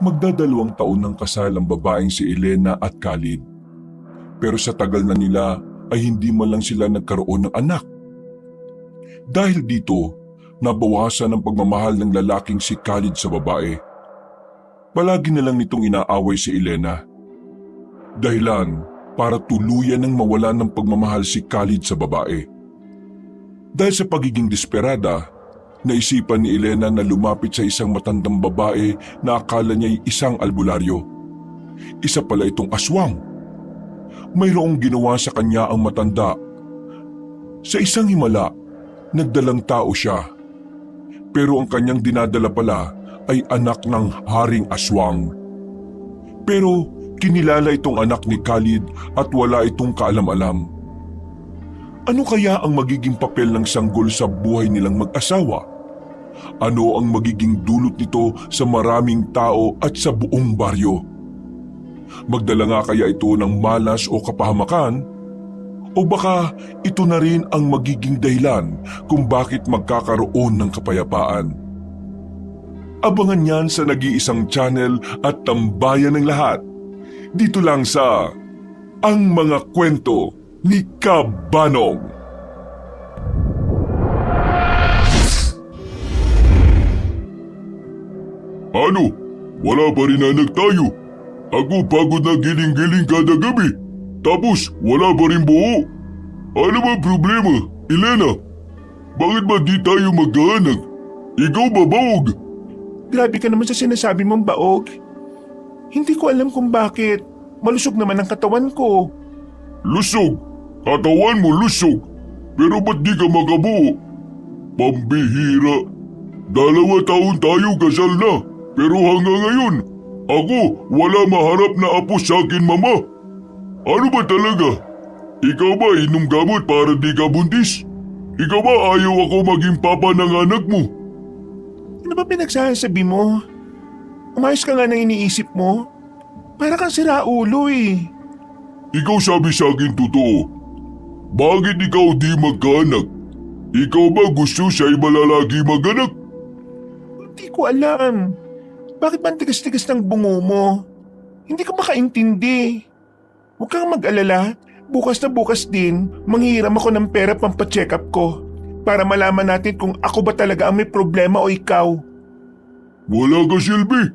Magdadalawang taon ng kasal ang babaeng si Elena at Khalid. Pero sa tagal na nila ay hindi man lang sila nagkaroon ng anak. Dahil dito, nabawasan ang pagmamahal ng lalaking si Khalid sa babae. Palagi na lang nitong inaaway si Elena. Dahilan para tuluyan ng mawalan ng pagmamahal si Khalid sa babae. Dahil sa pagiging desperada, naisipan ni Elena na lumapit sa isang matandang babae na akala niya'y isang albularyo. Isa pala itong aswang. Mayroong ginawa sa kanya ang matanda. Sa isang himala, nagdalang tao siya. Pero ang kanyang dinadala pala ay anak ng haring aswang. Pero kinilala itong anak ni Khalid at wala itong kaalam-alam. Ano kaya ang magiging papel ng sanggol sa buhay nilang mag-asawa? Ano ang magiging dulot nito sa maraming tao at sa buong baryo? Magdala nga kaya ito ng malas o kapahamakan? O baka ito na rin ang magiging dahilan kung bakit magkakaroon ng kapayapaan? Abangan yan sa nag-iisang channel at tambayan ng lahat. Dito lang sa Ang Mga Kwento ni Kabanong. Ano? Wala pa rin anak tayo. Ako pagod na giling-giling kada gabi. Tapos wala pa rin buo. Ano ba problema, Elena? Bakit ba di tayo magkaanak? Ikaw ba, Baog? Grabe ka naman sa sinasabi mong baog. Hindi ko alam kung bakit. Malusog naman ang katawan ko. Lusog? Katawan mo lusog. Pero ba't di ka makabuo? Pambihira. 2 taon tayo kasal na. Pero hanggang ngayon, ako wala maharap na apo sa akin, mama. Ano ba talaga? Ikaw ba inom gamot para di ka buntis? Ikaw ba ayaw ako maging papa ng anak mo? Ano ba pinagsasabi mo? Umayos ka nga ng iniisip mo. Para kang siraulo eh. Ikaw sabi sa akin totoo. Bakit ikaw di magkaanak? Ikaw ba gusto siya'y malalagi maganak? Hindi ko alam. Bakit ba ang tigas-tigas ng bungo mo? Hindi ko makaintindi. Huwag kang mag-alala. Bukas na bukas din, manghihiram ako ng pera pampacheck up ko para malaman natin kung ako ba talaga ang may problema o ikaw. Wala ka, Silby.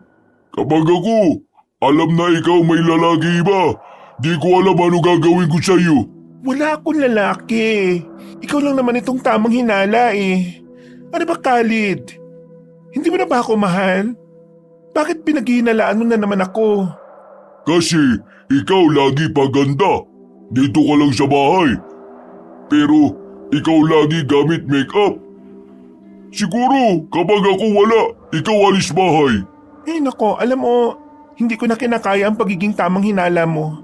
Kapag ako, alam na ikaw may lalaki iba, di ko alam ano gagawin ko sa iyo. Wala akong lalaki. Ikaw lang naman itong tamang hinala eh. Ano ba, Khalid? Hindi mo na ba ako mahal? Bakit pinaghihinalaan mo na naman ako? Kasi ikaw lagi paganda. Dito ka lang sa bahay. Pero ikaw lagi gamit make-up. Siguro kapag ako wala, ikaw alis bahay. Eh nako, alam mo, hindi ko na kinakaya ang pagiging tamang hinala mo.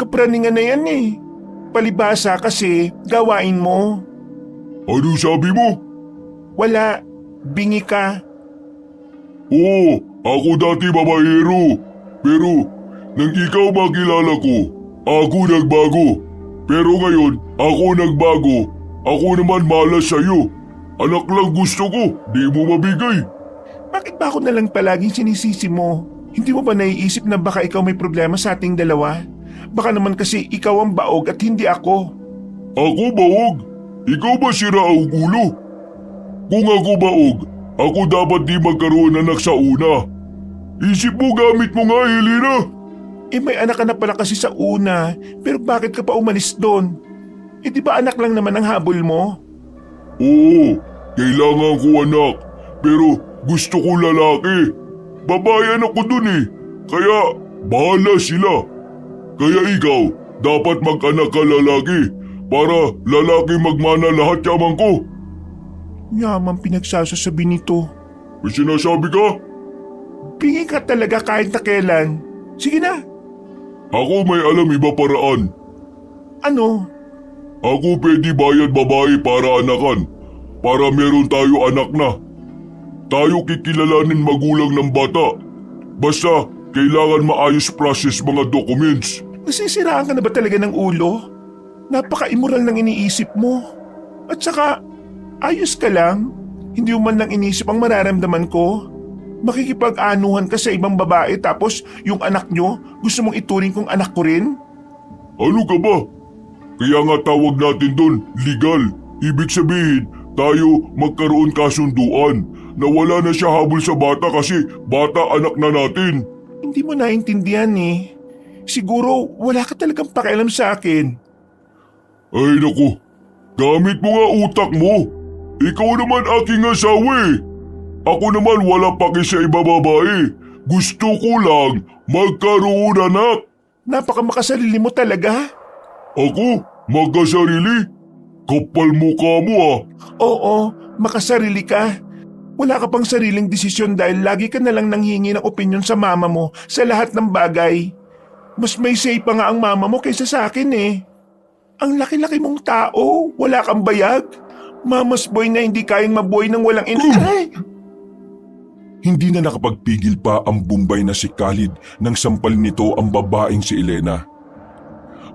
Kapraningan na yan eh. Palibasa kasi gawain mo. Ano sabi mo? Wala, bingi ka. Oo, ako dati babaero. Pero nang ikaw makilala ko, ako nagbago. Pero ngayon, ako nagbago. Ako naman malas sa'yo. Anak lang gusto ko, di mo mabigay. Bakit ba ako nalang palaging sinisisi mo? Hindi mo ba naiisip na baka ikaw may problema sa ating dalawa? Baka naman kasi ikaw ang baog at hindi ako. Ako baog? Ikaw ba sira ang ulo? Kung ako baog, ako dapat di magkaroon anak sa una. Isip mo gamit mo nga, Elena. Eh may anak ka na pala kasi sa una, pero bakit ka pa umalis doon? Eh di ba anak lang naman ang habol mo? Oo, kailangan ko anak, pero gusto ko lalaki. Babayan ako dun eh, kaya bahala sila. Kaya ikaw, dapat mag-anak ka lalaki para lalaki magmana lahat yaman ko. Yaman pinagsasasabi nito. May sinasabi ka? Pingi ka talaga kahit na kailan. Sige na. Ako may alam iba paraan. Ano? Ako pwede bayad babae para anakan, para meron tayo anak na. Tayo kikilalanin magulang ng bata. Basta kailangan maayos process mga documents. Nasisiraan ka na ba talaga ng ulo? Napaka-immoral ng iniisip mo. At saka, ayos ka lang. Hindi mo man lang inisip ang mararamdaman ko. Makikipag-anuhan ka sa ibang babae tapos yung anak nyo gusto mong ituring kong anak ko rin? Ano ka ba? Kaya nga tawag natin doon legal. Ibig sabihin, tayo magkaroon kasunduan na wala na siya habol sa bata kasi bata anak na natin. Hindi mo naintindihan eh. Siguro wala ka talagang pakialam sa akin. Ay naku, gamit mo nga utak mo. Ikaw naman aking asawa eh. Ako naman wala paki sa iba babae. Gusto ko lang magkaroon anak. Napakamakasarili mo talaga. Ako? Magkasarili? Kapal mukha mo ah. Oo, makasarili ka. Wala ka pang sariling desisyon dahil lagi ka nalang nanghingi ng opinyon sa mama mo sa lahat ng bagay. Mas may say pa nga ang mama mo kaysa sa akin eh. Ang laki-laki mong tao, wala kang bayag. Mama's boy na hindi kayang mabuhay ng walang Ay! Hindi na nakapagpigil pa ang Bombay na si Khalid nang sampalin nito ang babaeng si Elena.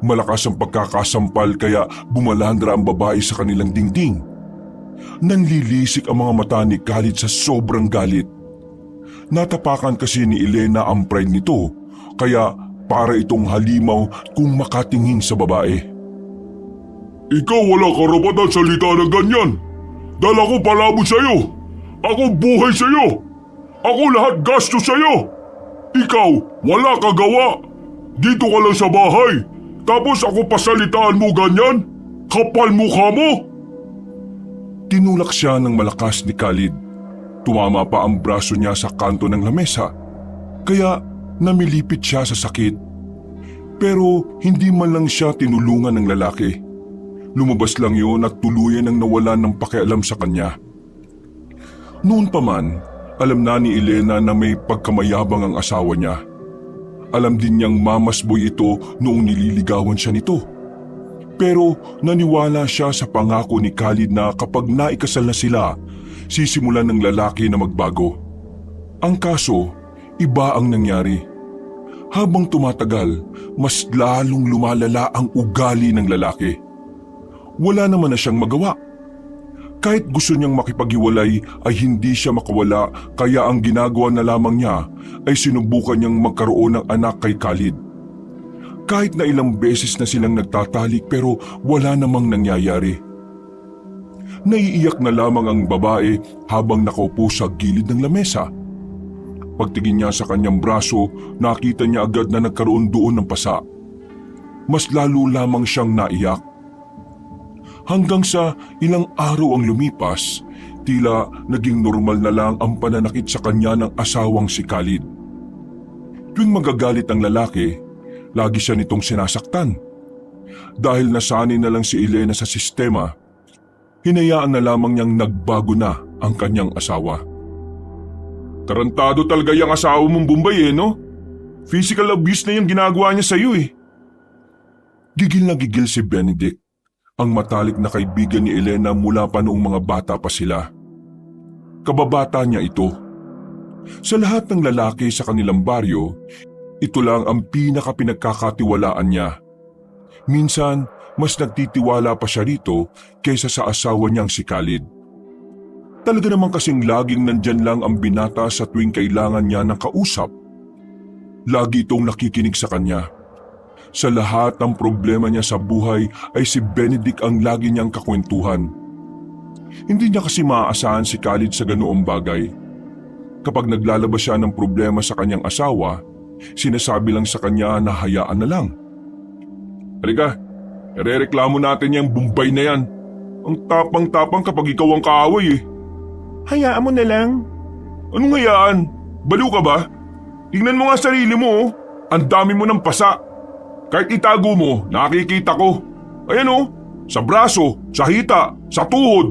Malakas ang pagkakasampal kaya bumalandra ang babae sa kanilang dingding. Nanlilisik ang mga mata ni Khalid sa sobrang galit. Natapakan kasi ni Elena ang pride nito kaya para itong halimaw kung makatingin sa babae. Ikaw wala karapatan salita ng ganyan. Dahil ako palabot sa'yo. Ako buhay sa'yo. Ako lahat gasto sa'yo. Ikaw wala kagawa. Dito ka lang sa bahay. Tapos ako pasalitaan mo ganyan? Kapal mukha mo! Tinulak siya ng malakas ni Khalid. Tumama pa ang braso niya sa kanto ng lamesa. Kaya namilipit siya sa sakit. Pero hindi man lang siya tinulungan ng lalaki. Lumabas lang yun at tuluyan ang nawalan ng pakialam sa kanya. Noon pa man, alam na ni Elena na may pagkamayabang ang asawa niya. Alam din niyang mama's boy ito noong nililigawan siya nito. Pero naniwala siya sa pangako ni Khalid na kapag naikasal na sila, sisimulan ng lalaki na magbago. Ang kaso, iba ang nangyari. Habang tumatagal, mas lalong lumalala ang ugali ng lalaki. Wala naman na siyang magawa. Kahit gusto niyang makipaghiwalay ay hindi siya makawala kaya ang ginagawa na lamang niya ay sinubukan niyang magkaroon ng anak kay Khalid. Kahit na ilang beses na silang nagtatalik pero wala namang nangyayari. Naiiyak na lamang ang babae habang nakaupo sa gilid ng lamesa. Pagtingin niya sa kanyang braso, nakita niya agad na nagkaroon doon ng pasa. Mas lalo lamang siyang naiyak. Hanggang sa ilang araw ang lumipas, tila naging normal na lang ang pananakit sa kanya ng asawang si Khalid. Tuwing magagalit ang lalaki, lagi siya nitong sinasaktan. Dahil nasanay na lang si Elena sa sistema, hinayaan na lamang niyang nagbago na ang kanyang asawa. Tarantado talaga yung asawa mong Bombay no? Physical abuse na yung ginagawa niya sa iyo eh. Gigil na gigil si Benedict, ang matalik na kaibigan ni Elena mula pa noong mga bata pa sila. Kababata niya ito. Sa lahat ng lalaki sa kanilang baryo, ito lang ang pinaka-pinagkakatiwalaan niya. Minsan, mas nagtitiwala pa siya rito kaysa sa asawa niyang si Khalid. Talaga naman kasing laging nandyan lang ang binata sa tuwing kailangan niya ng kausap. Lagi itong nakikinig sa kanya. Sa lahat ng problema niya sa buhay ay si Benedict ang lagi niyang kakwentuhan. Hindi niya kasi maaasahan si Khalid sa ganoong bagay. Kapag naglalabas siya ng problema sa kanyang asawa, sinasabi lang sa kanya na hayaan na lang. Halika, irereklamo natin yung Bombay na yan. Ang tapang-tapang kapag ikaw ang kaaway eh. Hayaan mo na lang. Anong hayaan? Baliw ka ba? Tingnan mo nga sarili mo oh. Ang dami mo ng pasa. Kahit itago mo, nakikita ko. Ayan oh, sa braso, sa hita, sa tuhod.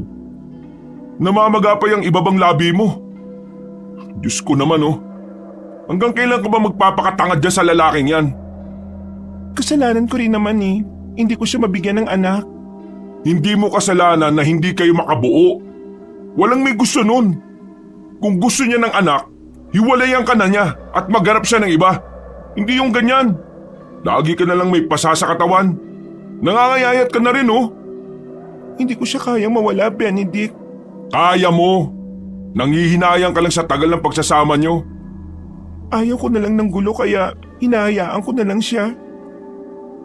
Namamaga pa yung ibabang labi mo. Diyos ko naman oh. Hanggang kailan ka ba magpapakatangad dyan sa lalaking yan? Kasalanan ko rin naman eh. Hindi ko siya mabigyan ng anak. Hindi mo kasalanan na hindi kayo makabuo. Walang may gusto nun. Kung gusto niya ng anak, hiwalayan ka na niya at magharap siya ng iba. Hindi yung ganyan. Lagi ka na lang may pasa sa katawan. Nangangayayat ka na rin oh. Hindi ko siya kayang mawala, Benedict. Kaya mo. Nanghihinayang ka lang sa tagal ng pagsasama nyo. Ayaw ko na lang ng gulo kaya hinahayaan ko na lang siya.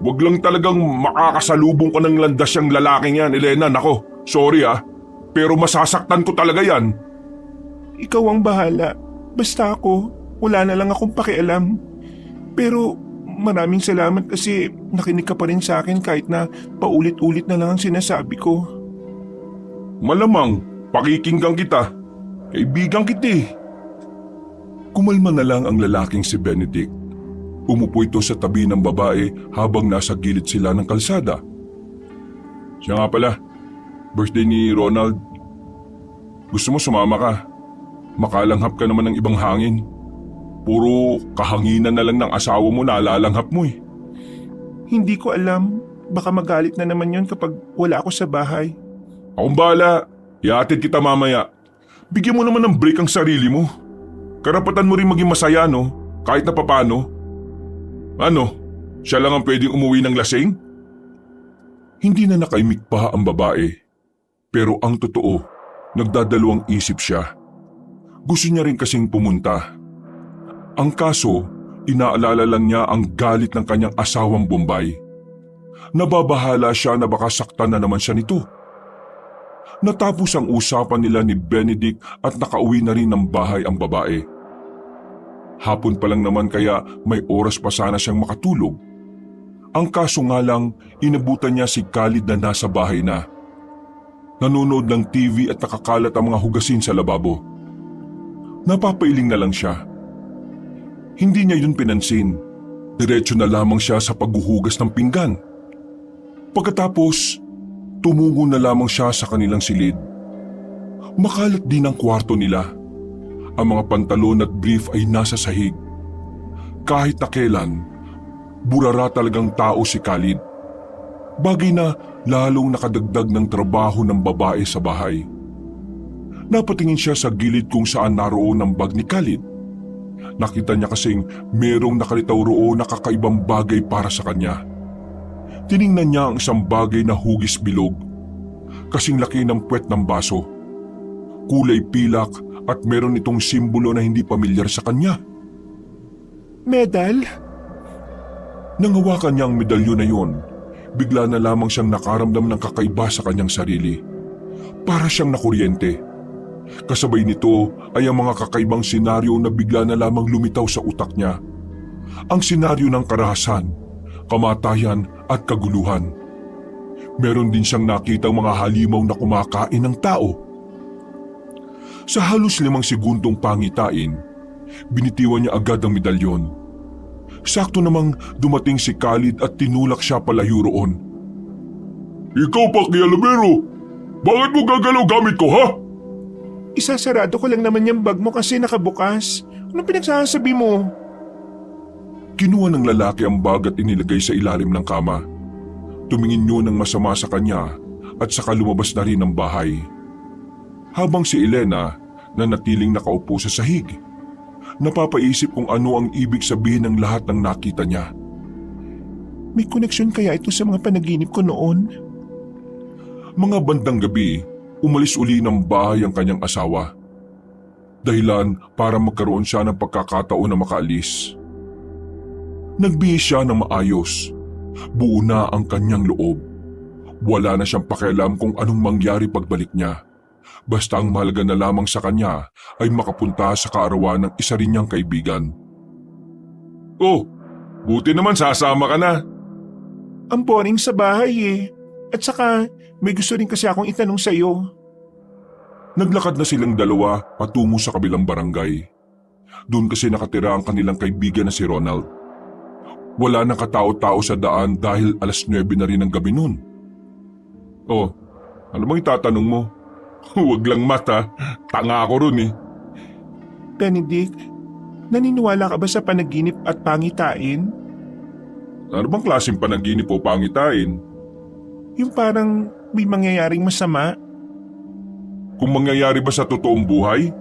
Wag lang talagang makakasalubong ka ng landas yung lalaking yan, Elena. Nako, sorry pero masasaktan ko talaga yan. Ikaw ang bahala. Basta ako, wala na lang akong pakialam. Pero maraming salamat kasi nakinig ka pa rin sa akin kahit na paulit-ulit na lang ang sinasabi ko. Malamang, pakikinggan kita. Kaibigan kita. Kumalma na lang ang lalaking si Benedict. Umupo ito sa tabi ng babae habang nasa gilid sila ng kalsada. Siya nga pala, birthday ni Ronald. Gusto mo sumama ka? Makalanghap ka naman ng ibang hangin. Puro kahanginan na lang ng asawa mo na alalanghap mo eh. Hindi ko alam. Baka magalit na naman yon kapag wala ako sa bahay. Akong bahala. Iatid kita mamaya. Bigyan mo naman ng break ang sarili mo. Karapatan mo rin maging masaya, no? Kahit na papano. Ano? Siya lang ang pwedeng umuwi ng lasing? Hindi na nakaimik pa ang babae. Pero ang totoo, nagdadalawang isip siya. Gusto niya rin kasing pumunta. Ang kaso, inaalala lang niya ang galit ng kanyang asawang Bombay. Nababahala siya na baka saktan na naman siya nito. Natapos ang usapan nila ni Benedict at nakauwi na rin ng bahay ang babae. Hapon pa lang naman kaya may oras pa sana siyang makatulog. Ang kaso nga lang, inabutan niya si Khalid na nasa bahay na. Nanonood ng TV at nakakalat ang mga hugasin sa lababo. Napapailing na lang siya. Hindi niya yun pinansin. Diretso na lamang siya sa paghuhugas ng pinggan. Pagkatapos, tumungo na lamang siya sa kanilang silid. Makalat din ang kwarto nila. Ang mga pantalon at brief ay nasa sahig. Kahit na kailan, burara talagang tao si Khalid. Bagay na lalong nakadagdag ng trabaho ng babae sa bahay. Napatingin siya sa gilid kung saan naroon ang bag ni Khalid. Nakita niya kasing merong nakalitaw roon na kakaibang bagay para sa kanya. Tiningnan niya ang isang bagay na hugis bilog. Kasing laki ng puwet ng baso. Kulay pilak at meron itong simbolo na hindi pamilyar sa kanya. Medal? Nang hawakan niya ang medalyon na yun, bigla na lamang siyang nakaramdam ng kakaiba sa kanyang sarili. Para siyang nakuryente. Kasabay nito ay ang mga kakaibang senaryo na bigla na lamang lumitaw sa utak niya. Ang senaryo ng karahasan, kamatayan at kaguluhan. Meron din siyang nakitang mga halimaw na kumakain ng tao. Sa halos 5 segundong pangitain, binitiwan niya agad ang medalyon. Sakto namang dumating si Khalid at tinulak siya palayo roon. Ikaw Pakialamero! Bakit mo gagalaw gamit ko, ha? Isasarado ko lang naman yung bag mo kasi nakabukas. Anong pinagsasabi mo? Kinuha ng lalaki ang bag at inilagay sa ilalim ng kama. Tumingin yun ng masama sa kanya at saka lumabas na rin ng bahay. Habang si Elena na natiling nakaupo sa sahig, napapaisip kung ano ang ibig sabihin ng lahat ng nakita niya. May koneksyon kaya ito sa mga panaginip ko noon? Mga bandang gabi, umalis uli ng bahay ang kanyang asawa. Dahilan para magkaroon siya ng pagkakataon na makaalis. Nagbihis siya ng maayos. Buo na ang kanyang loob. Wala na siyang pakialam kung anong mangyari pagbalik niya. Basta ang mahalaga na lamang sa kanya ay makapunta sa kaarawan ng isa rin niyang kaibigan. Oh, buti naman sasama ka na. Ang boring sa bahay eh. At saka may gusto rin kasi akong itanong sa'yo. Naglakad na silang dalawa patungo sa kabilang barangay. Doon kasi nakatira ang kanilang kaibigan na si Ronald. Wala nang katao-tao sa daan dahil 9:00 na rin ng gabi noon. Oh, ano bang itatanong mo? Huwag lang mata, tanga ako ron eh. Benedict, naniniwala ka ba sa panaginip at pangitain? Ano bang klaseng panaginip o pangitain? Yung parang may mangyayaring masama? Kung mangyayari ba sa totoong buhay?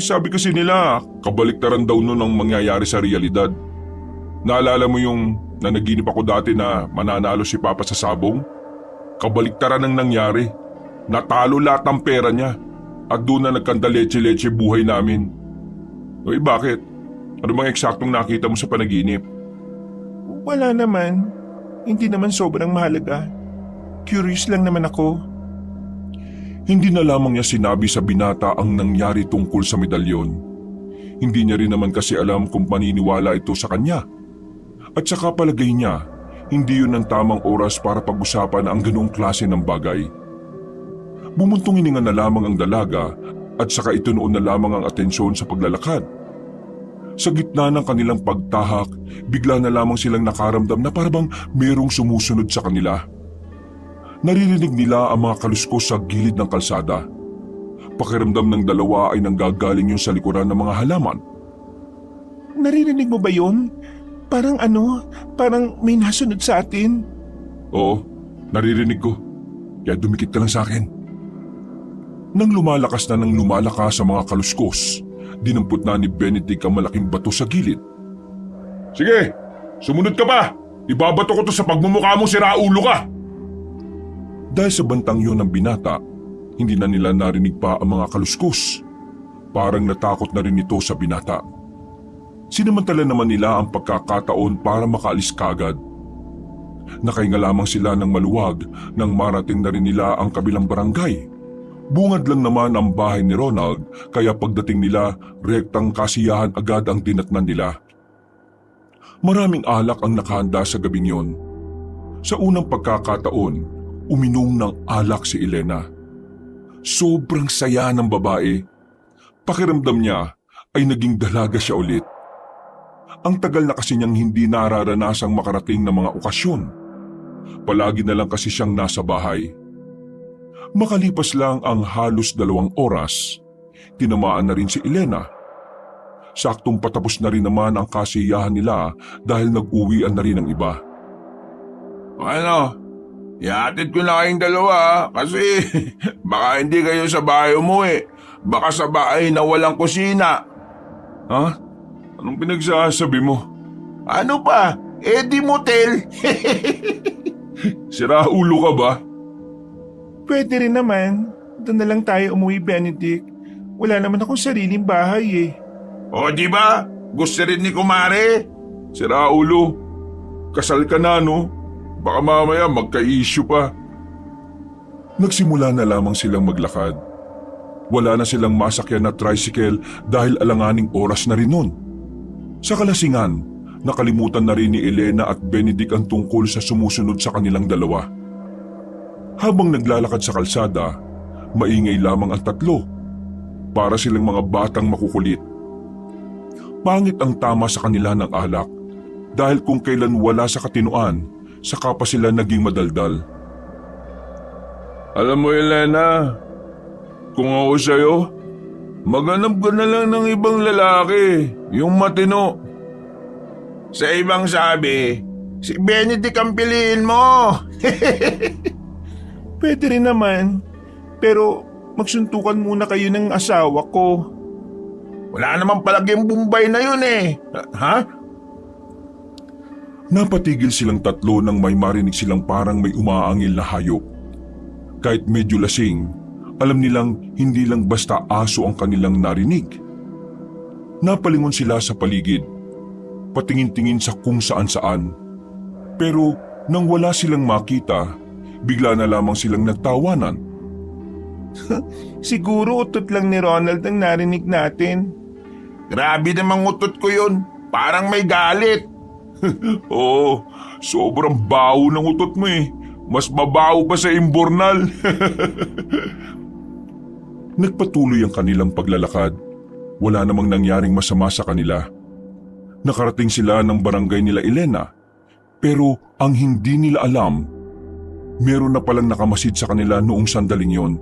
Sabi kasi nila, kabaliktaran daw nun ang mangyayari sa realidad. Naalala mo yung nanaginip ako dati na mananalo si Papa sa sabong? Kabaliktaran ang nangyari. Natalo lahat ng pera niya. At doon na nagkandaleche-leche buhay namin. Uy, bakit? Ano bang eksaktong nakita mo sa panaginip? Wala naman. Hindi naman sobrang mahalaga. Curious lang naman ako. Hindi na lamang niya sinabi sa binata ang nangyari tungkol sa medalyon. Hindi niya rin naman kasi alam kung paniniwala ito sa kanya. At saka palagay niya, hindi yun ang tamang oras para pag-usapan ang ganoong klase ng bagay. Bumuntong hininga na lamang ang dalaga at saka itunoon na lamang ang atensyon sa paglalakad. Sa gitna ng kanilang pagtahak, bigla na lamang silang nakaramdam na parang merong sumusunod sa kanila. Naririnig nila ang mga kaluskos sa gilid ng kalsada. Pakiramdam ng dalawa ay nanggagaling yun sa likuran ng mga halaman. Naririnig mo ba yun? Parang may nasunod sa atin. Oo, naririnig ko. Kaya dumikit ka lang sa akin. Nang lumalakas sa mga kaluskos, dinampot na ni Benedict ang malaking bato sa gilid. Sige, sumunod ka pa! Ibabato ko to sa pagmumukha mo, siraulo ka! Dahil sa bantang yun ng binata, hindi na nila narinig pa ang mga kaluskos. Parang natakot na rin ito sa binata. Sinamantala naman nila ang pagkakataon para makaalis kagad. Nakahinga lamang sila ng maluwag nang marating na rin nila ang kabilang barangay. Bungad lang naman ang bahay ni Ronald kaya pagdating nila, rektang kasiyahan agad ang dinatnan nila. Maraming alak ang nakahanda sa gabing yon. Sa unang pagkakataon, uminom ng alak si Elena. Sobrang saya ng babae. Pakiramdam niya ay naging dalaga siya ulit. Ang tagal na kasi niyang hindi nararanasang makarating ng mga okasyon. Palagi na lang kasi siyang nasa bahay. Makalipas lang ang halos 2 oras, tinamaan na rin si Elena. Saktong patapos na rin naman ang kasiyahan nila dahil nag-uwian na rin ang iba. Ano? Ihatid ko na kayong dalawa kasi baka hindi kayo sa bahay umuwi. Baka sa bahay na walang kusina. Ha? Anong pinagsasabi mo? Ano pa? Di motel. Sira ulo ka ba? Pwede rin naman. Doon na lang tayo umuwi, Benedict. Wala naman akong sariling bahay eh. O di ba? Gusto rin ni kumare. Sira ulo. Kasal ka na no? Baka mamaya magka-issue pa. Nagsimula na lamang silang maglakad. Wala na silang masakyan na tricycle dahil alanganing oras na rin nun. Sa kalasingan, nakalimutan na rin ni Elena at Benedict ang tungkol sa sumusunod sa kanilang dalawa. Habang naglalakad sa kalsada, maingay lamang ang tatlo. Para silang mga batang makukulit. Pangit ang tama sa kanila ng alak dahil kung kailan wala sa katinuan, saka pa sila naging madaldal. Alam mo Elena, kung ako sa'yo, maghanap ka na lang ng ibang lalaki, yung matino. Sa ibang sabi, si Benedict ang piliin mo. Pwede rin naman. Pero magsuntukan muna kayo ng asawa ko. Wala naman palaging Bombay na yun eh. Ha? Napatigil silang tatlo nang may marinig silang parang may umaangil na hayop. Kahit medyo lasing, alam nilang hindi lang basta aso ang kanilang narinig. Napalingon sila sa paligid, patingin-tingin sa kung saan-saan. Pero nang wala silang makita, bigla na lamang silang nagtawanan. Siguro utot lang ni Ronald ang narinig natin. Grabe namang utot ko yun. Parang may galit. Oo, sobrang baho ng utot mo eh. Mas mabaho pa sa imbornal. Nagpatuloy ang kanilang paglalakad. Wala namang nangyaring masama sa kanila. Nakarating sila ng barangay nila Elena. Pero ang hindi nila alam, meron na palang nakamasid sa kanila noong sandaling yon.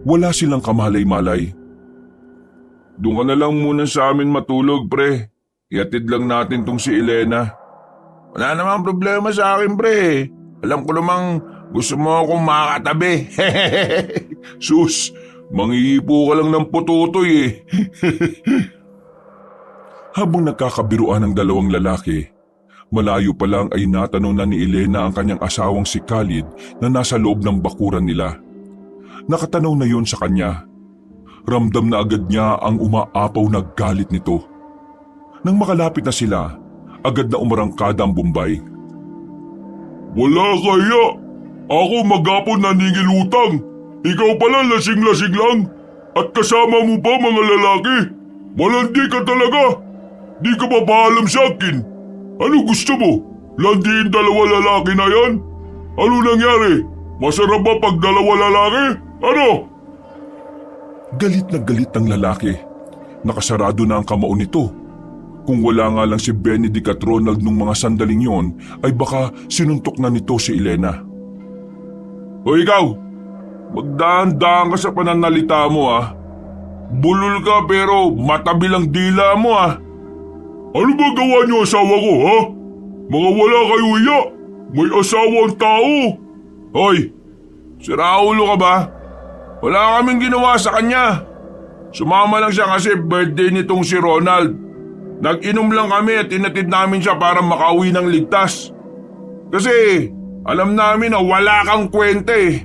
Wala silang kamalay-malay. Doon ka na lang muna sa amin matulog, pre. Ihatid lang natin tong si Elena. Wala namang problema sa akin, pre. Alam ko namang gusto mo akong makatabi. Sus, manghihipo ka lang ng pututoy eh. Habang nagkakabiruan ang dalawang lalaki, malayo pa lang ay natanong na ni Elena ang kanyang asawang si Khalid na nasa loob ng bakuran nila. nakatanaw na yon sa kanya. Ramdam na agad niya ang umaapaw na galit nito. Nang makalapit na sila, agad na umarangkada ang Bombay. Wala kaya! Ako maghapon naningil utang. Ikaw pala lasing-lasing lang. At kasama mo pa mga lalaki. Malandi ka talaga. Di ka pa paalam sa akin. Ano gusto mo? Landiin dalawa lalaki na yan? Ano nangyari? Masarap ba pag dalawa lalaki? Ano? Galit na galit ang lalaki. Nakasarado na ang kamao nito. Kung wala nga lang si Benedict at Ronald nung mga sandaling yon, ay baka sinuntok na nito si Elena. O ikaw, magdahan-dahan ka sa pananalita mo ah. Bulol ka pero matabil ang dila mo ah. Ano ba gawa niyo asawa ko ha? Mga wala kayo iya. May asawa ang tao. Hoy, siraulo ka ba? Wala kaming ginawa sa kanya. Sumama lang siya kasi birthday nitong si Ronald. Nag-inom lang kami at inatid namin siya para makauwi ng ligtas. Kasi alam namin na wala kang kwenta eh.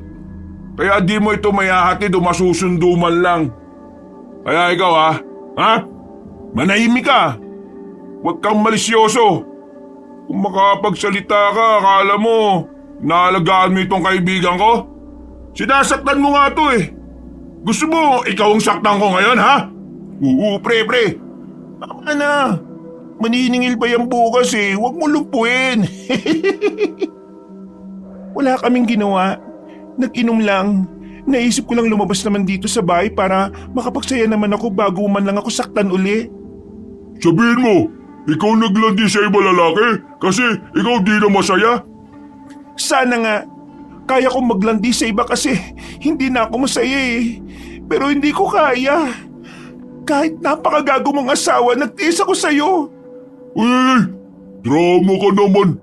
Kaya di mo ito mayahatid o masusundo man lang. Kaya ikaw ha? Manahimik ka. Huwag kang malisyoso. Kung makapagsalita ka, akala mo naalagaan mo itong kaibigan ko? Sinasaktan mo nga to eh. Gusto mo ikaw ang saktan ko ngayon ha? Oo pre. Tama na. Maniningil pa yan bukas eh. Huwag mo lumpuin. Wala kaming ginawa. Nag-inom lang. Naisip ko lang lumabas naman dito sa bahay para makapagsaya naman ako bago man lang ako saktan uli. Sabihin mo, ikaw naglandi sa iba lalaki kasi ikaw di na masaya? Sana nga. Kaya kong maglandi sa iba kasi hindi na ako masaya eh. Pero hindi ko kaya. Kahit napakagago mong asawa, nagtiis ako sa'yo. Uy, drama ka naman.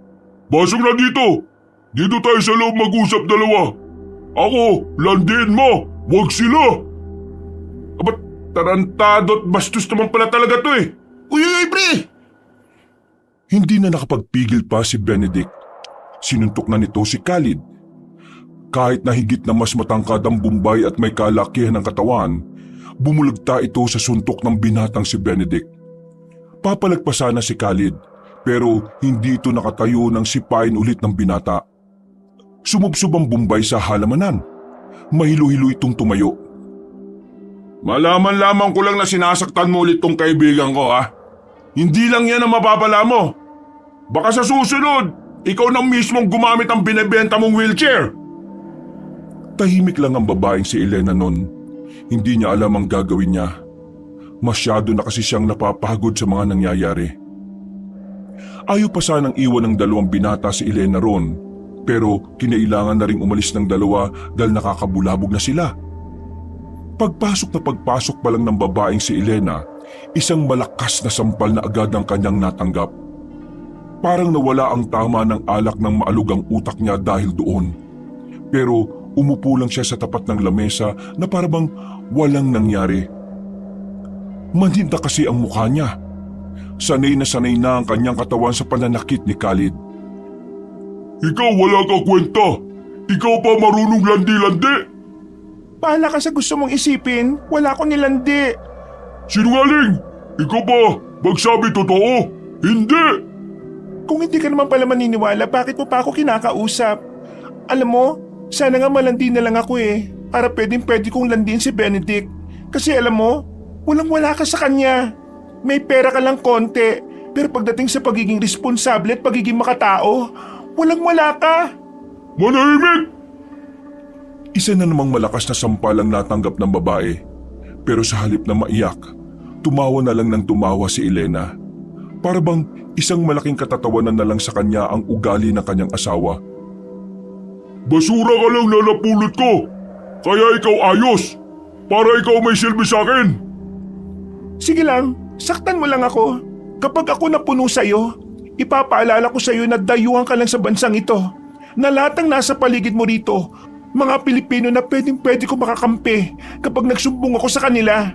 Pasok na dito. Dito tayo sa loob mag-usap dalawa. Ako, landiin mo. Huwag sila. Abat, tarantado at bastos naman pala talaga to eh. Uy, pre! Hindi na nakapagpigil pa si Benedict. Sinuntok na nito si Khalid. Kahit na higit na mas matangkad ang Bombay at may kalakihan ng katawan, bumulagta ito sa suntok ng binatang si Benedict. Papalagpasan na si Khalid, pero hindi ito nakatayo nang sipain ulit ng binata. Sumubsob ang Bombay sa halamanan. Mahilo-hilo itong tumayo. Malaman lamang ko lang na sinasaktan mo ulit tong kaibigan ko ha. Hindi lang yan ang mapapala mo. Baka sa susunod, ikaw nang mismong gumamit ang binebenta mong wheelchair. Tahimik lang ang babaeng si Elena noon. Hindi niya alam ang gagawin niya. Masyado na kasi siyang napapagod sa mga nangyayari. Ayaw pa sanang iwan ng dalawang binata si Elena ron, pero kinailangan na ring umalis ng dalawa dahil nakakabulabog na sila. Pagpasok pa lang ng babaeng si Elena, isang malakas na sampal na agad ang kanyang natanggap. Parang nawala ang tama ng alak ng maalugang utak niya dahil doon. Pero umupo lang siya sa tapat ng lamesa na parabang walang nangyari. Manhinta kasi ang mukha niya. Sanay na ang kanyang katawan sa pananakit ni Khalid. Ikaw wala ka kwenta. Ikaw pa marunong landi-landi. Bahala ka sa gusto mong isipin. Wala ko nilandi. Sinungaling! Ikaw ba magsabi totoo? Hindi! Kung hindi ka naman pala maniniwala, bakit mo pa ako kinakausap? Alam mo, sana nga malandi na lang ako eh. Para pwede kong landiin si Benedict. Kasi alam mo, walang-wala ka sa kanya. May pera ka lang konti. Pero pagdating sa pagiging responsable at pagiging makatao, walang-wala ka. Manahimik! Isa na namang malakas na sampal ang natanggap ng babae. Pero sa halip na maiyak, tumawa na lang ng tumawa si Elena. Para bang isang malaking katatawanan na lang sa kanya ang ugali ng kanyang asawa. Basura ka lang na napulot ko. Kaya ikaw ayos. Para ikaw may silbi sa akin. Sige lang, saktan mo lang ako. Kapag ako napuno sa'yo, ipapaalala ko sa'yo na dayuhan ka lang sa bansang ito. Na lahat ng nasa paligid mo rito, mga Pilipino na pwede ko makakampi kapag nagsumbong ako sa kanila.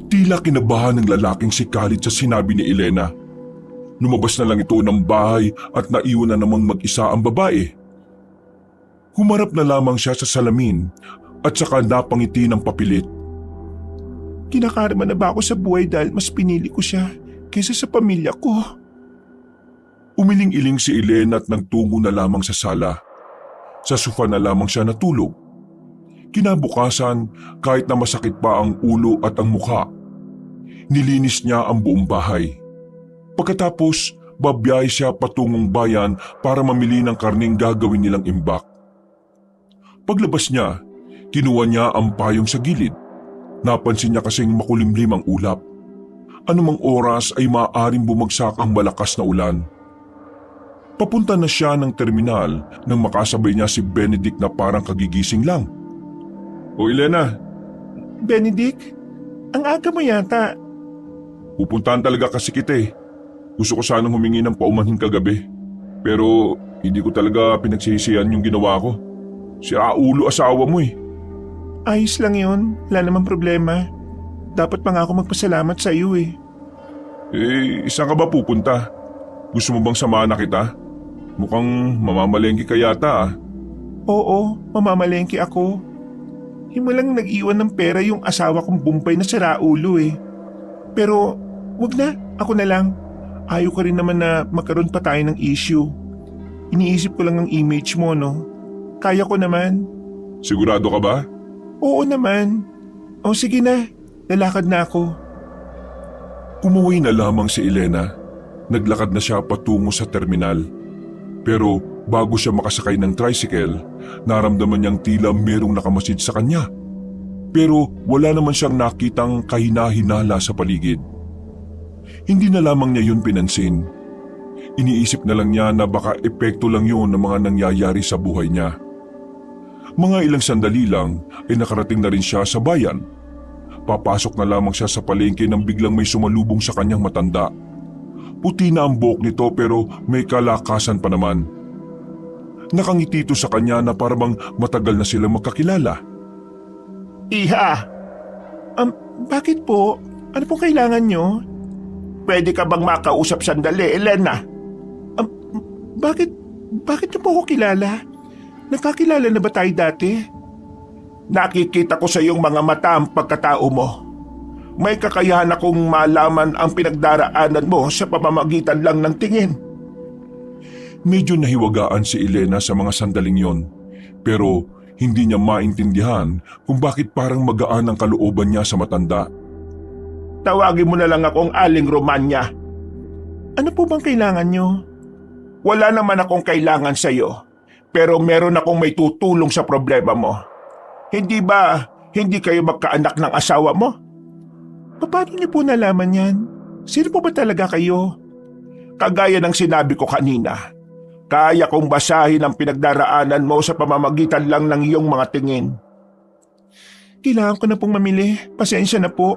Tila kinabahan ng lalaking si Khalid sa sinabi ni Elena. Lumabas na lang ito ng bahay at naiwan na namang mag-isa ang babae. Humarap na lamang siya sa salamin at saka napangiti ng papilit. Kinakarma na ba ako sa buhay dahil mas pinili ko siya kaysa sa pamilya ko? Umiling-iling si Elena at nagtungo na lamang sa sala. Sa sofa na lamang siya natulog. Kinabukasan, kahit na masakit pa ang ulo at ang mukha, nilinis niya ang buong bahay. Pagkatapos, babiyahe siya patungong bayan para mamili ng karneng gagawin nilang imbak. Paglabas niya, kinuha niya ang payong sa gilid. Napansin niya kasing makulimlim ang ulap. Anumang oras ay maaaring bumagsak ang malakas na ulan. Papunta na siya ng terminal nang makasabay niya si Benedict na parang kagigising lang. O Elena, Benedict, ang aga mo yata. pupuntahan talaga kasi kita eh. Gusto ko sanang humingi ng paumanhin kagabi. Pero hindi ko talaga pinagsisihan yung ginawa ko. Sira ulo asawa mo eh. Ayos lang yun, wala namang problema. Dapat pa nga ako magpasalamat sa iyo eh. Saan ka ba pupunta? Gusto mo bang samahan na kita? Mukhang mamamalengke ka yata ah. Oo, mamamalengke ako. Himulang nag-iwan ng pera yung asawa kong bumpay na siraulo eh. Pero wag na, ako na lang. Ayaw ko rin naman na magkaroon pa tayo ng issue. Iniisip ko lang ang image mo, no? Kaya ko naman. Sigurado ka ba? Oo naman. O sige na, lalakad na ako. Umuwi na lamang si Elena. Naglakad na siya patungo sa terminal. Pero bago siya makasakay ng tricycle, naramdaman niyang tila merong nakamasid sa kanya. Pero wala naman siyang nakitang kahina-hinala sa paligid. Hindi na lamang niya yun pinansin. Iniisip na lang niya na baka epekto lang yun ng mga nangyayari sa buhay niya. Mga ilang sandali lang ay nakarating na rin siya sa bayan. Papasok na lamang siya sa palengke nang biglang may sumalubong sa kanyang matanda. Puti na ang buhok nito pero may kalakasan pa naman. Nakangiti ito sa kanya na parang matagal na silang magkakilala. Iha! Bakit po? Ano pong kailangan nyo? Pwede ka bang makausap sandali, Elena? Bakit niyo po ako kilala? Nagkakilala na ba tayo dati? Nakikita ko sa iyong mga mata ang pagkatao mo. May kakayahan akong malaman ang pinagdaraanan mo sa pamamagitan lang ng tingin. Medyo nahiwagaan si Elena sa mga sandaling yon, pero hindi niya maintindihan kung bakit parang magaan ang kalooban niya sa matanda. Tawagin mo na lang akong Aling Romanya. Ano po bang kailangan nyo? Wala naman akong kailangan sa iyo, pero meron akong may tutulong sa problema mo. Hindi ba hindi kayo magkaanak ng asawa mo? Paano niyo po nalaman yan? Sino po ba talaga kayo? Kagaya ng sinabi ko kanina, kaya kong basahin ang pinagdaraanan mo sa pamamagitan lang ng iyong mga tingin. Kailangan ko na pong mamili. Pasensya na po.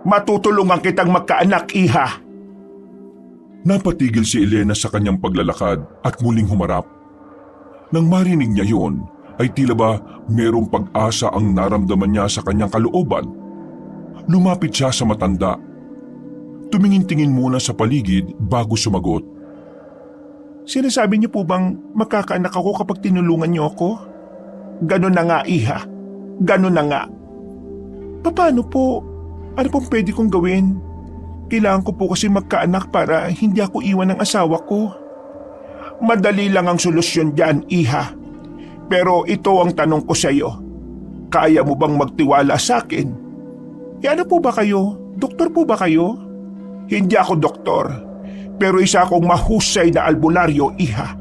Matutulungan kitang magkaanak, Iha. Napatigil si Elena sa kanyang paglalakad at muling humarap. Nang marinig niya yon, ay tila ba merong pag-asa ang naramdaman niya sa kanyang kalooban. Lumapit siya sa matanda. Tumingin-tingin muna sa paligid bago sumagot. Sinasabi niyo po bang makakaanak ako kapag tinulungan niyo ako? Ganon na nga, Iha. Ganon na nga. Paano po? Ano pong pwede kong gawin? Kailangan ko po kasi magkaanak para hindi ako iwan ng asawa ko. Madali lang ang solusyon dyan, Iha. Pero ito ang tanong ko sa iyo. Kaya mo bang magtiwala sa akin? Ano po ba kayo? Doktor po ba kayo? Hindi ako doktor, pero isa akong mahusay na albularyo, Iha.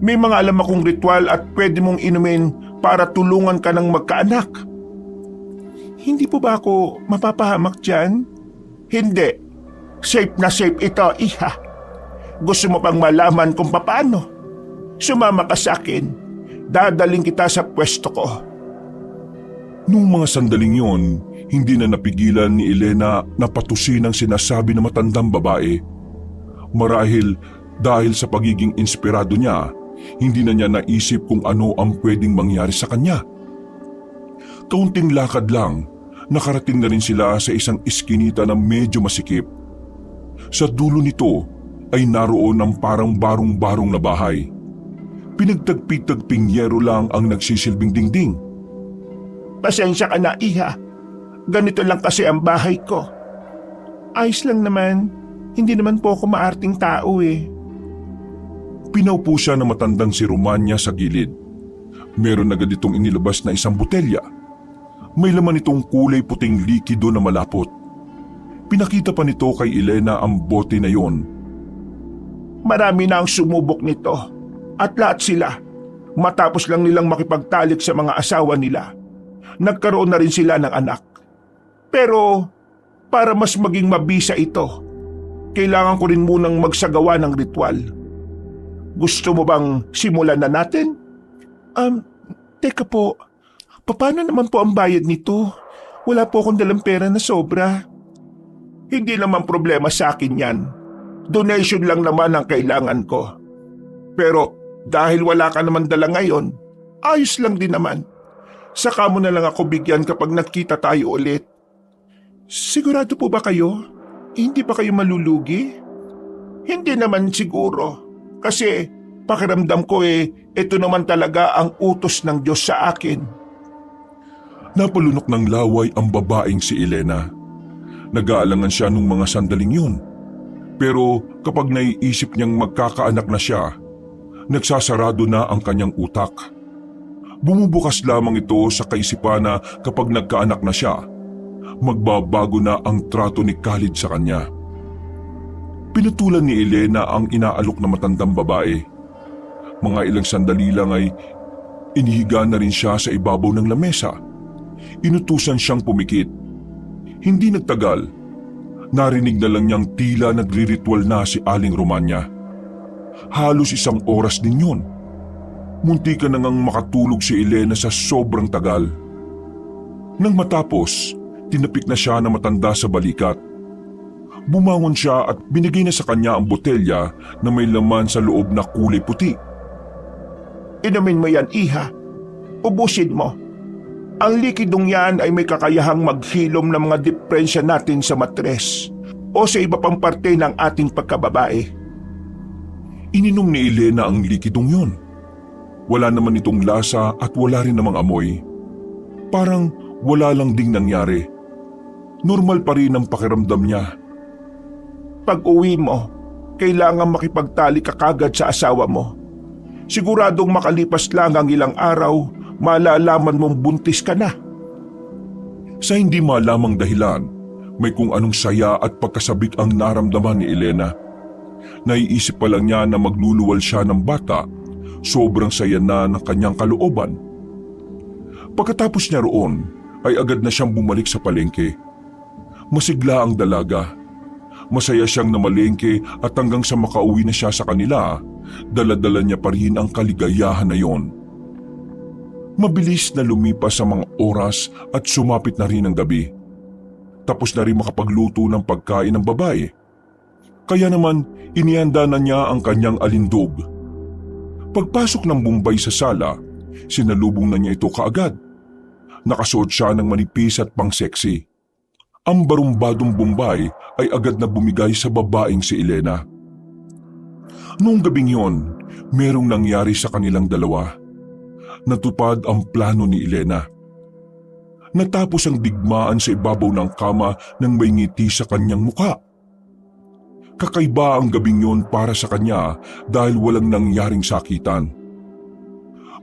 May mga alam akong ritual at pwede mong inumin para tulungan ka ng magkaanak. Hindi po ba ako mapapahamak dyan? Hindi. Safe na safe ito, Iha. Gusto mo pang malaman kung paano? Sumama ka sa akin. Dadaling kita sa pwesto ko. Noong mga sandaling yon, hindi na napigilan ni Elena na patusin ang sinasabi ng matandang babae. Marahil dahil sa pagiging inspirado niya, hindi na niya naisip kung ano ang pwedeng mangyari sa kanya. Kaunting lakad lang, nakarating na rin sila sa isang iskinita na medyo masikip. Sa dulo nito ay naroon ang parang barong-barong na bahay. Pinagtagpi-tagping yero lang ang nagsisilbing dingding. Pasensya ka na, Iha. Ganito lang kasi ang bahay ko. Ayos lang naman. Hindi naman po ako maarting tao eh. Pinaupo siya ng matandang si Romanya sa gilid. Meron agad itong inilabas na isang botelya. May laman itong kulay puting likido na malapot. Pinakita pa nito kay Elena ang bote na yon. Marami na ang sumubok nito. At lahat sila, matapos lang nilang makipagtalik sa mga asawa nila, nagkaroon na rin sila ng anak. Pero para mas maging mabisa ito, kailangan ko rin munang magsagawa ng ritual. Gusto mo bang simulan na natin? Teka po, paano naman po ang bayad nito? Wala po akong dalang pera na sobra. Hindi naman problema sa akin yan. Donation lang naman ang kailangan ko. Pero dahil wala ka naman dala ngayon, ayos lang din naman. Saka mo na lang ako bigyan kapag nagkita tayo ulit. Sigurado po ba kayo? Hindi ba kayo malulugi? Hindi naman siguro. Kasi pakiramdam ko ito naman talaga ang utos ng Diyos sa akin. Napalunok ng laway ang babaeng si Elena. Nag-aalangan siya nung mga sandaling yun. Pero kapag naiisip niyang magkakaanak na siya, nagsasarado na ang kanyang utak. Bumubukas lamang ito sa kaisipan na kapag nagkaanak na siya, magbabago na ang trato ni Khalid sa kanya. Pinutulan ni Elena ang inaalok na matandang babae. Mga ilang sandali lang ay inihiga na rin siya sa ibabaw ng lamesa. Inutusan siyang pumikit. Hindi nagtagal, narinig na lang niyang tila nagriritual na si Aling Romanya. Halos 1 oras din yun. Muntikan na ngang makatulog si Elena sa sobrang tagal. Nang matapos, tinapik na siya na matanda sa balikat. Bumangon siya at binigay na sa kanya ang botelya na may laman sa loob na kulay puti. Inumin mo yan, Iha. Ubusin mo. Ang likidong yan ay may kakayahang maghilom ng mga depresya natin sa matres o sa iba pang parte ng ating pagkababae. Ininom ni Elena ang likidong yun. Wala naman itong lasa at wala rin namang amoy. Parang wala lang ding nangyari. Normal pa rin ang pakiramdam niya. Pag uwi mo, kailangan makipagtali ka kagad sa asawa mo. Siguradong makalipas lang ang ilang araw, malalaman mong buntis ka na. Sa hindi malamang dahilan, may kung anong saya at pagkasabik ang naramdaman ni Elena. Naiisip pa lang niya na magluluwal siya ng bata, sobrang saya na ng kanyang kalooban. Pagkatapos niya roon, ay agad na siyang bumalik sa palengke. Masigla ang dalaga. Masaya siyang namalengke at hanggang sa makauwi na siya sa kanila, dala-dala niya pa rin ang kaligayahan na yon. Mabilis na lumipas sa mga oras at sumapit na rin ang gabi. Tapos na rin makapagluto ng pagkain ng babae. Kaya naman inihanda na niya ang kanyang alindog. Pagpasok ng Bombay sa sala, sinalubong na niya ito kaagad. Nakasuot siya ng manipis at pang-sexy. Ang barumbadong Bombay ay agad na bumigay sa babaeng si Elena. Noong gabing yon, merong nangyari sa kanilang dalawa. Natupad ang plano ni Elena. Natapos ang digmaan sa ibabaw ng kama nang may ngiti sa kanyang mukha. Kakaiba ang gabing yon para sa kanya dahil walang nangyaring sakitan.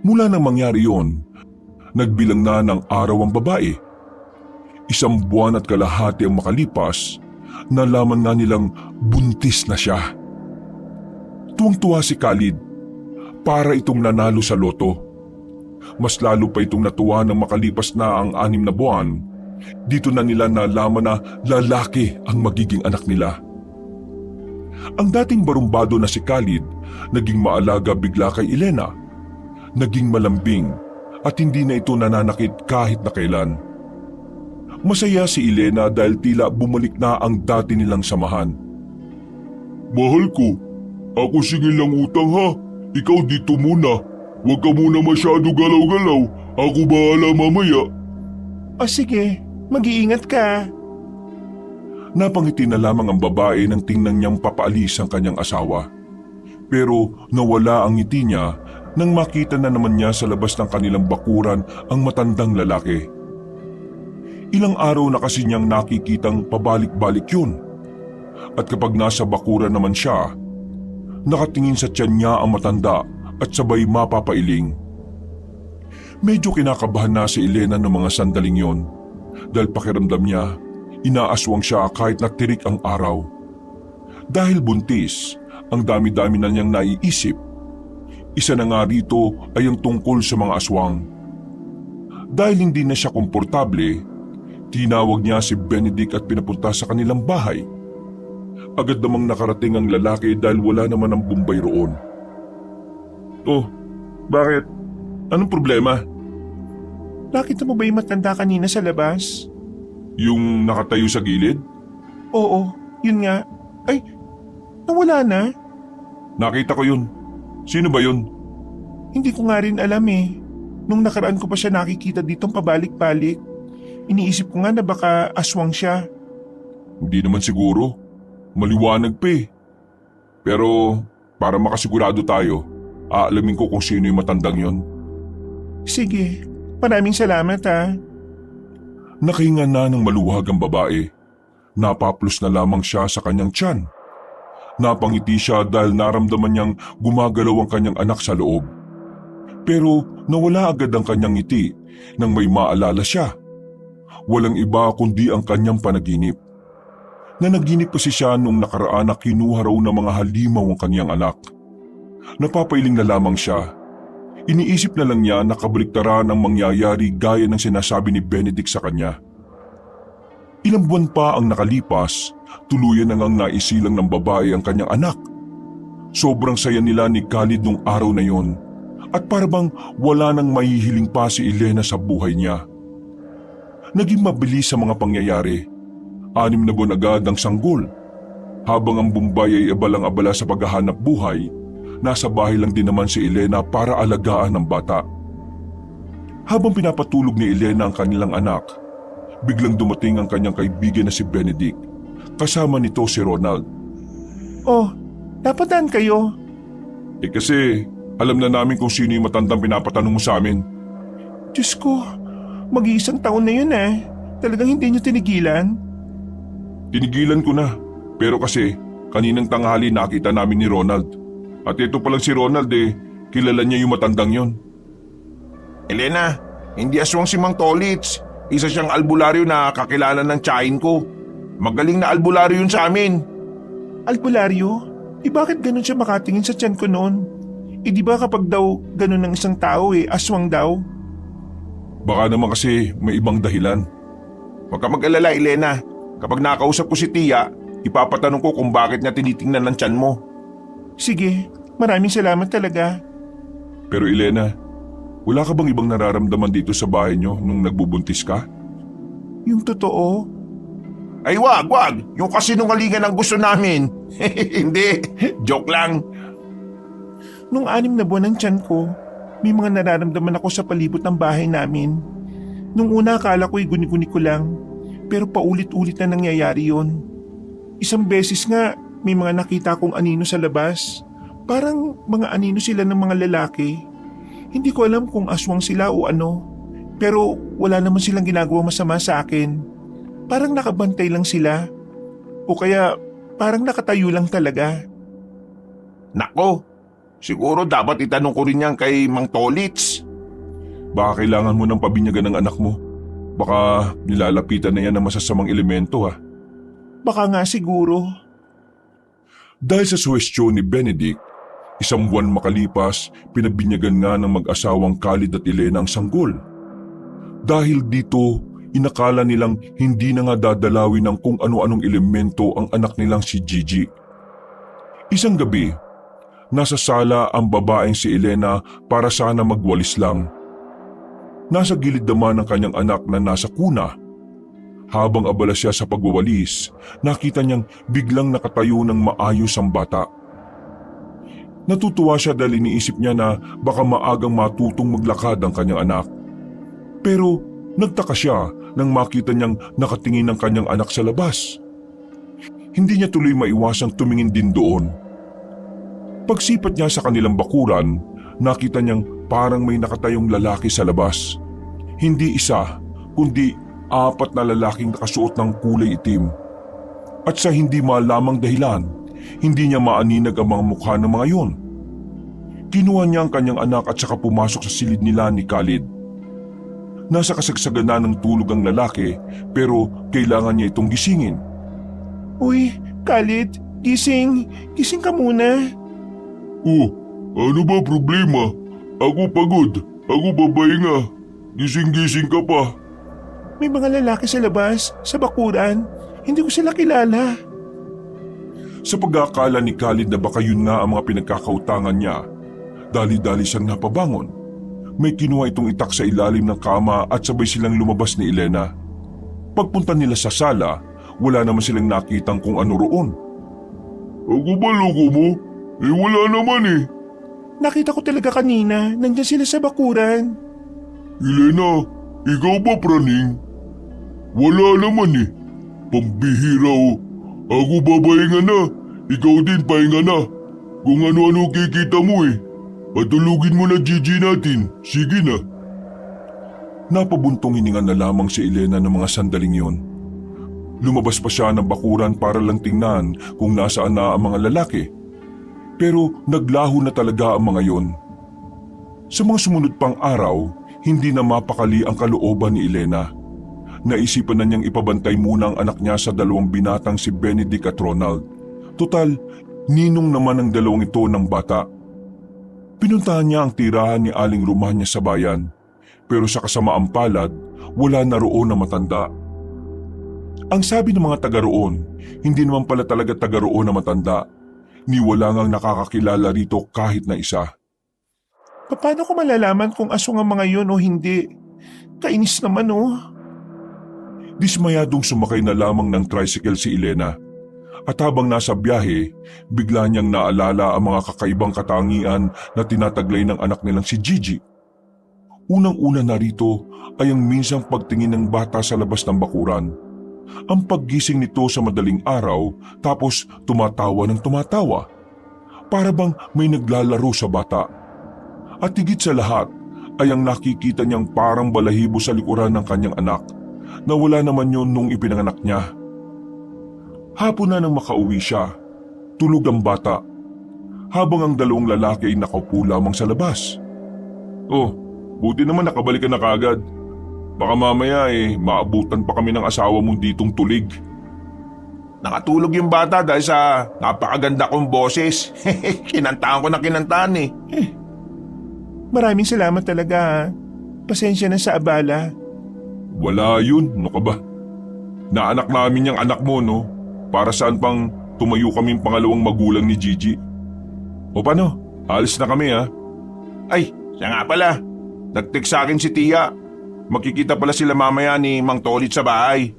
Mula nang mangyari yon, nagbilang na ng araw ang babae. 1 buwan at kalahati ang makalipas, nalaman nga nilang buntis na siya. Tuwang-tuwa si Khalid, para itong nanalo sa loto. Mas lalo pa itong natuwa nang makalipas na ang 6 na buwan. Dito na nila nalaman na lalaki ang magiging anak nila. Ang dating barumbado na si Khalid, naging maalaga bigla kay Elena. Naging malambing at hindi na ito nananakit kahit na kailan. Masaya si Elena dahil tila bumalik na ang dati nilang samahan. Mahal ko, ako sige lang utang ha. Ikaw dito muna. Huwag ka muna masyado galaw-galaw. Ako bahala mamaya. O sige, mag-iingat ka. Napangiti na lamang ang babae nang tingnan niyang papaalis ang kanyang asawa. Pero nawala ang ngiti niya nang makita na naman niya sa labas ng kanilang bakuran ang matandang lalaki. Ilang araw na kasi niyang nakikitang pabalik-balik yun. At kapag nasa bakuran naman siya, nakatingin sa tiyan niya ang matanda at sabay mapapailing. Medyo kinakabahan na si Elena ng mga sandaling yon dahil pakiramdam niya, inaaswang siya kahit natirik ang araw. Dahil buntis, ang dami-dami na niyang naiisip. Isa na nga rito ay ang tungkol sa mga aswang. Dahil hindi na siya komportable, tinawag niya si Benedict at pinapunta sa kanilang bahay. Agad namang nakarating ang lalaki dahil wala naman ang Bombay roon. Oh, bakit? Anong problema? Nakita mo ba yung matanda kanina sa labas? Yung nakatayo sa gilid? Oo, yun nga. Ay, nawala na. Nakita ko yun. Sino ba yun? Hindi ko nga rin alam eh. Nung nakaraan ko pa siya nakikita ditong pabalik-balik. Iniisip ko nga na baka aswang siya. Hindi naman siguro. Maliwanag pa eh. Pero para makasigurado tayo, aalamin ko kung sino yung matandang yon. Sige, maraming salamat ha. Nakahinga na ng maluwag ang babae. Napaplos na lamang siya sa kanyang tiyan. Napangiti siya dahil naramdaman niyang gumagalaw ang kanyang anak sa loob. Pero nawala agad ang kanyang ngiti nang may maalala siya. Walang iba kundi ang kanyang panaginip. Nanaginip kasi siya nung nakaraan na kinuha raw ng mga halimaw ang kanyang anak. Napapailing na lamang siya. Iniisip na lang niya na kabaliktaran ang mangyayari gaya ng sinasabi ni Benedict sa kanya. Ilang buwan pa ang nakalipas, tuluyan na ngang naisilang ng babae ang kanyang anak. Sobrang saya nila ni Khalid nung araw na yon at parabang wala nang mahihiling pa si Elena sa buhay niya. Naging mabilis sa mga pangyayari. 6 na buwan agad ang sanggol. Habang ang Bombay ay abalang-abala sa paghahanap buhay, nasa bahay lang din naman si Elena para alagaan ang bata. Habang pinapatulog ni Elena ang kanilang anak, biglang dumating ang kanyang kaibigan na si Benedict. Kasama nito si Ronald. Oh, napadaan kayo. Kasi alam na namin kung sino yung matandang pinapatanong mo sa amin. Diyos ko, mag-iisang taon na yun eh. Talagang hindi niyo tinigilan? Tinigilan ko na, pero kasi kaninang tanghali nakita namin ni Ronald. At ito palang si Ronald kilala niya yung matandang yon. Elena, hindi aswang si Mang Tolits. Isa siyang albularyo na kakilala ng tiyahin ko. Magaling na albularyo yun sa amin. Albularyo? Bakit ganun siya makatingin sa tiyan ko noon? Di ba kapag daw ganun ng isang tao aswang daw? Baka naman kasi may ibang dahilan. Huwag ka mag-alala, Elena. Kapag nakausap ko si Tia, ipapatanong ko kung bakit niya tinitingnan ng tiyan mo. Sige, maraming salamat talaga. Pero Elena, wala ka bang ibang nararamdaman dito sa bahay niyo nung nagbubuntis ka? Yung totoo? Ay wag! Yung kasinungalingan ang gusto namin. Hindi, joke lang. Nung 6 na buwan ng tiyan ko, may mga nararamdaman ako sa palibot ng bahay namin. Nung una akala ko'y guni-guni ko lang, pero paulit-ulit na nangyayari yon. Isang beses nga, may mga nakita kong anino sa labas. Parang mga anino sila ng mga lalaki. Hindi ko alam kung aswang sila o ano, pero wala naman silang ginagawa masama sa akin. Parang nakabantay lang sila. O kaya parang nakatayo lang talaga. Nako, siguro dapat itanong ko rin yan kay Mang Tolits. Baka kailangan mo ng pabinyagan ng anak mo. Baka nilalapitan na yan ng masasamang elemento ha. Baka nga siguro. Dahil sa suwestyon ni Benedict, 1 buwan makalipas, pinabinyagan nga ng mag-asawang Khalid at Elena ang sanggol. Dahil dito, inakala nilang hindi na nga dadalawin ng kung ano-anong elemento ang anak nilang si Gigi. Isang gabi, nasa sala ang babaeng si Elena para sana magwalis lang. Nasa gilid naman ang kanyang anak na nasa kuna. Habang abala siya sa pagwawalis, nakita niyang biglang nakatayo ng maayos ang bata. Natutuwa siya dahil iniisip niya na baka maagang matutong maglakad ang kanyang anak. Pero nagtaka siya nang makita niyang nakatingin ang kanyang anak sa labas. Hindi niya tuloy maiwasang tumingin din doon. Pagsipat niya sa kanilang bakuran, nakita niyang parang may nakatayong lalaki sa labas. Hindi isa, kundi 4 na lalaking nakasuot ng kulay itim. At sa hindi malamang dahilan, hindi niya maaninag ang mga mukha ng mga yon. Kinuha niya ang kanyang anak at saka pumasok sa silid nila ni Khalid. Nasa kasagsagan na ng tulog ang lalaki pero kailangan niya itong gisingin. Uy, Khalid, gising. Gising ka muna. Oh, ano ba problema? Ako pagod. Ako babahinga. Gising-gising ka pa. May mga lalaki sa labas, sa bakuran. Hindi ko sila kilala. Sa pag-aakala ni Khalid na baka yun na ang mga pinagkakautangan niya, dali-dali siyang napabangon. May kinuha itong itak sa ilalim ng kama at sabay silang lumabas ni Elena. Pagpunta nila sa sala, wala naman silang nakitang kung ano roon. Ako ba loko mo? Wala naman Nakita ko talaga kanina, nandyan sila sa bakuran. Elena, ikaw ba praning? Wala naman Pambihira Ako babahinga na. Ikaw din pahinga na. Kung ano-ano kikita mo Patulugin mo na Gigi natin. Sige na. Napabuntong hininga na lamang si Elena ng mga sandaling yon. Lumabas pa siya ng bakuran para lang tingnan kung nasaan na ang mga lalaki. Pero naglaho na talaga ang mga yon. Sa mga sumunod pang araw, hindi na mapakali ang kalooban ni Elena. Naisipan na niyang ipabantay muna ang anak niya sa 2 binatang si Benedict at Ronald. Total, ninong naman ang 2 ito ng bata. Pinuntahan niya ang tirahan ni Aling Romanya sa bayan, pero sa kasamaang palad, wala na roon na matanda. Ang sabi ng mga taga roon, hindi naman pala talaga taga roon na matanda, ni wala ngang nakakakilala rito kahit na isa. Paano ko malalaman kung aswang ang mga yun o hindi? Kainis naman Dismayadong sumakay na lamang ng tricycle si Elena. At habang nasa biyahe, bigla niyang naalala ang mga kakaibang katangian na tinataglay ng anak nilang si Gigi. Unang-una narito ay ang minsang pagtingin ng bata sa labas ng bakuran. Ang paggising nito sa madaling araw tapos tumatawa ng tumatawa. Para bang may naglalaro sa bata. At higit sa lahat ay ang nakikita niyang parang balahibo sa likuran ng kanyang anak na wala naman yun nung ipinanganak niya. Hapon na nang makauwi siya, tulog ang bata, habang ang 2 lalaki ay nakaupo lamang sa labas. Oh, buti naman nakabalik ka na kaagad. Baka mamaya maabutan pa kami ng asawa mong ditong tulig. Nakatulog yung bata dahil sa napakaganda kong boses. Kinantaan ko na kinantaan Maraming salamat talaga. Pasensya na sa abala. Wala yun, ano ka ba? Naanak namin yung anak mo, no? Para saan pang tumayo kaming pangalawang magulang ni Gigi. O paano? Alis na kami Ay, siya nga pala. Nag-text sa akin si Tia. Magkikita pala sila mamaya ni Mang Tolit sa bahay.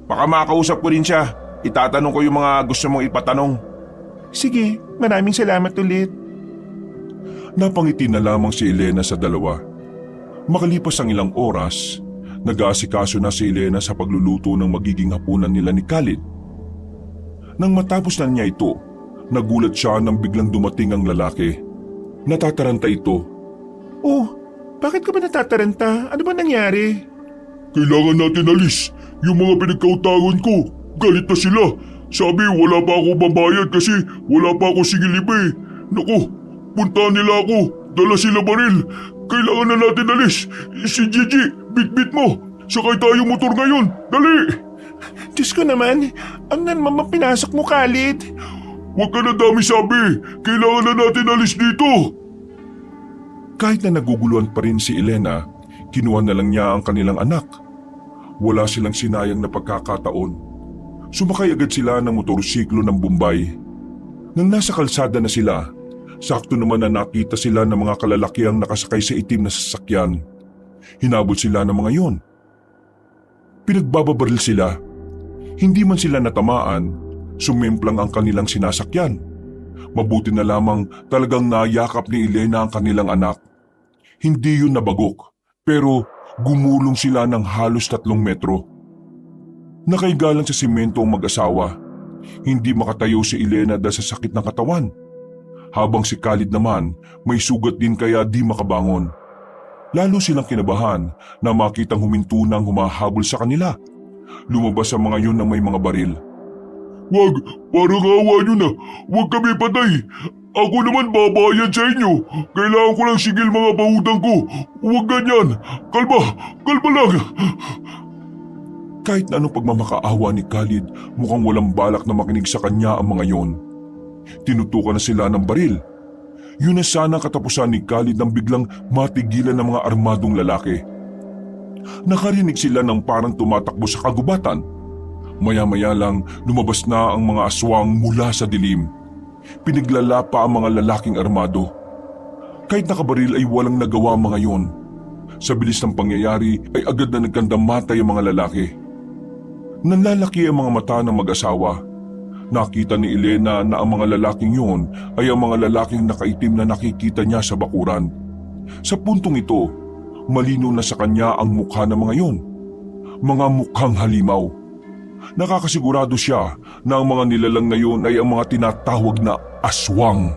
Baka makausap ko rin siya. Itatanong ko yung mga gusto mong ipatanong. Sige, maraming salamat ulit. Napangiti na lamang si Elena sa 2. Makalipas ang ilang oras, nag-aasikaso na si Elena sa pagluluto ng magiging hapunan nila ni Khalid. Nang matapos na niya ito, nagulat siya nang biglang dumating ang lalaki. Natataranta ito. Oh, bakit ka ba natataranta? Ano ba nangyari? Kailangan natin alis. Yung mga pinagkautangan ko, galit na sila. Sabi wala pa ako babayad kasi wala pa ako singilibe. Naku, puntahan nila ako. Dala sila baril. Kailangan na natin alis. Si Gigi, bitbit mo. Sakay tayo motor ngayon. Dali! Diyos ko naman, ang naman pinasok mo, Khalid. Huwag ka na dami sabi. Kailangan na natin alis dito. Kahit na naguguluhan pa rin si Elena, kinuha na lang niya ang kanilang anak. Wala silang sinayang na pagkakataon. Sumakay agad sila ng motorsiklo ng Bombay. Nang nasa kalsada na sila, sakto naman na nakita sila ng mga kalalakiang nakasakay sa itim na sasakyan. Hinabol sila ng mga yon. Pinagbababaril sila. Hindi man sila natamaan, sumimplang ang kanilang sinasakyan. Mabuti na lamang talagang nayakap ni Elena ang kanilang anak. Hindi yun nabagok, pero gumulong sila ng halos 3 metro. Nakaiga lang sa simento ang mag-asawa. Hindi makatayo si Elena dahil sa sakit ng katawan. Habang si Khalid naman, may sugat din kaya di makabangon. Lalo silang kinabahan na makitang huminto na ang humahabol sa kanila. Lumabas ang mga yun na may mga baril. Wag, parang awa nyo na. Wag kami patay. Ako naman babayad sa inyo. Kailangan ko lang sigil mga pautang ko. Huwag ganyan. Kalma, kalma lang. Kahit na anong pagmamakaawa ni Khalid, mukhang walang balak na makinig sa kanya ang mga yon. Tinutukan na sila ng baril. Yun na sana ang katapusan ni Khalid nang biglang matigilan ng mga armadong lalaki. Nakarinig sila ng parang tumatakbo sa kagubatan. Maya-maya lang lumabas na ang mga aswang mula sa dilim. Piniglala pa ang mga lalaking armado. Kahit nakabaril ay walang nagawa mga yon. Sa bilis ng pangyayari ay agad na nagkandamatay ang mga lalaki. Nanlalaki ang mga mata ng mag-asawa. Nakita ni Elena na ang mga lalaking yun ay ang mga lalaking nakaitim na nakikita niya sa bakuran. Sa puntong ito, malinaw na sa kanya ang mukha ng mga yun. Mga mukhang halimaw. Nakakasigurado siya na ang mga nilalang na yun ay ang mga tinatawag na aswang.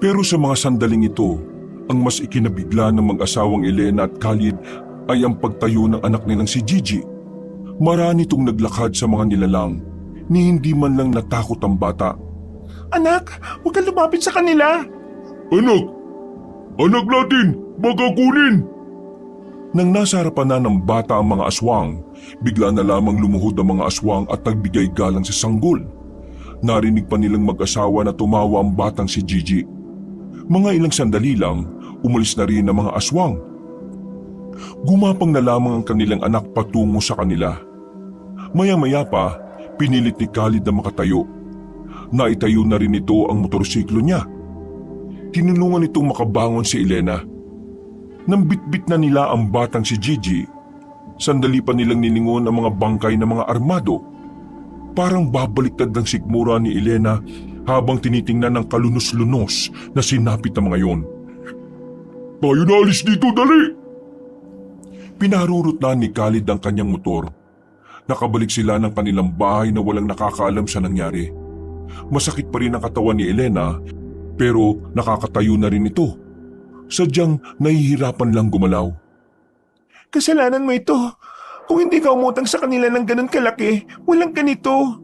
Pero sa mga sandaling ito, ang mas ikinabigla ng mag-asawang Elena at Khalid ay ang pagtayo ng anak nilang si Gigi. Marami itong naglakad sa mga nilalang, ni hindi man lang natakot ang bata. Anak, huwag kang lumapit sa kanila. Anak! Anak natin! Baka kunin! Nang nasa harapan na ng bata ang mga aswang, bigla na lamang lumuhod ang mga aswang at nagbigay galang sa sanggol. Narinig pa nilang mag-asawa na tumawa ang batang si Gigi. Mga ilang sandali lang, umalis na rin ang mga aswang. Gumapang na lamang ang kanilang anak patungo sa kanila. Maya-maya pa, pinilit ni Khalid na makatayo. Naitayo na rin ito ang motorsiklo niya. Tinulungan itong makabangon si Elena. Nang bitbit na nila ang batang si Gigi, sandali pa nilang nilingon ang mga bangkay ng mga armado. Parang babaliktad ng sikmura ni Elena habang tinitingnan ng kalunos-lunos na sinapit ang mga yon. Tayo na alis dito, dali! Pinarurot na ni Khalid ang kanyang motor. Nakabalik sila ng kanilang bahay na walang nakakaalam sa nangyari. Masakit pa rin ang katawan ni Elena, pero nakakatayo na rin ito. Sadyang nahihirapan lang gumalaw. Kasalanan mo ito. Kung hindi ka umutang sa kanila ng ganun kalaki, walang ganito.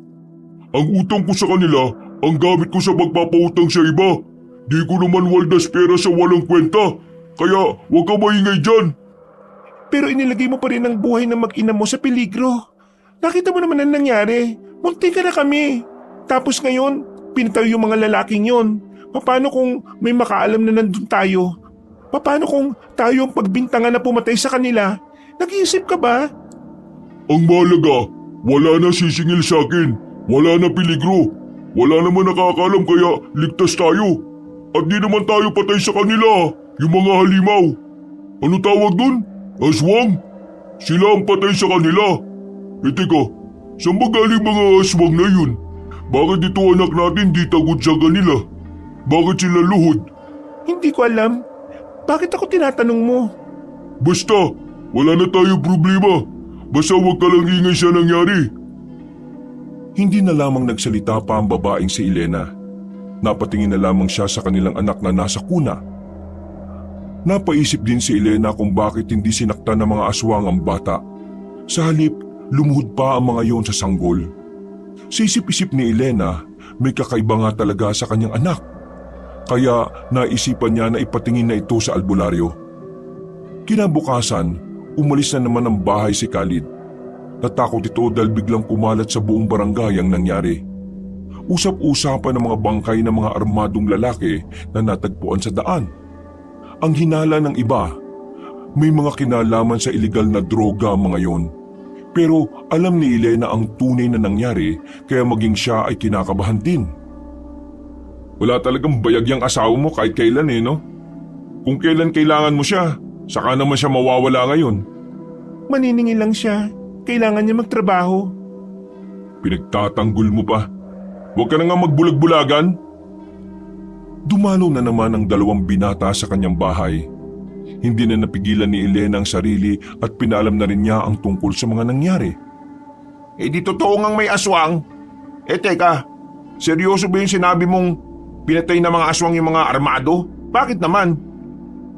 Ang utang ko sa kanila, ang gamit ko sa pagpapautang sa iba. Di ko naman waldas pera sa walang kwenta. Kaya huwag ka maingay dyan. Pero inilagay mo pa rin ang buhay ng mag-ina mo sa peligro. Nakita mo naman ang nangyari. Munti ka na kami. Tapos ngayon, pinatayo yung mga lalaking yon. Paano kung may makaalam na nandun tayo? Paano kung tayo ang pagbintangan na pumatay sa kanila? Nag-iisip ka ba? Ang mahalaga, wala na sisingil sa akin. Wala na peligro. Wala naman nakakaalam kaya ligtas tayo. At di naman tayo patay sa kanila, yung mga halimaw. Ano tawag dun? Aswang? Sila ang patay sa kanila. Teka, saan ba galing mga aswang na yun? Bakit ito anak natin di tagod sa kanila? Bakit sila luhod? Hindi ko alam. Bakit ako tinatanong mo? Basta, wala na tayo problema. Basta huwag ka lang ingay sa nangyari. Hindi na lamang nagsalita pa ang babaeng si Elena. Napatingin na lamang siya sa kanilang anak na nasa kuna. Napaisip din si Elena kung bakit hindi sinaktan ng mga aswang ang bata. Sa halip, lumuhod pa ang mga yon sa sanggol. Sa isip-isip ni Elena, may kakaiba nga talaga sa kanyang anak. Kaya naisipan niya na ipatingin na ito sa albularyo. Kinabukasan, umalis na naman ng bahay si Khalid. Natakot ito dahil biglang kumalat sa buong barangay ang nangyari. Usap-usapan ng mga bangkay ng mga armadong lalaki na natagpuan sa daan. Ang hinala ng iba, may mga kinalaman sa iligal na droga ang mga yon. Pero alam ni Elena ang tunay na nangyari kaya maging siya ay kinakabahan din. Wala talagang bayag yung asawa mo kahit kailan no? Kung kailan kailangan mo siya, saka naman siya mawawala ngayon. Maniningil lang siya. Kailangan niya magtrabaho. Pinagtatanggol mo pa. Huwag ka na nga magbulag-bulagan. Dumalo na naman ang dalawang binata sa kanyang bahay. Hindi na napigilan ni Elena ang sarili at pinalam na rin niya ang tungkol sa mga nangyari. Di totoo ngang may aswang. Teka, seryoso ba yung sinabi mong pinatay na mga aswang yung mga armado? Bakit naman?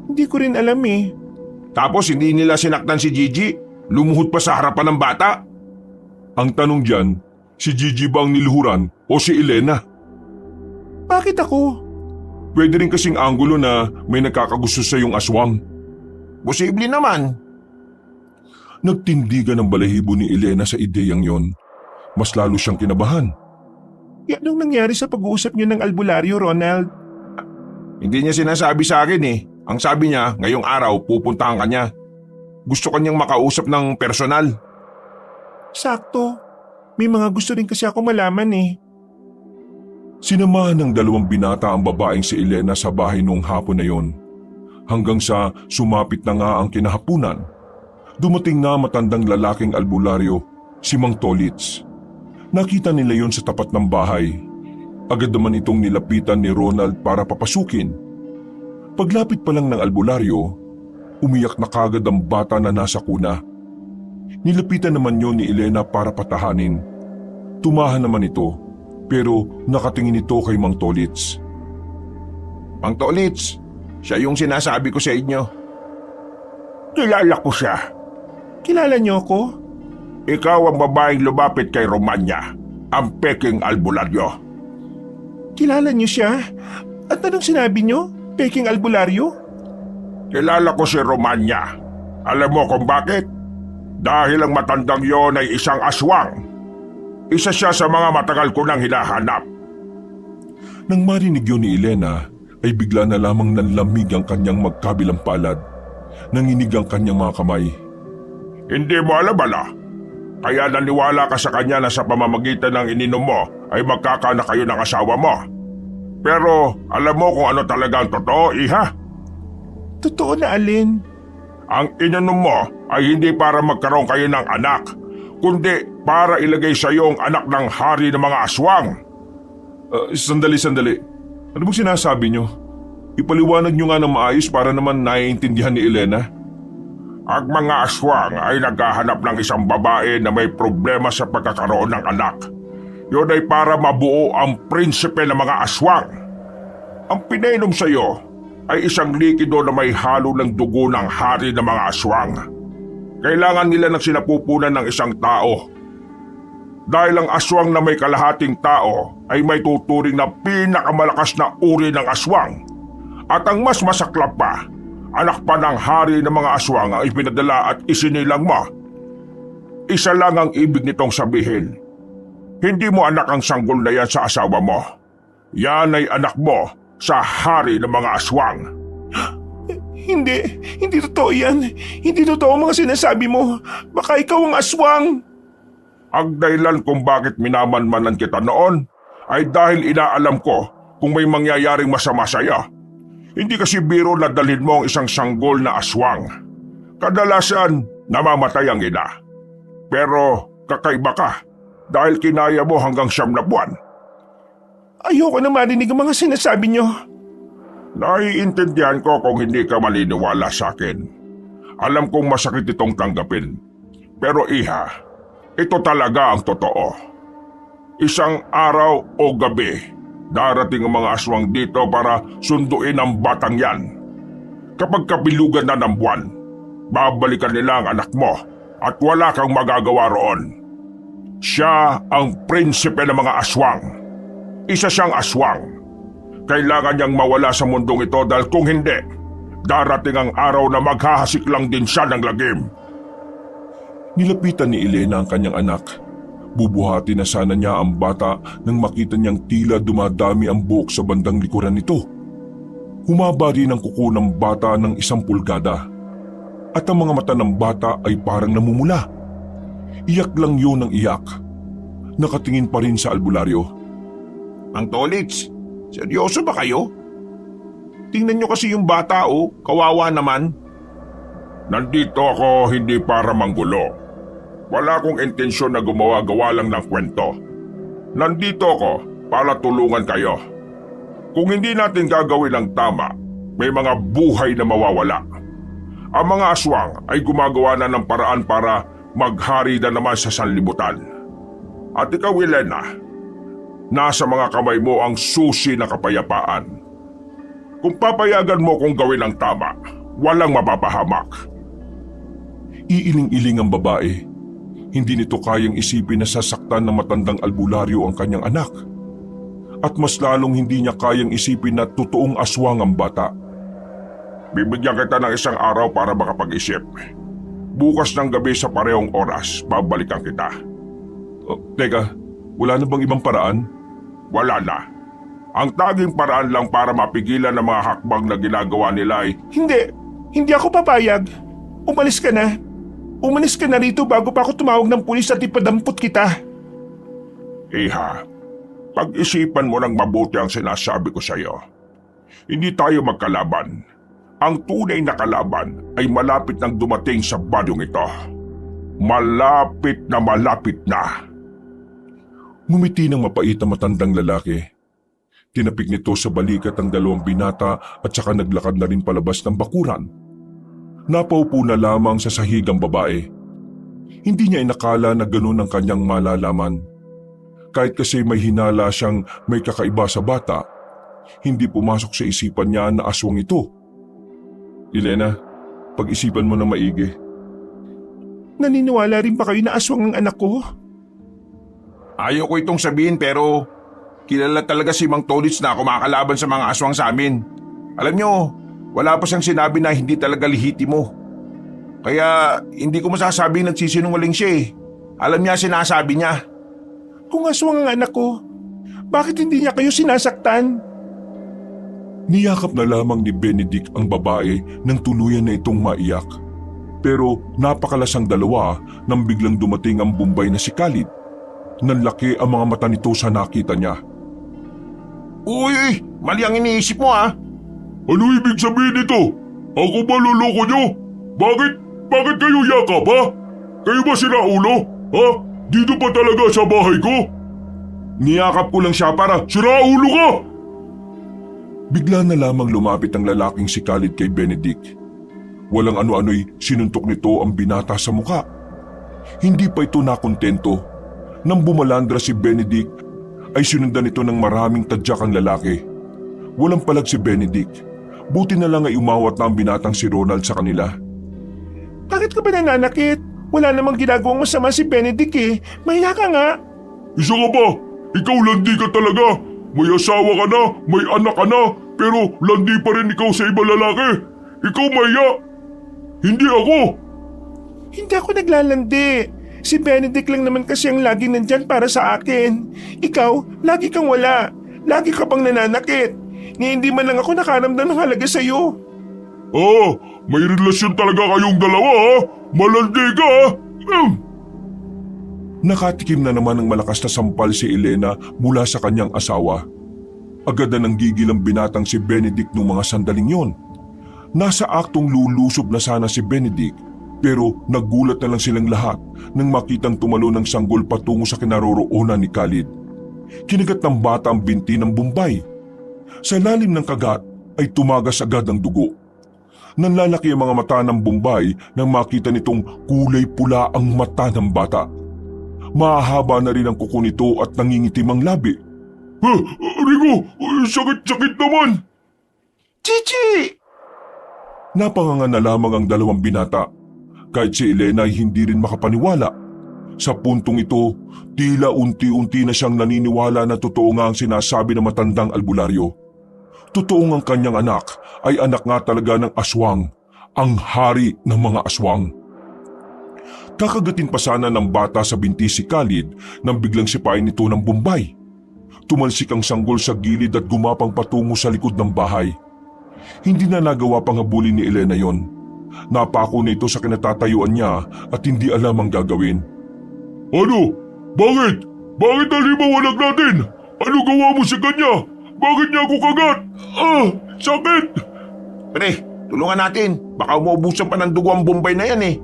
Hindi ko rin alam eh. Tapos hindi nila sinaktan si Gigi? Lumuhod pa sa harapan ng bata? Ang tanong dyan, si Gigi ba ang niluhuran o si Elena? Bakit ako? Pwede rin kasing anggulo na may nakakagusto sa iyong aswang. Posible naman. Nagtindigan ang balahibo ni Elena sa ideyang yon. Mas lalo siyang kinabahan. Anong nangyari sa pag-uusap niyo ng albularyo, Ronald? Hindi niya sinasabi sa akin eh. Ang sabi niya, ngayong araw pupuntahan ka niya. Gusto kanyang makausap ng personal. Sakto. May mga gusto rin kasi ako malaman eh. Sinamahan ng dalawang binata ang babaeng si Elena sa bahay noong hapon na yon. Hanggang sa sumapit na nga ang kinahapunan, dumating na matandang lalaking albularyo, si Mang Tolits. Nakita nila yon sa tapat ng bahay. Agad naman itong nilapitan ni Ronald para papasukin. Paglapit pa lang ng albularyo, umiyak na kagad ang bata na nasa kuna. Nilapitan naman yon ni Elena para patahanin. Tumahan naman ito, pero nakatingin ito kay Mang Tolits. Mang Tolits, siya yung sinasabi ko sa inyo. Kilala ko siya. Kilala niyo ako? Ikaw ang babaeng lumapit kay Romanya, ang peking albularyo. Kilala niyo siya? At anong sinabi niyo? Peking albularyo? Kilala ko si Romanya. Alam mo kung bakit? Dahil ang matandang yon ay isang aswang. Isa siya sa mga matagal ko nang hinahanap. Nang marinig yun ni Elena, ay bigla na lamang nanlamig ang kanyang magkabilang palad. Nanginig ang kanyang mga kamay. Hindi mo alam bala? Kaya naniwala ka sa kanya na sa pamamagitan ng ininom mo ay magkakaanak kayo ng asawa mo. Pero alam mo kung ano talaga ang totoo, iha? Totoo na alin? Ang ininom mo ay hindi para magkaroon kayo ng anak, kundi para ilagay sa iyo ang anak ng hari ng mga aswang. Sandali. Ano bang sinasabi niyo? Ipaliwanag niyo nga ng maayos para naman naiintindihan ni Elena. Ang mga aswang ay naghahanap ng isang babae na may problema sa pagkakaroon ng anak. Yun ay para mabuo ang prinsipe ng mga aswang. Ang pinainom sa iyo ay isang likido na may halo ng dugo ng hari ng mga aswang. Kailangan nila ng sinapupunan ng isang tao. Dahil ang aswang na may kalahating tao ay may tuturing na pinakamalakas na uri ng aswang. At ang mas masaklap pa, anak pa ng hari ng mga aswang ang ipinadala at isinilang mo. Isa lang ang ibig nitong sabihin. Hindi mo anak ang sanggol na yan sa asawa mo. Yan ay anak mo sa hari ng mga aswang. Hindi totoo yan. Hindi totoo ang mga sinasabi mo. Baka ikaw ang aswang. Ang dahilan kung bakit minamanmanan kita noon ay dahil inaalam ko kung may mangyayaring masama sa'yo. Hindi kasi biro na dalhin mo ang isang sanggol na aswang. Kadalasan, namamatay ang ina. Pero kakaiba ka dahil kinaya mo hanggang 9 na buwan. Ayoko na marinig ang mga sinasabi niyo. Naiintindihan ko kung hindi ka maliniwala sa akin. Alam kong masakit itong tanggapin. Pero iha, ito talaga ang totoo. Isang araw o gabi, darating ang mga aswang dito para sunduin ang batang yan. Kapag kabilugan na ng buwan, babalikan nila ang anak mo at wala kang magagawa roon. Siya ang prinsipe ng mga aswang. Isa siyang aswang. Kailangan niyang mawala sa mundong ito dahil kung hindi, darating ang araw na maghahasik lang din siya ng lagim. Nilapitan ni Elena ang kanyang anak. Bubuhati na sana niya ang bata nang makita niyang tila dumadami ang buhok sa bandang likuran nito. Humaba rin ang kuko ng bata ng 1 pulgada. At ang mga mata ng bata ay parang namumula. Iyak lang yun ng iyak. Nakatingin pa rin sa albularyo. Ang Tolits, seryoso ba kayo? Tingnan niyo kasi yung bata kawawa naman. Nandito ako hindi para manggulo. Wala akong intensyon na gumawa-gawa lang ng kwento. Nandito ako para tulungan kayo. Kung hindi natin gagawin ang tama, may mga buhay na mawawala. Ang mga aswang ay gumagawa na ng paraan para maghari na naman sa sanlibutan. At ikaw, Elena, nasa mga kamay mo ang susi na kapayapaan. Kung papayagan mo kong gawin ang tama, walang mapapahamak. Iiling-iling ang babae. Hindi nito kayang isipin na sasaktan ng matandang albularyo ang kanyang anak. At mas lalong hindi niya kayang isipin na totoong aswang ang bata. Bibigyan kita ng isang araw para makapag-isip. Bukas ng gabi sa parehong oras, babalikan kita. Teka, wala na bang ibang paraan? Wala na. Ang tanging paraan lang para mapigilan ang mga hakbang na ginagawa nila ay Hindi ako papayag. Umalis ka na. Umalis ka na rito bago pa ako tumawag ng pulis at ipadampot kita. Iha, pag-isipan mo ng mabuti ang sinasabi ko sa iyo. Hindi tayo magkalaban. Ang tunay na kalaban ay malapit nang dumating sa balyong ito. Malapit na. Ngumiti ng mapait na matandang lalaki. Tinapik nito sa balikat ang dalawang binata at saka naglakad na rin palabas ng bakuran. Napaupo na lamang sa sahig ang babae. Hindi niya inakala na ganun ang kanyang malalaman. Kahit kasi may hinala siyang may kakaiba sa bata, hindi pumasok sa isipan niya na aswang ito. Elena, pag-isipan mo na maigi. Naniniwala rin ba kayo na aswang ang anak ko? Ayaw ko itong sabihin pero kilala talaga si Mang Tolits na kumakalaban sa mga aswang sa amin. Alam nyo, wala pa siyang sinabi na hindi talaga lihitimo. Kaya hindi ko masasabing nagsisinungaling siya eh. Alam niya sinasabi niya. Kung aswang ang anak ko, bakit hindi niya kayo sinasaktan? Niyakap na lamang ni Benedict ang babae nang tuluyan na itong maiyak. Pero napakalasang dalawa nang biglang dumating ang Bombay na si Khalid. Nanlaki ang mga mata nito sa nakita niya. Uy, mali ang iniisip mo ah. Ano ibig sabihin nito? Ako ba loloko nyo? Bakit kayo yakap ha? Kayo ba sira ulo? Ha? Dito pa talaga sa bahay ko? Niyakap ko lang siya para Sira ulo ka! Bigla na lamang lumapit ang lalaking si Khalid kay Benedict. Walang ano-ano'y sinuntok nito ang binata sa muka. Hindi pa ito nakontento. Nang bumalandra si Benedict, ay sinundan ito ng maraming tadyak ang lalaki. Walang palag si Benedict. Buti na lang ay umawat na ang binatang si Ronald sa kanila. Bakit ka ba nananakit? Wala namang ginagawang masama si Benedict eh. Mahiya ka nga. Isa ka ba? Ikaw landi ka talaga. May asawa ka na, may anak ka na, pero landi pa rin ikaw sa ibang lalaki. Ikaw mahiya. Hindi ako. Hindi ako naglalandi. Si Benedict lang naman kasi ang lagi nandyan para sa akin. Ikaw, lagi kang wala. Lagi ka pang nananakit. Ni hindi man lang ako nakaramdam ng halaga sa'yo. May relasyon talaga kayong dalawa ha? Malandi ka ha? Nakatikim na naman ng malakas na sampal si Elena mula sa kanyang asawa. Agad na nanggigil ang binatang si Benedict noong mga sandaling yon. Nasa aktong lulusob na sana si Benedict, pero nagulat na lang silang lahat nang makitang tumalo ng sanggol patungo sa kinaroroonan ni Khalid. Kinagat ng bata ang binti ng Bombay. Sa lalim ng kagat ay tumagas agad ang dugo. Nanlalaki ang mga mata ng Bombay nang makita nitong kulay pula ang mata ng bata. Mahahaba na rin ang kuko nito at nangingitim ang labi. Rico, sakit naman. Chichi! Napanganga na lamang ang dalawang binata. Kahit si Elena ay hindi rin makapaniwala. Sa puntong ito, tila unti-unti na siyang naniniwala na totoo nga ang sinasabi ng matandang albularyo. Totoong ang kanyang anak ay anak nga talaga ng aswang, ang hari ng mga aswang. Kakagatin pa sana ng bata sa binti si Khalid nang biglang sipain nito ng Bombay. Tumalsik ang sanggol sa gilid at gumapang patungo sa likod ng bahay. Hindi na nagawa pang habulin ni Elena yon. Napako na ito sa kinatatayuan niya at hindi alam ang gagawin. Ano? Bakit? Bakit nalimawalag natin? Ano gawa mo sa kanya? Bakit niya ako kagat? Sakit! Pre, tulungan natin. Baka umaubusan pa ng dugo ang Bombay na yan eh.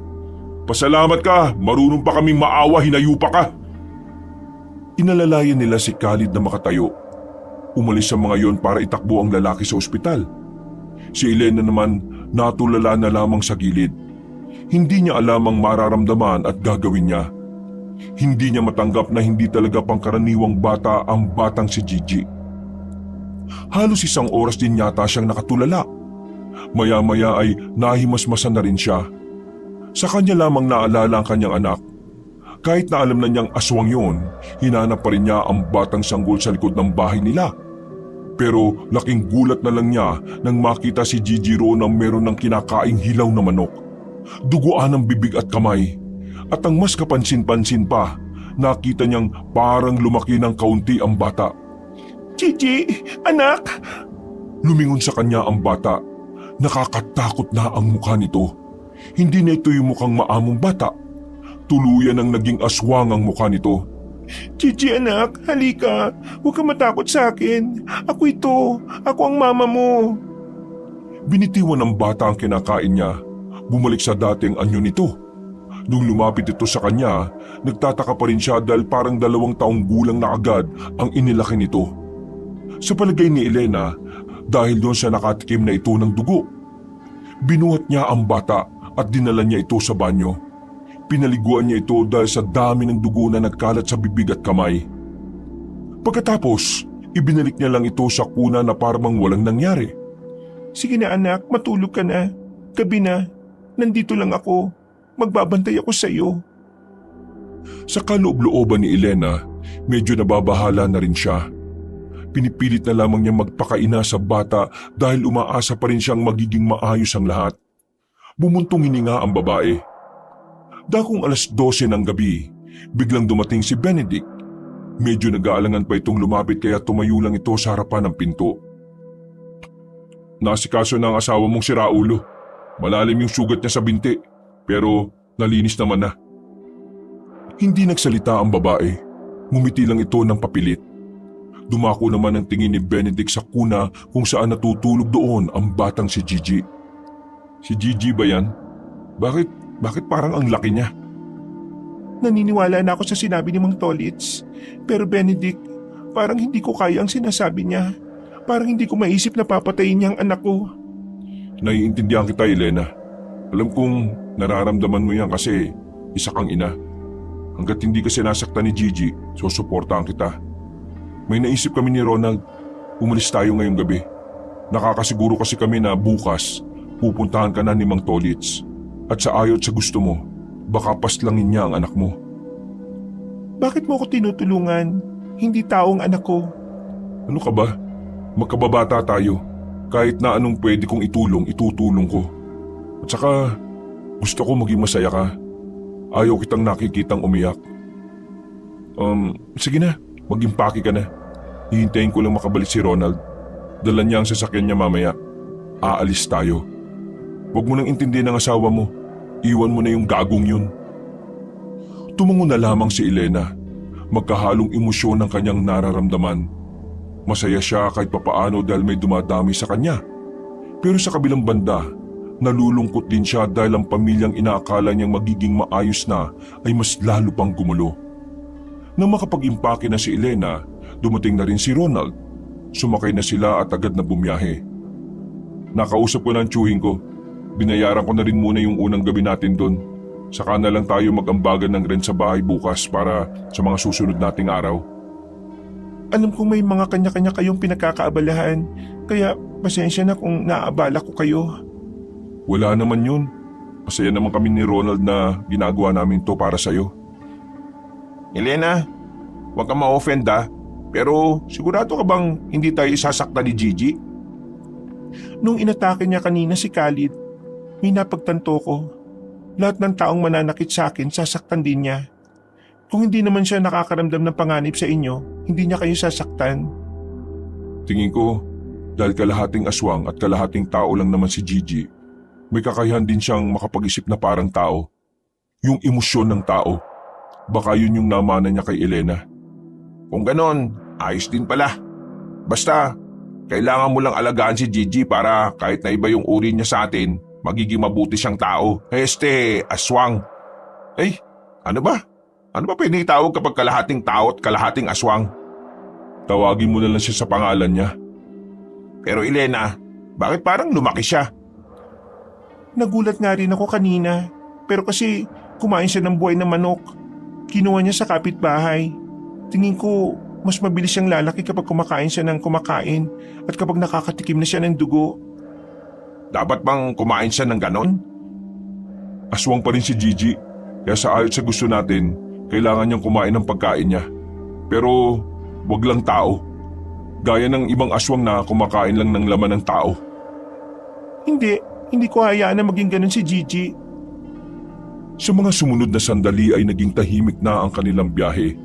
Pasalamat ka, marunong pa kaming maawa, hinayu pa ka. Inalalayan nila si Khalid na makatayo. Umalis sa mga yon para itakbo ang lalaki sa ospital. Si Elena naman natulala na lamang sa gilid. Hindi niya alam ang mararamdaman at gagawin niya. Hindi niya matanggap na hindi talaga pangkaraniwang bata ang batang si Gigi. Halos 1 oras din yata siyang nakatulala. Maya-maya ay nahimasmasan na rin siya. Sa kanya lamang naalala ang kanyang anak. Kahit na alam na niyang aswang yun, hinanap pa rin niya ang batang sanggol sa likod ng bahay nila. Pero laking gulat na lang niya nang makita si Gigi roon na meron ng kinakaing hilaw na manok. Duguan ang bibig at kamay. At ang mas kapansin-pansin pa, nakita niyang parang lumaki ng kaunti ang bata. Gigi, anak! Lumingon sa kanya ang bata. Nakakatakot na ang mukha nito. Hindi na ito yung mukhang maamong bata. Tuluyan ang naging aswang ang mukha nito. Gigi anak, halika. Huwag kang matakot sa akin. Ako ito. Ako ang mama mo. Binitiwan ng bata ang kinakain niya. Bumalik sa dating anyo nito. Nung lumapit ito sa kanya, nagtataka pa rin siya dahil parang 2 taong gulang na agad ang inilaki nito. Sa palagay ni Elena, dahil doon sa nakatikim na ito ng dugo, binuhat niya ang bata at dinala niya ito sa banyo. Pinaliguan niya ito dahil sa dami ng dugo na nagkalat sa bibig at kamay. Pagkatapos, ibinalik niya lang ito sa kuna na parang walang nangyari. Sige na anak, matulog ka na. Gabi na. Nandito lang ako. Magbabantay ako sa iyo. Sa kaloob-looban ni Elena, medyo nababahala na rin siya. Pinipilit na lamang niya magpakaina sa bata dahil umaasa pa rin siyang magiging maayos ang lahat. Bumuntong hininga ang babae. Dakong 12:00 ng gabi, biglang dumating si Benedict. Medyo nag-aalangan pa itong lumapit kaya tumayo lang ito sa harapan ng pinto. Nasikaso na ang asawa mong si Raulo. Malalim yung sugat niya sa binti, pero nalinis naman na. Hindi nagsalita ang babae. Ngumiti lang ito ng papilit. Dumako naman ang tingin ni Benedict sa kuna kung saan natutulog doon ang batang si Gigi. Si Gigi ba yan? Bakit parang ang laki niya? Naniniwala na ako sa sinabi ni Mang Tolits. Pero Benedict, parang hindi ko kaya ang sinasabi niya. Parang hindi ko maisip na papatayin niya ang anak ko. Naiintindihan kita, Elena. Alam kong nararamdaman mo yan kasi isa kang ina. Hanggat hindi ka sinasaktan ni Gigi, susuportahan kita. May naisip kami ni Ronald, umalis tayo ngayong gabi. Nakakasiguro kasi kami na bukas pupuntahan ka na ni Mang Tolits. At sa ayot sa gusto mo, baka paslangin niya ang anak mo. Bakit mo ako tinutulungan? Hindi taong anak ko. Ano ka ba? Magkababata tayo. Kahit na anong pwede kong itulong, itutulong ko. At saka, gusto ko maging masaya ka. Ayaw kitang nakikitang umiyak. Sige na, mag-impake ka na. Hihintayin ko lang makabalik si Ronald. Dala niya ang sasakyan niya mamaya. Aalis tayo. Huwag mo nang intindihin ng asawa mo. Iwan mo na yung gagong yun. Tumungo na lamang si Elena. Magkahalong emosyon ng kanyang nararamdaman. Masaya siya kahit papaano dahil may dumadami sa kanya. Pero sa kabilang banda, nalulungkot din siya dahil ang pamilyang inaakala niyang magiging maayos na ay mas lalo pang gumulo. Nang makapag-impake na si Elena, dumating na rin si Ronald. Sumakay na sila at agad na bumiyahe. Nakausap ko na ang tiyuhin ko. Binayaran ko na rin muna yung unang gabi natin doon. Saka na lang tayo mag-ambagan ng rent sa bahay bukas para sa mga susunod nating araw. Alam kong may mga kanya-kanya kayong pinagkakaabalahan, kaya pasensya na kung naaabala ko kayo. Wala naman yun. Masaya naman kami ni Ronald na ginagawa namin to para sa'yo. Elena, huwag kang ma-offend pero sigurado ka bang hindi tayo isasakta ni Gigi? Nung inatake niya kanina si Khalid, may napagtanto ko. Lahat ng taong mananakit sa akin, sasaktan din niya. Kung hindi naman siya nakakaramdam ng panganib sa inyo, hindi niya kayo sasaktan. Tingin ko, dahil kalahating aswang at kalahating tao lang naman si Gigi, may kakayahan din siyang makapag-isip na parang tao. Yung emosyon ng tao. Baka yun yung namana niya kay Elena. Kung ganon, ayos din pala. Basta, kailangan mo lang alagaan si Gigi para kahit na iba yung uri niya sa atin, magiging mabuti siyang tao. Aswang. Ano ba? Ano ba pwede itawag kapag kalahating tao at kalahating aswang? Tawagin mo na lang siya sa pangalan niya. Pero Elena, bakit parang lumaki siya? Nagulat nga rin ako kanina. Pero kasi kumain siya ng buhay na manok. Kinuha niya sa kapitbahay. Tingin ko Mas mabilis siyang lalaki kapag kumakain siya ng kumakain at kapag nakakatikim na siya ng dugo. Dapat bang kumain siya ng ganon? Aswang pa rin si Gigi, kaya sa ayot sa gusto natin, kailangan niyang kumain ng pagkain niya. Pero wag lang tao. Gaya ng ibang aswang na kumakain lang ng laman ng tao. Hindi ko hayaan na maging ganun si Gigi. Sa mga sumunod na sandali ay naging tahimik na ang kanilang biyahe.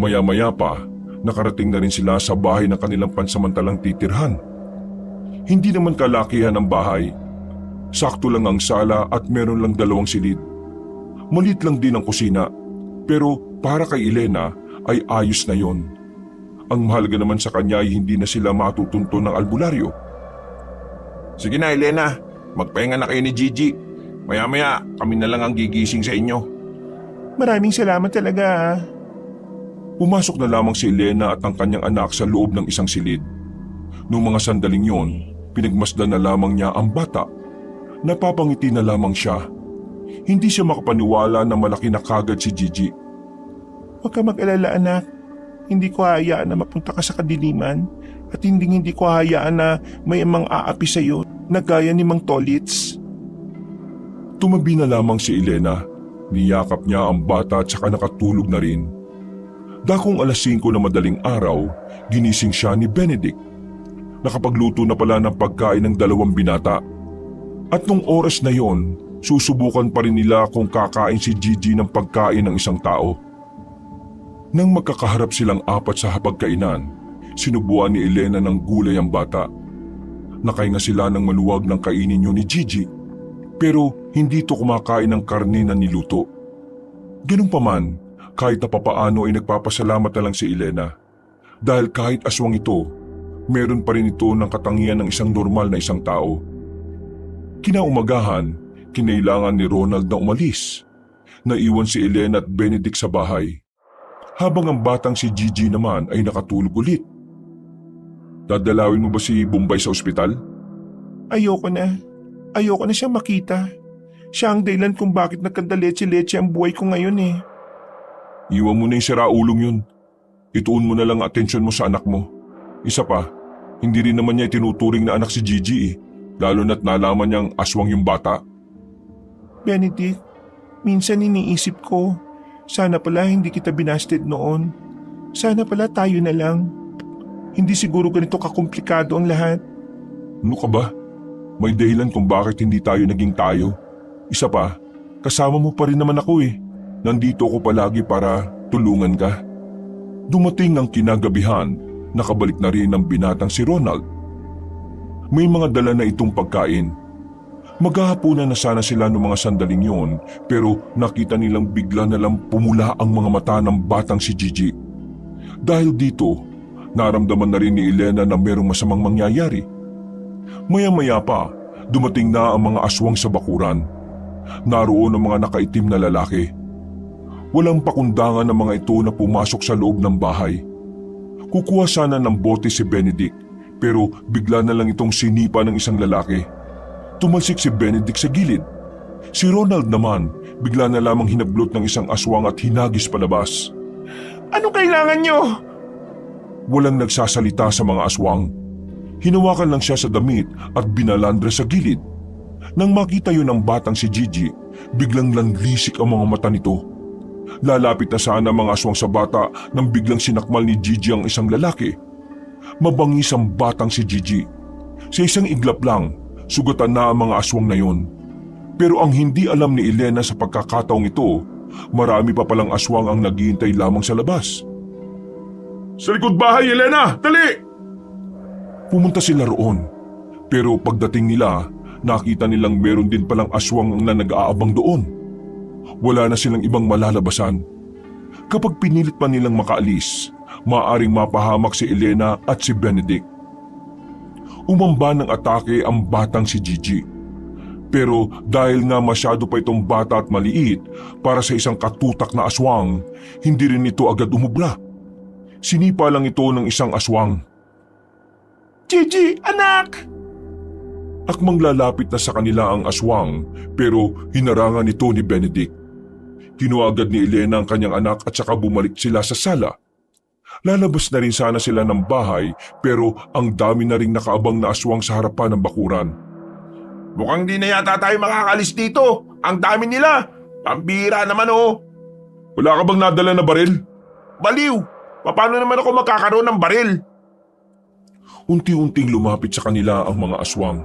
Maya-maya pa, nakarating na rin sila sa bahay ng kanilang pansamantalang titirhan. Hindi naman kalakihan ang bahay. Sakto lang ang sala at meron lang 2 silid. Maliit lang din ang kusina, pero para kay Elena ay ayos na yon. Ang mahalaga naman sa kanya ay hindi na sila matutunto ng albularyo. Sige na Elena, magpahinga na kayo ni Gigi. Maya-maya kami na lang ang gigising sa inyo. Maraming salamat talaga. Pumasok na lamang si Elena at ang kanyang anak sa loob ng isang silid. Noong mga sandaling yon, pinagmasdan na lamang niya ang bata. Napapangiti na lamang siya. Hindi siya makapaniwala na malaki na kagad si Gigi. Huwag ka mag-alala anak. Hindi ko hayaan na mapunta ka sa kadiliman at hindi ko hayaan na may amang aapi sa iyo na gaya ni Mang Tolits. Tumabi na lamang si Elena. Niyakap niya ang bata at saka nakatulog na rin. Dakong 5:00 na madaling araw, ginising siya ni Benedict. Nakapagluto na pala ng pagkain ng 2 binata. At nung oras na yon, susubukan pa rin nila kung kakain si Gigi ng pagkain ng isang tao. Nang magkakaharap silang 4 sa hapagkainan, sinubuan ni Elena ng gulay ang bata. Nakahinga sila ng maluwag ng kainin yun ni Gigi, pero hindi to kumakain ng karne na niluto. Ganun pa man, kahit na papaano ay nagpapasalamat na lang si Elena. Dahil kahit aswang ito, meron pa rin ito ng katangian ng isang normal na isang tao. Kinaumagahan, kinailangan ni Ronald na umalis. Naiwan si Elena at Benedict sa bahay. Habang ang batang si Gigi naman ay nakatulog ulit. Dadalawin mo ba si Bombay sa ospital? Ayoko na. Ayoko na siyang makita. Siya ang dahilan kung bakit nagkandaletse-letse ang buhay ko ngayon eh. Iwan mo na yung siraulong yun. Ituon mo na lang atensyon mo sa anak mo. Isa pa, hindi rin naman niya itinuturing na anak si Gigi eh. Lalo na't nalaman niyang aswang yung bata. Benedict, minsan iniisip ko, sana pala hindi kita binasted noon. Sana pala tayo na lang. Hindi siguro ganito kakomplikado ang lahat. Ano ka ba? May dahilan kung bakit hindi tayo naging tayo. Isa pa, kasama mo pa rin naman ako eh. Nandito ako palagi para tulungan ka. Dumating ang kinagabihan, nakabalik na rin ang binatang si Ronald. May mga dala na itong pagkain. Maghahapunan na sana sila noong mga sandaling yon, pero nakita nilang bigla na lang pumula ang mga mata ng batang si Gigi. Dahil dito, naramdaman na rin ni Elena na merong masamang mangyayari. Maya-maya pa, dumating na ang mga aswang sa bakuran. Naroon ang mga nakaitim na lalaki. Walang pakundangan ng mga ito na pumasok sa loob ng bahay. Kukuha sana ng bote si Benedict, pero bigla na lang itong sinipa ng isang lalaki. Tumalsik si Benedict sa gilid. Si Ronald naman, bigla na lamang hinablot ng isang aswang at hinagis palabas. Anong kailangan nyo? Walang nagsasalita sa mga aswang. Hinawakan lang siya sa damit at binalandra sa gilid. Nang makita yun ng batang si Gigi, biglang lanlisik ang mga mata nito. Lalapit na sana mga aswang sa bata nang biglang sinakmal ni Gigi ang isang lalaki. Mabangis ang batang si Gigi. Sa isang iglap lang, sugatan na ang mga aswang na yun. Pero ang hindi alam ni Elena sa pagkakataong ito, marami pa palang aswang ang naghihintay lamang sa labas. Sa likod bahay, Elena! Dali! Pumunta sila roon. Pero pagdating nila, nakita nilang meron din palang aswang na nag-aabang doon. Wala na silang ibang malalabasan. Kapag pinilit pa nilang makaalis, maaaring mapahamak si Elena at si Benedict. Umamba ng atake ang batang si Gigi. Pero dahil nga masyado pa itong bata at maliit para sa isang katutak na aswang, hindi rin ito agad umubra. Sinipa lang ito ng isang aswang. Gigi, anak! Akmang lalapit na sa kanila ang aswang, pero hinarangan ito ni Benedict. Kinuha agad ni Elena ang kanyang anak at saka bumalik sila sa sala. Lalabas na rin sana sila ng bahay pero ang dami na ring nakaabang na aswang sa harapan ng bakuran. Mukhang di na yata tayo makakalis dito. Ang dami nila. Pambira naman oh. Wala ka bang nadala na baril? Baliw! Paano naman ako magkakaroon ng baril? Unti-unting lumapit sa kanila ang mga aswang.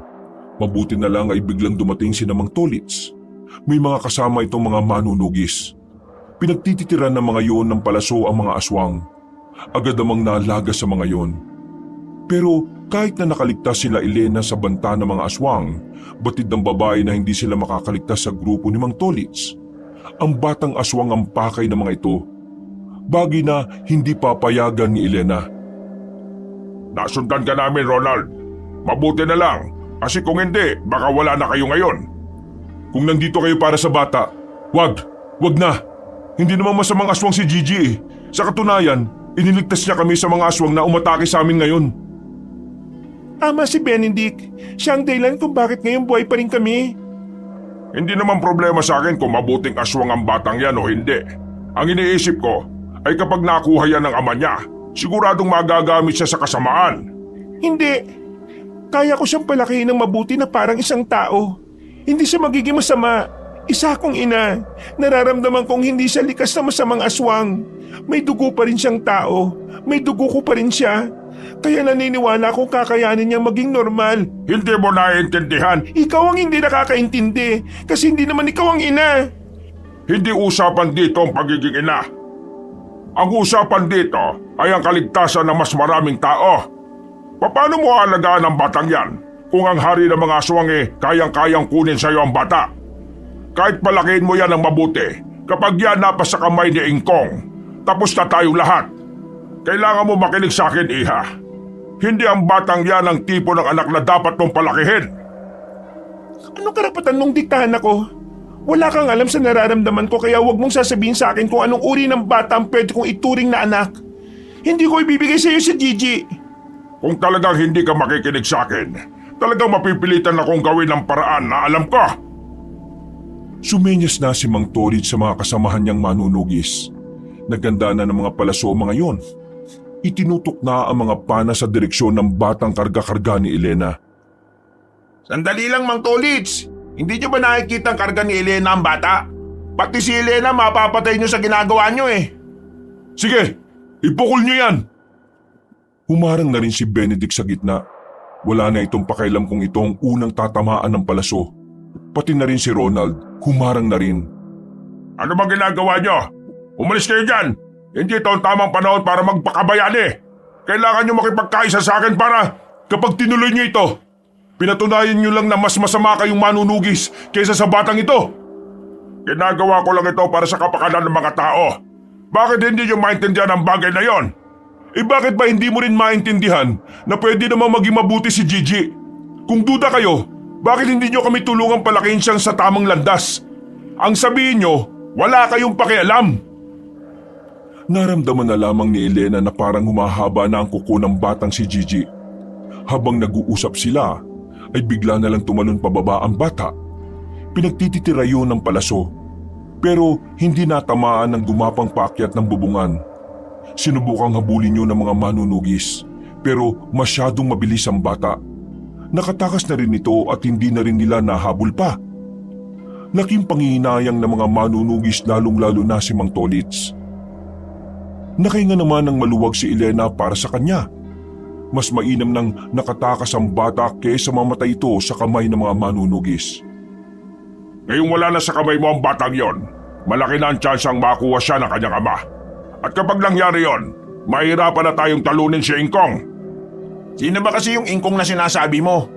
Mabuti na lang ay biglang dumating si Mang Tolits. May mga kasama itong mga manunugis. Pinagtititiran ng mga yon ng palaso ang mga aswang. Agad namang nalaga sa mga yon. Pero kahit na nakaligtas sila Elena sa banta ng mga aswang, batid ng babae na hindi sila makakaligtas sa grupo ni Mang Tolits. Ang batang aswang ang pakay ng mga ito. Bagay na hindi papayagan ni Elena. Nasundan ka namin, Ronald. Mabuti na lang, kasi kung hindi, baka wala na kayo ngayon. Kung nandito kayo para sa bata, wag na. Hindi naman masamang aswang si Gigi eh. Sa katunayan, iniligtas niya kami sa mga aswang na umatake sa amin ngayon. Tama si Benedict. Siya ang dahilan kung bakit ngayon buhay pa rin kami. Hindi naman problema sa akin kung mabuting aswang ang batang yan o hindi. Ang iniisip ko ay kapag nakuha yan ng ama niya, siguradong magagamit siya sa kasamaan. Hindi. Kaya ko siyang palakihin ng mabuti na parang isang tao. Hindi siya magiging masama. Isa akong ina. Nararamdaman kong hindi siya likas na masamang aswang. May dugo pa rin siyang tao. May dugo ko pa rin siya. Kaya naniniwala akong kakayanin niyang maging normal. Hindi mo naiintindihan. Ikaw ang hindi nakakaintindi kasi hindi naman ikaw ang ina. Hindi usapan dito ang pagiging ina. Ang usapan dito ay ang kaligtasan ng mas maraming tao. Paano mo aalagaan ang batang yan kung ang hari ng mga aswang kayang-kayang kunin sa iyo ang bata? Kahit palakihin mo yan ng mabuti, kapag yan napasa kamay ni Ingkong, tapos na tayong lahat. Kailangan mo makinig sa akin, Iha. Hindi ang batang yan ang tipo ng anak na dapat mong palakihin. Anong karapatan mong diktahan ako? Wala kang alam sa nararamdaman ko kaya huwag mong sasabihin sa akin kung anong uri ng bata ang pwede kong ituring na anak. Hindi ko ibibigay sa iyo si Gigi. Kung talagang hindi ka makikinig sa akin, talagang mapipilitan akong gawin ng paraan na alam ko. Sumenyas na si Mang Tolits sa mga kasamahan niyang manunugis. Naganda na ng mga palaso mga yon. Itinutok na ang mga pana sa direksyon ng batang karga-karga ni Elena. Sandali lang, Mang Tolits. Hindi niyo ba nakikita ang karga ni Elena ang bata? Pati si Elena mapapatay niyo sa ginagawa niyo eh. Sige, ipukol niyo yan! Humarang na rin si Benedict sa gitna. Wala na itong pakialam kung ito ang unang tatamaan ng palaso. Pati na rin si Ronald, humarang na rin. Ano bang ginagawa niyo? Umalis kayo dyan! Hindi ito ang tamang panahon para magpakabayani. Kailangan niyo makipagkaisa sa akin para kapag tinuloy niyo ito, pinatunayan niyo lang na mas masama kayong manunugis kaysa sa batang ito. Ginagawa ko lang ito para sa kapakanan ng mga tao. Bakit hindi niyo maintindihan ang bagay na yon? Bakit ba hindi mo rin maintindihan na pwede namang maging mabuti si Gigi? Kung duda kayo, bakit hindi niyo kami tulungang palakihin siyang sa tamang landas? Ang sabihin niyo, wala kayong pakialam. Naramdaman na lamang ni Elena na parang humahaba na ang kuko ng batang si Gigi. Habang nag-uusap sila, ay bigla na lang tumalon pababa ang bata. Pinagtititira yun ng palaso, pero hindi natamaan ng gumapang paakyat ng bubungan. Sinubukang habulin yun ng mga manunugis, pero masyadong mabilis ang bata. Nakatakas na rin ito at hindi na rin nila nahabol pa. Laking pangihinayang ng mga manunugis lalong-lalo na si Mang Tolits. Nakahinga naman ng maluwag si Elena para sa kanya. Mas mainam nang nakatakas ang bata kaysa mamatay ito sa kamay ng mga manunugis. Ngayong wala na sa kamay mo ang batang yon, malaki na ang tsansang makuha siya ng kanyang ama. At kapag nangyari yon, mahirapan na tayong talunin si Ingkong. Sino ba kasi yung Ingkong na sinasabi mo?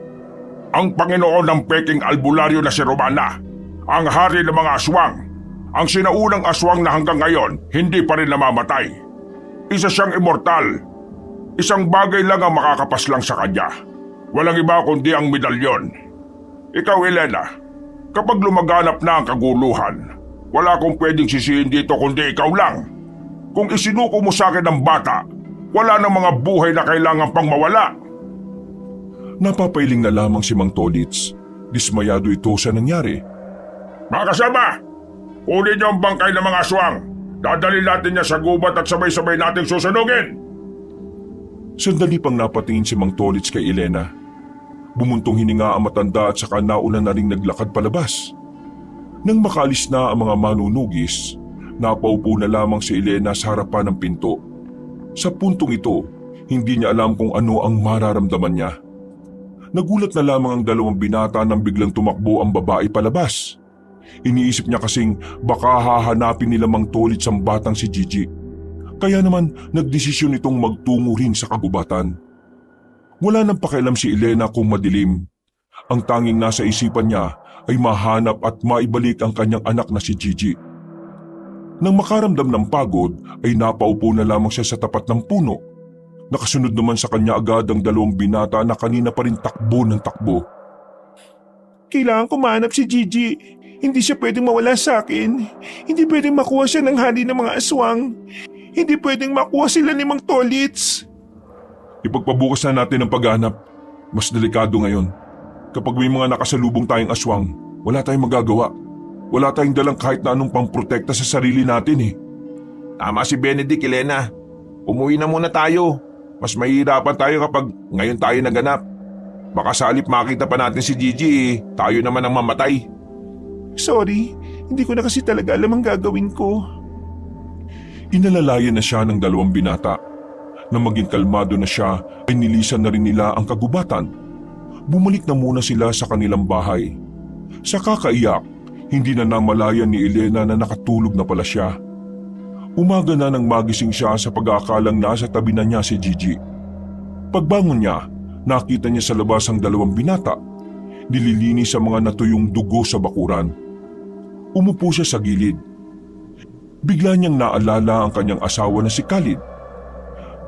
Ang Panginoon ng peking albularyo na si Romana, ang hari ng mga aswang, ang sinaunang aswang na hanggang ngayon hindi pa rin namamatay. Isa siyang immortal. Isang bagay lang ang makakapaslang sa kanya. Walang iba kundi ang medalyon. Ikaw, Elena, kapag lumaganap na ang kaguluhan, wala akong pwedeng sisihin dito kundi ikaw lang. Kung isinuko mo sa akin ang bata, wala nang mga buhay na kailangan pang mawala. Napapailing na lamang si Mang Tolits. Dismayado ito sa nangyari. Mga kasama, kunin niyo ang bangkay ng mga aswang Dadalhin natin niya sa gubat at sabay-sabay nating susunugin. Sandali pang napatingin si Mang Tolits kay Elena. Bumuntong hininga ang matanda at saka nauna na ring naglakad palabas. Nang makalis na ang mga manunugis, napaupo na lamang si Elena sa harapan ng pinto. Sa puntong ito, hindi niya alam kung ano ang mararamdaman niya. Nagulat na lamang ang dalawang binata nang biglang tumakbo ang babae palabas. Iniisip niya kasing baka hahanapin nila Mang Tolits ang batang si Gigi. Kaya naman nagdesisyon itong magtungo rin sa kagubatan. Wala nang pakialam si Elena kung madilim. Ang tanging nasa isipan niya ay mahanap at maibalik ang kanyang anak na si Gigi. Nang makaramdam ng pagod ay napaupo na lamang siya sa tapat ng puno. Nakasunod naman sa kanya agad ang dalawang binata na kanina pa rin takbo ng takbo. Kailangan ko mahanap si Gigi. Hindi siya pwedeng mawala sa akin. Hindi pwedeng makuha siya ng hali ng mga aswang. Hindi pwedeng makuha sila ni Mang Tolits. Ipagpabukas na natin ang paghanap. Mas delikado ngayon. Kapag may mga nakasalubong tayong aswang, wala tayong magagawa. Wala tayong dalang kahit na anong pamprotekta sa sarili natin eh. Tama si Benedict, Elena. Umuwi na muna tayo. Mas mahihirapan tayo kapag ngayon tayo naganap. Baka sa halip makita pa natin si Gigi, tayo naman ang mamatay. Sorry, hindi ko na kasi talaga alam ang gagawin ko. Inalalayan na siya ng dalawang binata. Nang maging kalmado na siya ay nilisan na rin nila ang kagubatan. Bumalik na muna sila sa kanilang bahay. Sa kakaiyak, hindi na namalayan ni Elena na nakatulog na pala siya. Umaga na nang magising siya sa pag-aakalang nasa tabi na niya si Gigi. Pagbangon niya, nakita niya sa labas ang dalawang binata. Nililinis sa mga natuyong dugo sa bakuran. Umupo siya sa gilid. Bigla niyang naalala ang kanyang asawa na si Khalid.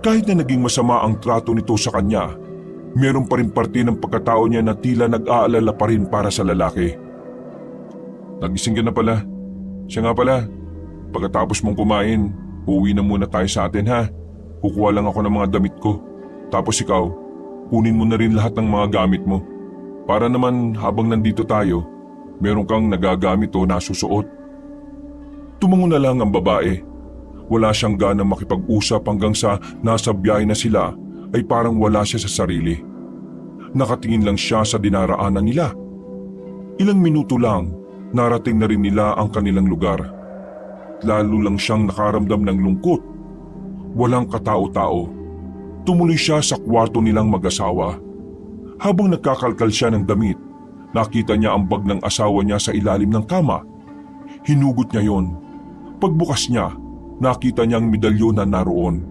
Kahit na naging masama ang trato nito sa kanya, meron pa rin parte ng pagkatao niya na tila nag-aalala pa rin para sa lalaki. Nagising ka na pala. Siya nga pala. Pagkatapos mong kumain, uuwi na muna tayo sa atin ha. Kukuha lang ako ng mga damit ko. Tapos ikaw, kunin mo na rin lahat ng mga gamit mo. Para naman habang nandito tayo, meron kang nagagamit o nasusuot. Tumango na lang ang babae. Wala siyang ganang makipag-usap hanggang sa nasa biyahe na sila ay parang wala siya sa sarili. Nakatingin lang siya sa dinaraanan nila. Ilang minuto lang, narating na rin nila ang kanilang lugar. Lalo lang siyang nakaramdam ng lungkot. Walang katao-tao. Tumuloy siya sa kwarto nilang mag-asawa. Habang nagkakalkal siya ng damit, nakita niya ang bag ng asawa niya sa ilalim ng kama. Hinugot niya yon. Pagbukas niya, nakita niya ang medalyon na naroon.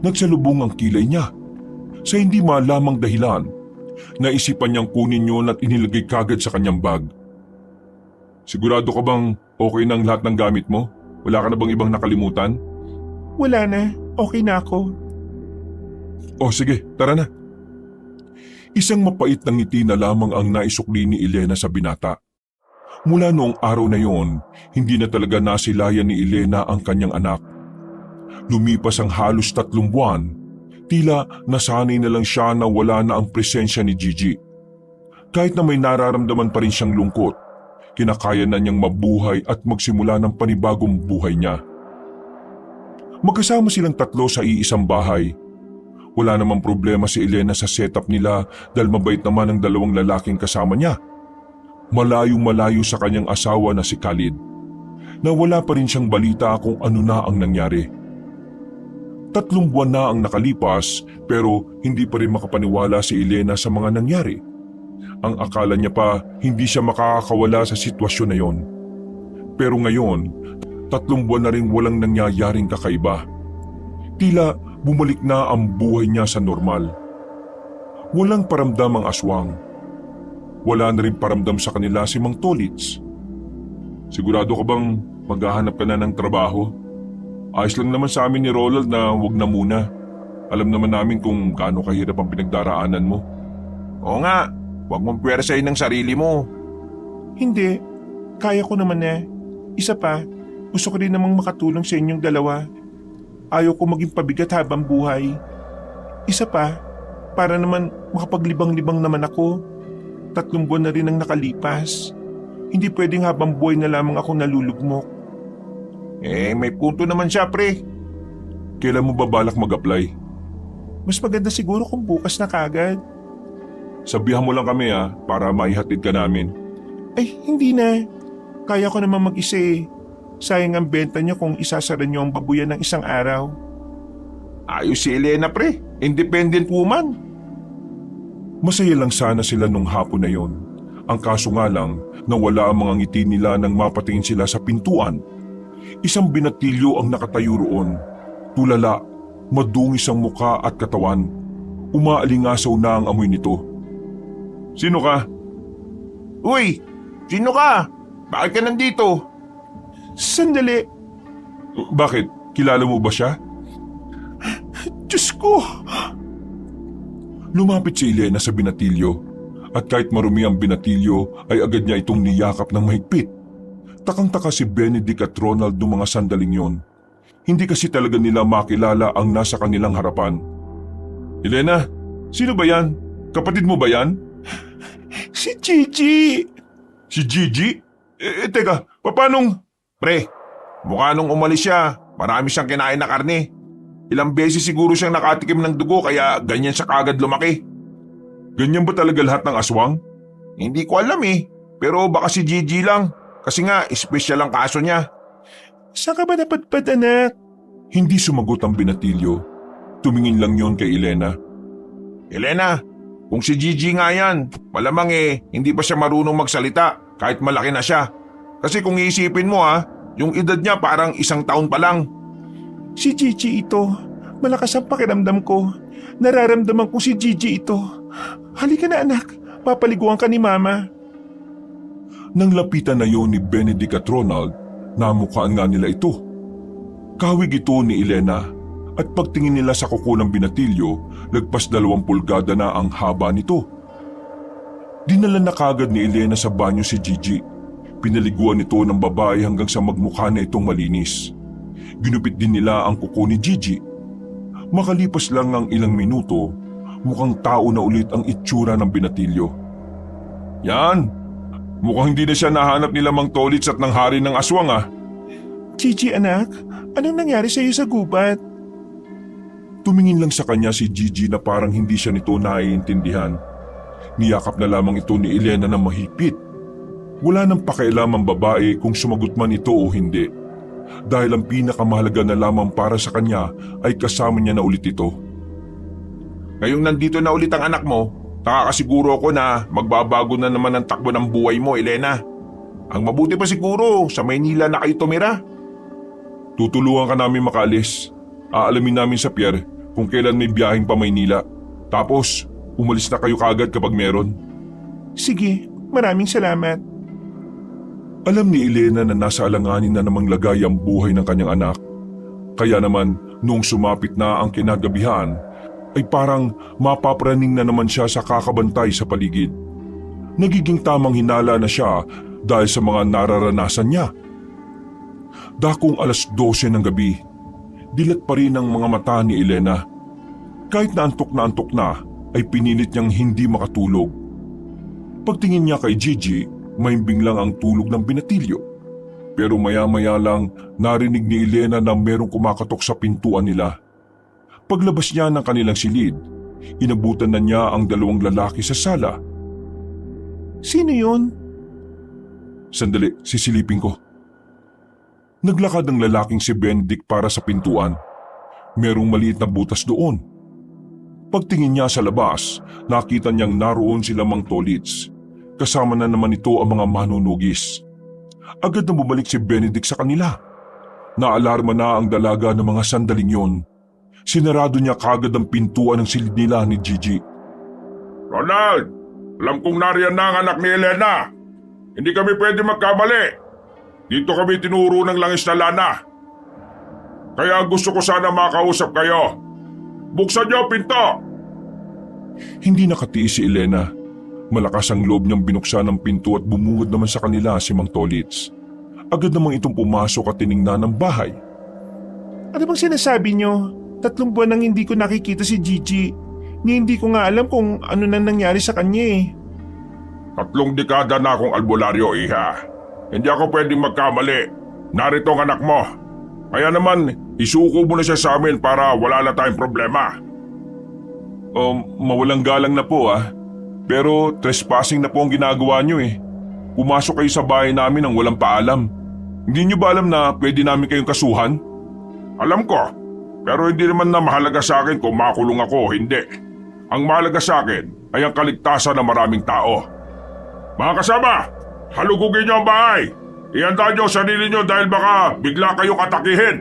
Nagsalubong ang kilay niya. Sa hindi malamang dahilan, naisipan niyang kunin yon at inilagay kagad sa kanyang bag. Sigurado ka bang okay na ang lahat ng gamit mo? Wala ka na bang ibang nakalimutan? Wala na, okay na ako. O sige, tara na. Isang mapait na ngiti na lamang ang naisukli ni Elena sa binata. Mula noong araw na yon, hindi na talaga nasilayan ni Elena ang kanyang anak. Lumipas ang halos 3 buwan, tila nasanay na lang siya na wala na ang presensya ni Gigi. Kahit na may nararamdaman pa rin siyang lungkot, kinakaya na niyang mabuhay at magsimula ng panibagong buhay niya. Magkasama silang 3 sa iisang bahay. Wala namang problema si Elena sa setup nila dahil mabait naman ang 2 lalaking kasama niya. Malayong-malayo sa kanyang asawa na si Khalid, na wala pa rin siyang balita kung ano na ang nangyari. 3 buwan na ang nakalipas pero hindi pa rin makapaniwala si Elena sa mga nangyari. Ang akala niya pa hindi siya makakawala sa sitwasyon na yon. Pero ngayon, 3 buwan na rin walang nangyayaring kakaiba. Tila bumalik na ang buhay niya sa normal. Walang paramdam ang aswang. Wala na rin paramdam sa kanila si Mang Tolits. Sigurado ka bang maghahanap ka na ng trabaho? Ayos lang naman sa amin ni Ronald na wag na muna. Alam naman namin kung gaano kahirap ang pinagdaraanan mo. Oo nga, huwag mong pwersahin ng sarili mo. Hindi, kaya ko naman na. Isa pa, gusto ko rin namang makatulong sa inyong 2. Ayaw ko maging pabigat habang buhay. Isa pa, para naman makapaglibang-libang naman ako. 3 buwan na rin ang nakalipas. Hindi pwedeng habang buhay na lamang ako nalulugmok. May punto naman siya, pre. Kailan mo ba balak mag-apply? Mas maganda siguro kung bukas na kagad. Sabihan mo lang kami para maihatid ka namin. Ay, hindi na. Kaya ko naman mag-isa eh. Sayang ang benta niyo kung isasara niyo ang babuyan ng isang araw. Ayos si Elena, pre. Independent woman. Masaya lang sana sila nung hapon na yon. Ang kaso nga lang, nawala ang mga ngiti nila nang mapatingin sila sa pintuan. Isang binatilyo ang nakatayo roon. Tulala, madungis ang muka at katawan. Umaalingasaw na ang amoy nito. Sino ka? Uy! Sino ka? Bakit ka nandito? Sandali. Bakit? Kilala mo ba siya? Diyos ko! Lumapit si Elena sa binatilyo at kahit marumi ang binatilyo ay agad niya itong niyakap ng mahigpit. Takang-taka si Benedict at Ronald noong mga sandaling yon. Hindi kasi talaga nila makilala ang nasa kanilang harapan. Elena, sino ba yan? Kapatid mo ba yan? Si Gigi! Si Gigi? Teka, paanong... Pre, mukha nung umalis siya, marami siyang kinain na karne. Ilang beses siguro siyang nakatikim ng dugo kaya ganyan siya kagad lumaki. Ganyan ba talaga lahat ng aswang? Hindi ko alam eh, pero baka si Gigi lang. Kasi nga, espesyal ang kaso niya. Saan ka ba napadpad, anak? Hindi sumagot ang binatilyo. Tumingin lang yon kay Elena. Elena, kung si Gigi nga yan, malamang hindi pa siya marunong magsalita kahit malaki na siya. Kasi kung iisipin mo yung edad niya parang 1 taon pa lang. Si Gigi ito. Malakas ang pakiramdam ko. Nararamdaman ko si Gigi ito. Halika na anak, papaliguan ka ni Mama. Nang lapitan na yon ni Benedict at Ronald, namukhaan nga nila ito. Kawig ito ni Elena at pagtingin nila sa kuko ng binatilyo, lagpas 2 pulgada na ang haba nito. Dinala na kagad ni Elena sa banyo si Gigi. Pinaliguan ito ng babae hanggang sa magmukha na itong malinis. Ginupit din nila ang kuko ni Gigi. Makalipas lang ng ilang minuto, mukhang tao na ulit ang itsura ng binatilyo. Yan! Mukhang hindi na siya nahanap nila Mang Tolits at ng hari ng aswang Gigi anak, anong nangyari sa iyo sa gubat? Tumingin lang sa kanya si Gigi na parang hindi siya nito naiintindihan. Niyakap na lamang ito ni Elena na mahigpit. Wala nang pakialam ang babae kung sumagot man ito o hindi. Dahil ang pinakamahalaga na lamang para sa kanya ay kasama niya na ulit ito. Ngayong nandito na ulit ang anak mo, nakakasiguro ako na magbabago na naman ang takbo ng buhay mo, Elena. Ang mabuti pa siguro, sa Maynila na kayo tumira. Tutulungan ka namin makaalis. Aalamin namin sa Pierre kung kailan may biyaheng pa Maynila. Tapos, umalis na kayo kagad kapag meron. Sige, maraming salamat. Alam ni Elena na nasa alanganin na namang lagay ang buhay ng kanyang anak. Kaya naman, noong sumapit na ang kinagabihan, ay parang mapapraning na naman siya sa kakabantay sa paligid. Nagiging tamang hinala na siya dahil sa mga nararanasan niya. Dakong 12:00 ng gabi, dilat pa rin ang mga mata ni Elena. Kahit na antok ay pinilit niyang hindi makatulog. Pagtingin niya kay Gigi, mahimbing lang ang tulog ng binatilyo. Pero maya-maya lang narinig ni Elena na merong kumakatok sa pintuan nila. Paglabas niya ng kanilang silid, inabutan na niya ang 2 lalaki sa sala. Sino yun? Sandali, sisilipin ko. Naglakad ang lalaking si Benedict para sa pintuan. Merong maliit na butas doon. Pagtingin niya sa labas, nakita niyang naroon sila Mang Tolits. Kasama na naman ito ang mga manunugis. Agad na bumalik si Benedict sa kanila. Naalarma na ang dalaga ng mga sandaling yon. Sinarado niya kagad ang pintuan ng silid nila ni Gigi. Ronald, alam kong nariyan na ang anak ni Elena. Hindi kami pwede magkamali. Dito kami tinuro ng langis na lana. Kaya gusto ko sana makausap kayo. Buksan niyo ang pinto! Hindi nakatiis si Elena. Malakas ang loob niyang binuksan ang pinto at bumungod naman sa kanila si Mang Tolits. Agad namang itong pumasok at tiningnan ng bahay. Ano bang sinasabi niyo? 3 buwan nang hindi ko nakikita si Gigi. Ni hindi ko nga alam kung ano nang nangyari sa kanya 3 dekada na akong albularyo, iha. Hindi ako pwedeng magkamali. Narito ang anak mo. Kaya naman, isuko mo na siya sa amin para wala na tayong problema. Mawalang galang na po Pero trespassing na po ang ginagawa niyo Pumasok kayo sa bahay namin nang walang paalam. Hindi niyo ba alam na pwede namin kayong kasuhan? Alam ko, pero hindi naman na mahalaga sa akin kung makulong ako o hindi. Ang mahalaga sa akin ay ang kaligtasan ng maraming tao. Mga kasama, halugugin niyo ang bahay. Ihanda niyo ang sarili niyo dahil baka bigla kayong atakihin.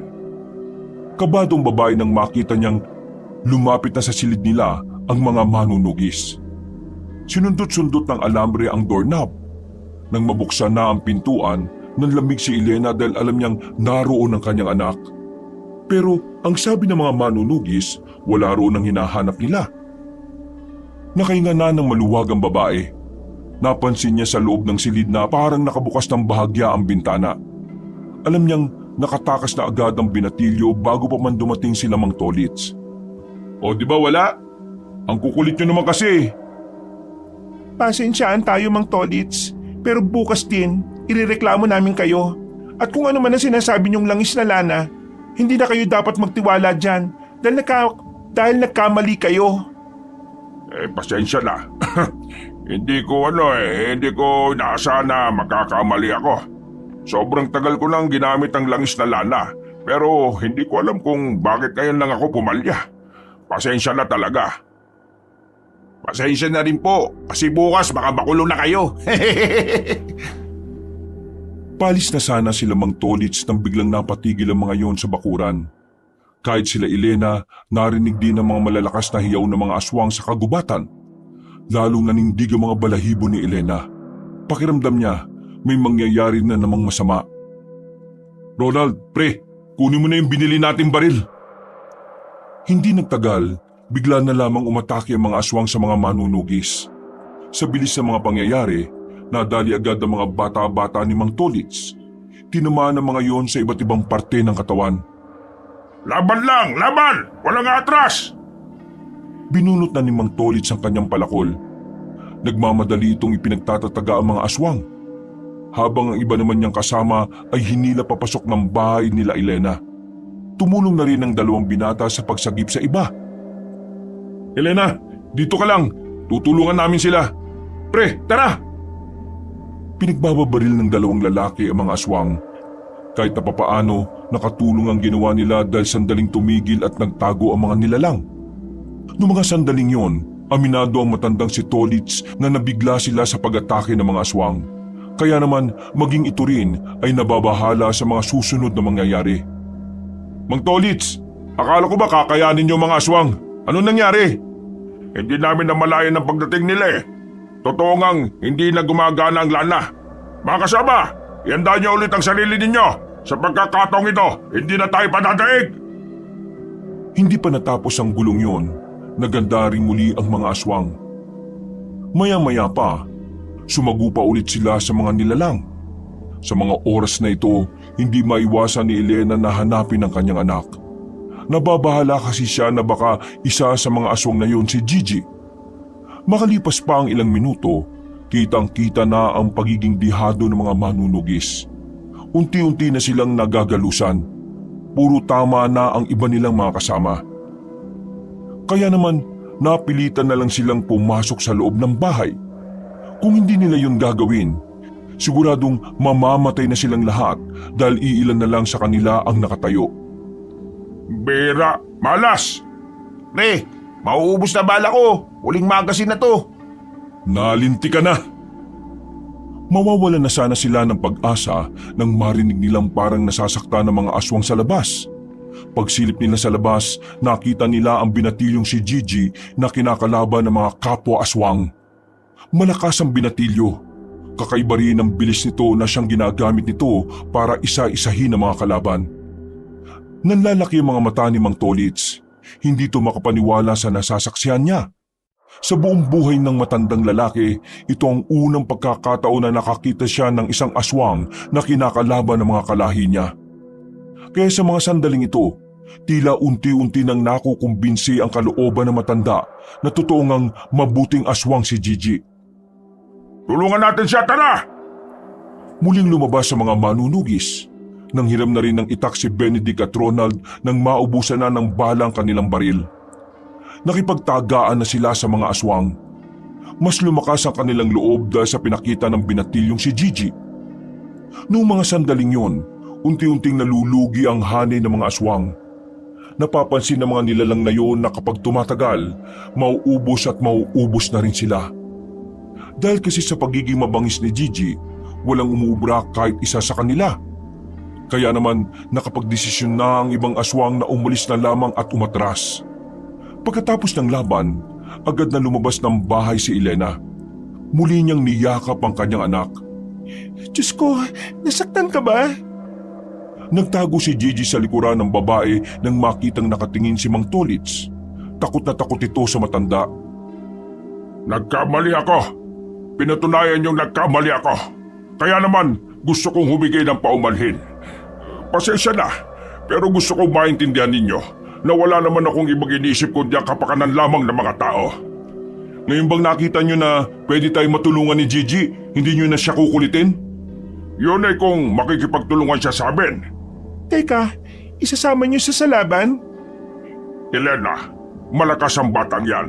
Kabadong babae nang makita niyang lumapit na sa silid nila ang mga manunugis. Sinundot-sundot ng alambre ang doorknob. Nang mabuksan na ang pintuan, nanlamig si Elena dahil alam niyang naroon ang kanyang anak. Pero ang sabi ng mga manunugis, wala roon ang hinahanap nila. Nakahinga na ng maluwag ang babae. Napansin niya sa loob ng silid na parang nakabukas ng bahagya ang bintana. Alam niyang nakatakas na agad ang binatilyo bago pa man dumating sila Mang Tolits. O di ba wala? Ang kukulit niyo naman kasi. Pasensyaan tayo, Mang Tolits. Pero bukas din, irereklamo namin kayo. At kung ano man ang sinasabi niyong langis na lana, hindi na kayo dapat magtiwala dyan dahil nagkamali kayo. Pasensya na. Hindi ko inaasahan na magkakamali ako. Sobrang tagal ko nang ginamit ang langis na lana, pero hindi ko alam kung bakit ngayon lang ako pumalya. Pasensya na talaga. Pasensya na rin po, kasi bukas baka makulong na kayo. Palis na sana sila Mang Tolits nang biglang napatigil ang mga yon sa bakuran. Kahit sila Elena, narinig din ang mga malalakas na hiyaw ng mga aswang sa kagubatan. Lalong nanindig ang mga balahibo ni Elena. Pakiramdam niya, may mangyayari na namang masama. Ronald, pre, kunin mo na yung binili nating baril. Hindi nagtagal, bigla na lamang umatake ang mga aswang sa mga manunugis. Sa bilis ng mga pangyayari, nadali agad ang mga bata-bata ni Mang Tolits. Tinamaan ang mga yon sa iba't ibang parte ng katawan. Laban lang! Laban! Walang atras! Binunot na ni Mang Tolits ang kanyang palakol. Nagmamadali itong ipinagtatataga ang mga aswang. Habang ang iba naman niyang kasama ay hinila papasok ng bahay nila Elena. Tumulong na rin ang dalawang binata sa pagsagip sa iba. Elena, dito ka lang. Tutulungan namin sila. Pre, tara! Pinagbababaril ng dalawang lalaki ang mga aswang. Kahit na papaano, nakatulong ang ginawa nila dahil sandaling tumigil at nagtago ang mga nilalang. Noong mga sandaling yon, aminado ang matandang si Tolits na nabigla sila sa pag-atake ng mga aswang. Kaya naman maging ito rin ay nababahala sa mga susunod na mangyayari. Mang Tolits, akala ko ba kakayanin niyo mga aswang? Ano nangyari? Hindi namin namalayan ang pagdating nila eh. Totoo ngang hindi na gumagana ang lana. Mga kasama, ihanda niyo ulit ang sarili ninyo. Sa pagkakataong ito, hindi na tayo padadaig. Hindi pa natapos ang gulong yon, naganda rin muli ang mga aswang. Maya-maya pa, sumagu pa ulit sila sa mga nilalang. Sa mga oras na ito, hindi maiwasan ni Elena na hanapin ang kanyang anak. Nababahala kasi siya na baka isa sa mga aswang na yon si Gigi. Makalipas pa ang ilang minuto, kitang-kita na ang pagiging dihado ng mga manunugis. Unti-unti na silang nagagalusan. Puro tama na ang iba nilang mga kasama. Kaya naman, napilitan na lang silang pumasok sa loob ng bahay. Kung hindi nila yun gagawin, siguradong mamamatay na silang lahat dahil iilan na lang sa kanila ang nakatayo. Bira, malas! Pre, mauubos na bala ko. Huling magasin na to. Nalinti ka na! Mawawalan na sana sila ng pag-asa nang marinig nilang parang nasasaktan ng mga aswang sa labas. Pagsilip nila sa labas, nakita nila ang binatilyong si Gigi na kinakalaban ng mga kapwa-aswang. Malakas ang binatilyo. Kakaiba rin ang bilis nito na siyang ginagamit nito para isa-isahin ang mga kalaban. Nanlalaki ang mga mata ni Mang Tolits. Hindi ito makapaniwala sa nasasaksihan niya. Sa buong buhay ng matandang lalaki, ito ang unang pagkakataon na nakakita siya ng isang aswang na kinakalaban ng mga kalahi niya. Kaya sa mga sandaling ito, tila unti-unti nang nakukumbinsi ang kalooban ng matanda na totoo ngang mabuting aswang si Gigi. Tulungan natin siya, tara! Muling lumabas sa mga manunugis. Nanghiram na rin ng itak si Benedict at Ronald nang maubusan na ng bala ang kanilang baril. Nakipagtagaan na sila sa mga aswang. Mas lumakas ang kanilang loob dahil sa pinakita ng binatilyong si Gigi. Noong mga sandaling yon, unti-unting nalulugi ang hanay ng mga aswang. Napapansin ng mga nilalang na yon na kapag tumatagal, mauubos at mauubos na rin sila. Dahil kasi sa pagiging mabangis ni Gigi, walang umubra kahit isa sa kanila. Kaya naman nakapagdesisyon na ang ibang aswang na umalis na lamang at umatras. Pagkatapos ng laban, agad na lumabas ng bahay si Elena. Muli niyang niyakap ang kanyang anak. Diyos ko, nasaktan ka ba? Nagtago si Gigi sa likuran ng babae nang makitang nakatingin si Mang Tolits. Takot na takot ito sa matanda. Nagkamali ako. Pinatunayan niyong nagkamali ako. Kaya naman gusto kong humigay ng paumanhin. Pasensya na, pero gusto kong maintindihan ninyo na wala naman akong ibang iniisip kundi ang kapakanan lamang ng mga tao. Ngayon bang nakita niyo na pwede tayong matulungan ni Gigi, hindi niyo na siya kukulitin? Yun ay kung makikipagtulungan siya sa amin. Teka, isasama niyo siya sa laban? Elena, malakas ang batang yan.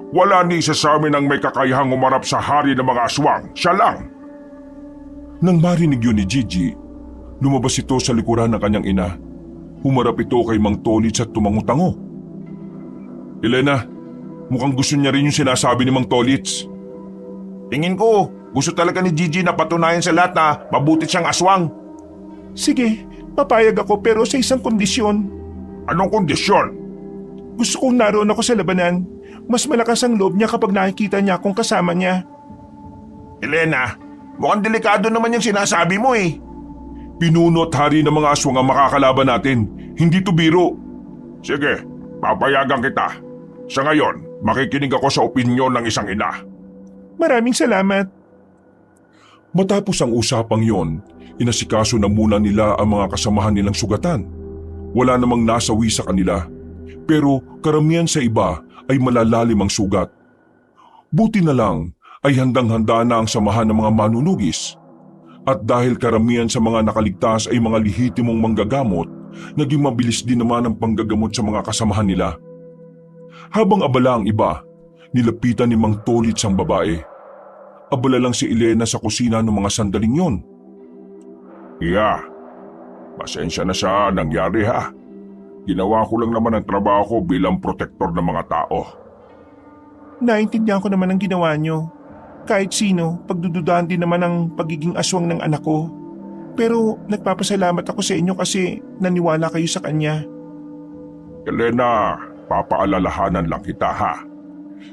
Wala ni isa sa amin ang may kakayahang umarap sa hari ng mga aswang. Siya lang. Nang marinig yun ni Gigi, lumabas ito sa likuran ng kanyang ina. Humarap ito kay Mang Tolits at tumango-tango. Elena, mukhang gusto niya rin yung sinasabi ni Mang Tolits. Tingin ko, gusto talaga ni Gigi na patunayan sa lahat na mabuti siyang aswang. Sige, papayag ako pero sa isang kondisyon. Anong kondisyon? Gusto kong naroon ako sa labanan. Mas malakas ang loob niya kapag nakikita niya akong kasama niya. Elena, mukhang delikado naman yung sinasabi mo eh. Pinuno at hari ng mga aswang ang makakalaban natin. Hindi to biro. Sige, papayagan kita. Sa ngayon, makikinig ako sa opinyon ng isang ina. Maraming salamat. Matapos ang usapang yon, inasikaso na muna nila ang mga kasamahan nilang sugatan. Wala namang nasawi sa kanila. Pero karamihan sa iba ay malalalim ang sugat. Buti na lang ay handang-handa na ang samahan ng mga manunugis. At dahil karamihan sa mga nakaligtas ay mga lehitimong manggagamot, naging mabilis din naman ang panggagamot sa mga kasamahan nila. Habang abala ang iba, nilapitan ni Mang Tolits ang babae. Abala lang si Elena sa kusina ng mga sandaling yon. Iya, pasensya na sa nangyari ha. Ginawa ko lang naman ang trabaho bilang protektor ng mga tao. Naintindihan ko naman ang ginawa niyo. Kahit sino, pagdududahan din naman ang pagiging aswang ng anak ko. Pero nagpapasalamat ako sa inyo kasi naniwala kayo sa kanya. Elena, papaalalahanan lang kita ha.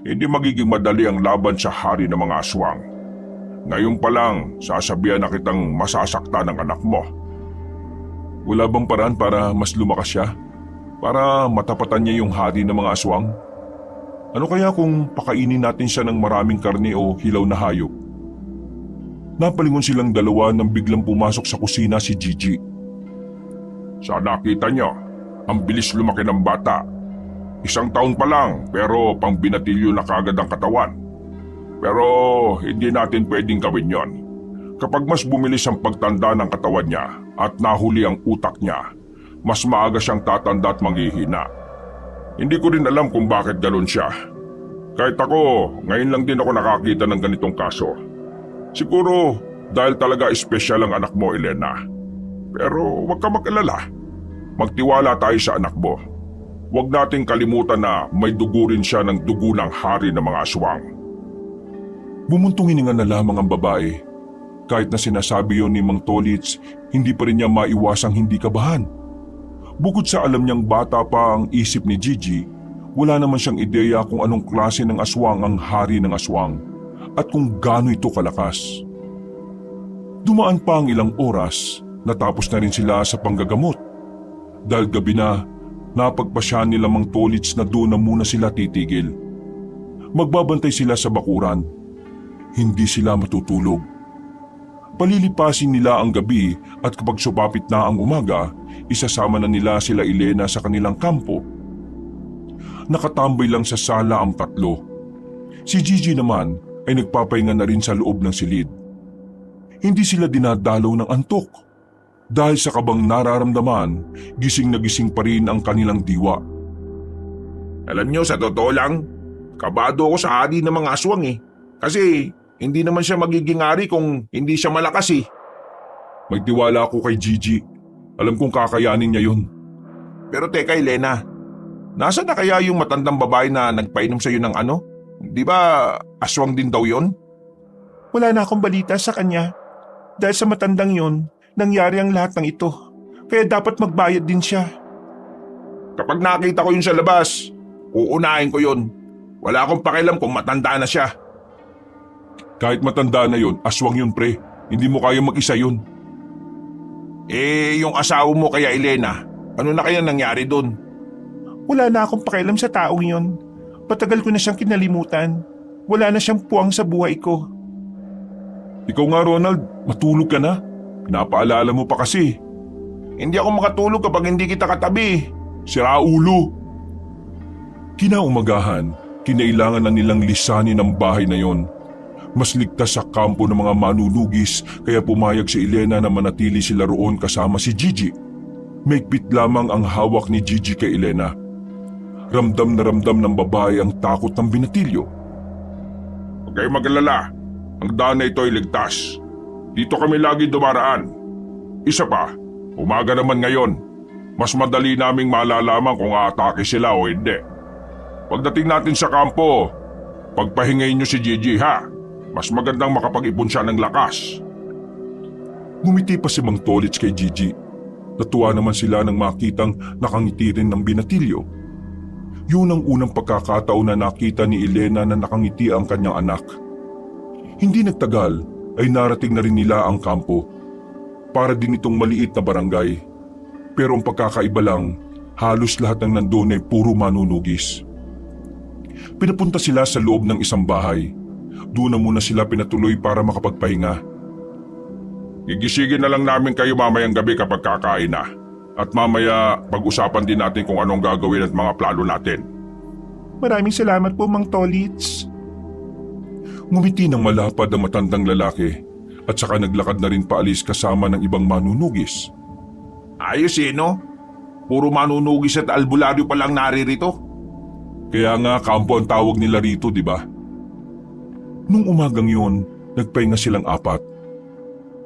Hindi magiging madali ang laban sa hari ng mga aswang. Ngayon pa lang, sasabihan na kitang masasakta ng anak mo. Wala bang paraan para mas lumakas siya? Para matapatan niya yung hari ng mga aswang? Ano kaya kung pakainin natin siya ng maraming karne o hilaw na hayop? Napalingon silang dalawa nang biglang pumasok sa kusina si Gigi. Sa nakita niyo, ang bilis lumaki ng bata. 1 taon pa lang pero pang binatilyo na kagad ang katawan. Pero hindi natin pwedeng gawin yon. Kapag mas bumilis ang pagtanda ng katawan niya at nahuli ang utak niya, mas maaga siyang tatanda at manghihina. Hindi ko rin alam kung bakit galon siya. Kahit ako, ngayon lang din ako nakakita ng ganitong kaso. Siguro dahil talaga espesyal ang anak mo, Elena. Pero huwag ka mag-alala. Magtiwala tayo sa anak mo. Huwag nating kalimutan na may dugo rin siya ng dugo ng hari ng mga aswang. Bumuntong hininga na lamang ang babae. Kahit na sinasabi yon ni Mang Tolits, hindi pa rin niya maiwasang hindi kabahan. Bukod sa alam niyang bata pa ang isip ni Gigi, wala naman siyang ideya kung anong klase ng aswang ang hari ng aswang at kung gaano ito kalakas. Dumaan pa ang ilang oras, natapos na rin sila sa panggagamot. Dahil gabi na, napagpasyahan nila Mang Tolits na doon na muna sila titigil. Magbabantay sila sa bakuran. Hindi sila matutulog. Palilipasin nila ang gabi at kapag sumapit na ang umaga, isasama na nila sila Elena sa kanilang kampo. Nakatambay lang sa sala ang tatlo. Si Gigi naman ay nagpapahinga na rin sa loob ng silid. Hindi sila dinadalaw ng antok. Dahil sa kabang nararamdaman, gising na gising pa rin ang kanilang diwa. Alam nyo, sa totoo lang, kabado ako sa hari ng mga aswang eh. Kasi hindi naman siya magiging hari kung hindi siya malakas eh. May tiwala ako kay Gigi. Alam kong kakayanin niya yun. Pero teka Elena, nasa na kaya yung matandang babae na nagpainom sa'yo ng ano? Di ba aswang din daw yon? Wala na akong balita sa kanya. Dahil sa matandang yon, nangyari ang lahat ng ito. Kaya dapat magbayad din siya. Kapag nakita ko yun sa labas, uunahin ko yun. Wala akong pakialam kung matanda na siya. Kahit matanda na yun, aswang yun pre. Hindi mo kaya mag-isa yun. Yung asawa mo kaya Elena, ano na kaya nangyari doon? Wala na akong pakialam sa taong yon. Patagal ko na siyang kinalimutan. Wala na siyang puwang sa buhay ko. Ikaw nga Ronald, matulog ka na. Pinapaalala mo pa kasi. Hindi ako makatulog kapag hindi kita katabi. Sira ulo. Kinaumagahan, kinailangan na nilang lisanin ang bahay na yon. Mas ligtas sa kampo ng mga manunugis kaya pumayag si Elena na manatili sila roon kasama si Gigi. Maigpit lamang ang hawak ni Gigi kay Elena. Ramdam na ramdam ng babae ang takot ng binatilyo. Huwag kayong mag-alala. Ang daan na ito ay ligtas. Dito kami lagi dumaraan. Isa pa, umaga naman ngayon. Mas madali naming malalaman kung aatake sila o hindi. Pagdating natin sa kampo, pagpahingayin niyo si Gigi ha. Mas magandang makapag-ipon siya ng lakas. Ngumiti pa si Mang Tolits kay Gigi. Natuwa naman sila nang makitang nakangiti rin ng binatilyo. Yun ang unang pagkakataon na nakita ni Elena na nakangiti ang kanyang anak. Hindi nagtagal ay narating na rin nila ang kampo. Para din itong maliit na barangay. Pero ang pagkakaiba lang, halos lahat ng nandun ay puro manunugis. Pinapunta sila sa loob ng isang bahay. Doon na muna sila pinatuloy para makapagpahinga. Gigisingin na lang namin kayo mamayang gabi kapag kakain na. At mamaya pag-usapan din natin kung anong gagawin at mga plano natin. Maraming salamat po Mang Tolits. Ngumiti ng malapad ang matandang lalaki at saka naglakad na rin paalis kasama ng ibang manunugis. Ayos no? Puro manunugis at albularyo pa lang naririto. Kaya nga kampo ang tawag nila rito, di ba? Nung umagang yun, nagpahinga silang apat.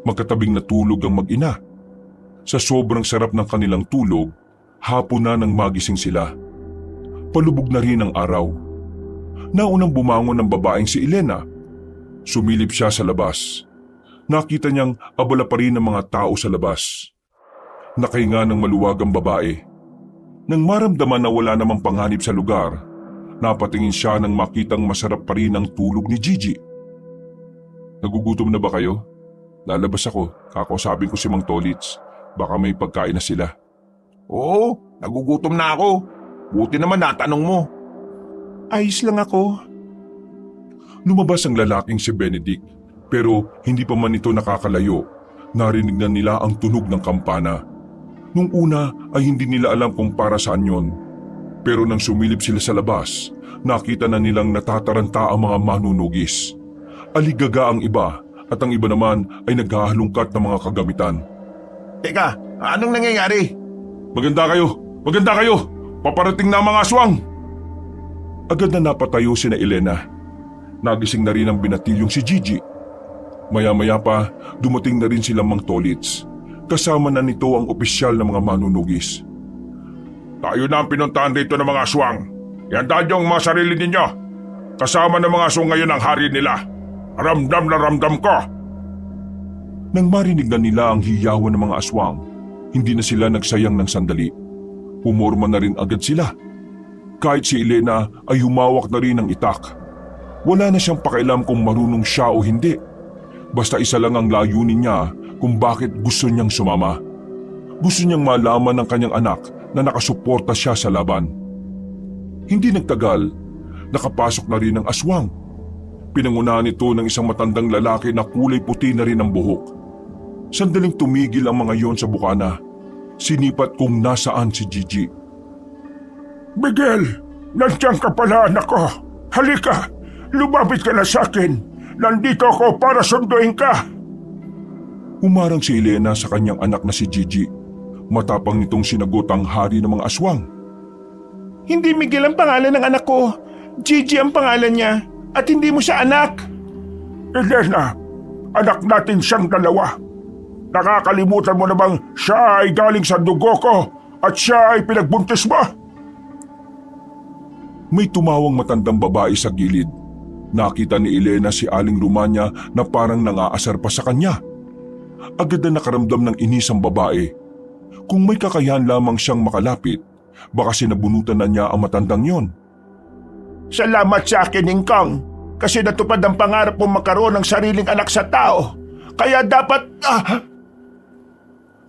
Magkatabing natulog ang mag-ina. Sa sobrang sarap ng kanilang tulog, hapon na nang magising sila. Palubog na rin ang araw. Naunang bumangon ng babaeng si Elena. Sumilip siya sa labas. Nakita niyang abala pa rin ang mga tao sa labas. Nakahinga ng maluwag ang babae. Nang maramdaman na wala namang panganib sa lugar, napatingin siya nang makitang masarap pa rin ang tulog ni Gigi. Nagugutom na ba kayo? Lalabas ako, kakausapin ko si Mang Tolits. Baka may pagkain na sila. Oo, nagugutom na ako. Buti naman natanong mo. Ayos lang ako. Lumabas ang lalaking si Benedict, pero hindi pa man ito nakakalayo. Narinig na nila ang tunog ng kampana. Nung una ay hindi nila alam kung para saan yon. Pero nang sumilip sila sa labas, nakita na nilang natataranta ang mga manunugis. Aligaga ang iba at ang iba naman ay naghahalungkat ng mga kagamitan. Teka, anong nangyayari? Maganda kayo! Maganda kayo! Paparating na ang mga aswang! Agad na napatayo sina Elena. Nagising na rin ang binatilyong si Gigi. Maya-maya pa, dumating na rin silang Mang Tolits. Kasama na nito ang opisyal na mga manunugis. Tayo na ang pinuntahan dito ng mga aswang. Ihandaan niyo ang mga sarili ninyo. Kasama ng mga aswang ngayon ang hari nila. Ramdam na ramdam ko. Nang marinig na nila ang hiyawan ng mga aswang, hindi na sila nagsayang ng sandali. Pumorma na rin agad sila. Kahit si Elena ay humawak na rin ng itak. Wala na siyang pakialam kung marunong siya o hindi. Basta isa lang ang layunin niya kung bakit gusto niyang sumama. Gusto niyang malaman ng kanyang anak na nakasuporta siya sa laban. Hindi nagtagal, nakapasok na rin ang aswang. Pinangunahan ito ng isang matandang lalaki na kulay puti na rin ang buhok. Sandaling tumigil ang mga yon sa bukana. Sinipat kung nasaan si Gigi. Miguel, nandiyan ka pala anak ko. Halika, lumapit ka na sa akin. Nandito ako para sunduin ka. Humarang si Elena sa kanyang anak na si Gigi. Matapang nitong sinagot ang hari ng mga aswang. Hindi Miguel ang pangalan ng anak ko. Gigi ang pangalan niya. At hindi mo siya anak. Elena, anak natin siyang dalawa. Nakakalimutan mo na bang siya ay galing sa dugo ko at siya ay pinagbuntis mo? May tumawang matandang babae sa gilid. Nakita ni Elena si Aling Romanya na parang nangaasar pa sa kanya. Agad na nakaramdam ng inis ang babae. Kung may kakayahan lamang siyang makalapit, baka sinabunutan na niya ang matandang yon. Salamat sa akin, Ingkang. Kasi natupad ang pangarap mong magkaroon ng sariling anak sa tao. Kaya dapat...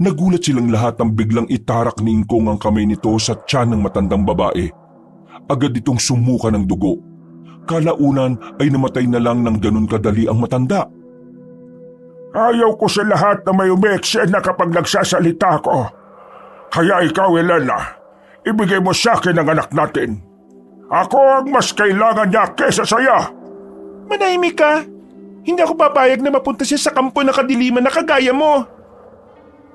Nagulat silang lahat nang biglang itarak ni Ingkong ang kamay nito sa tiyan ng matandang babae. Agad itong sumuka ng dugo. Kalaunan ay namatay na lang ng ganun kadali ang matanda. Ayaw ko sa lahat na may umeksena kapag nagsasalita ko. Kaya ikaw, Elena, ibigay mo sa akin ang anak natin. Ako ang mas kailangan niya kesa saya. Manahimik ka. Hindi ako papayag na mapunta siya sa kampo ng kadiliman na kagaya mo.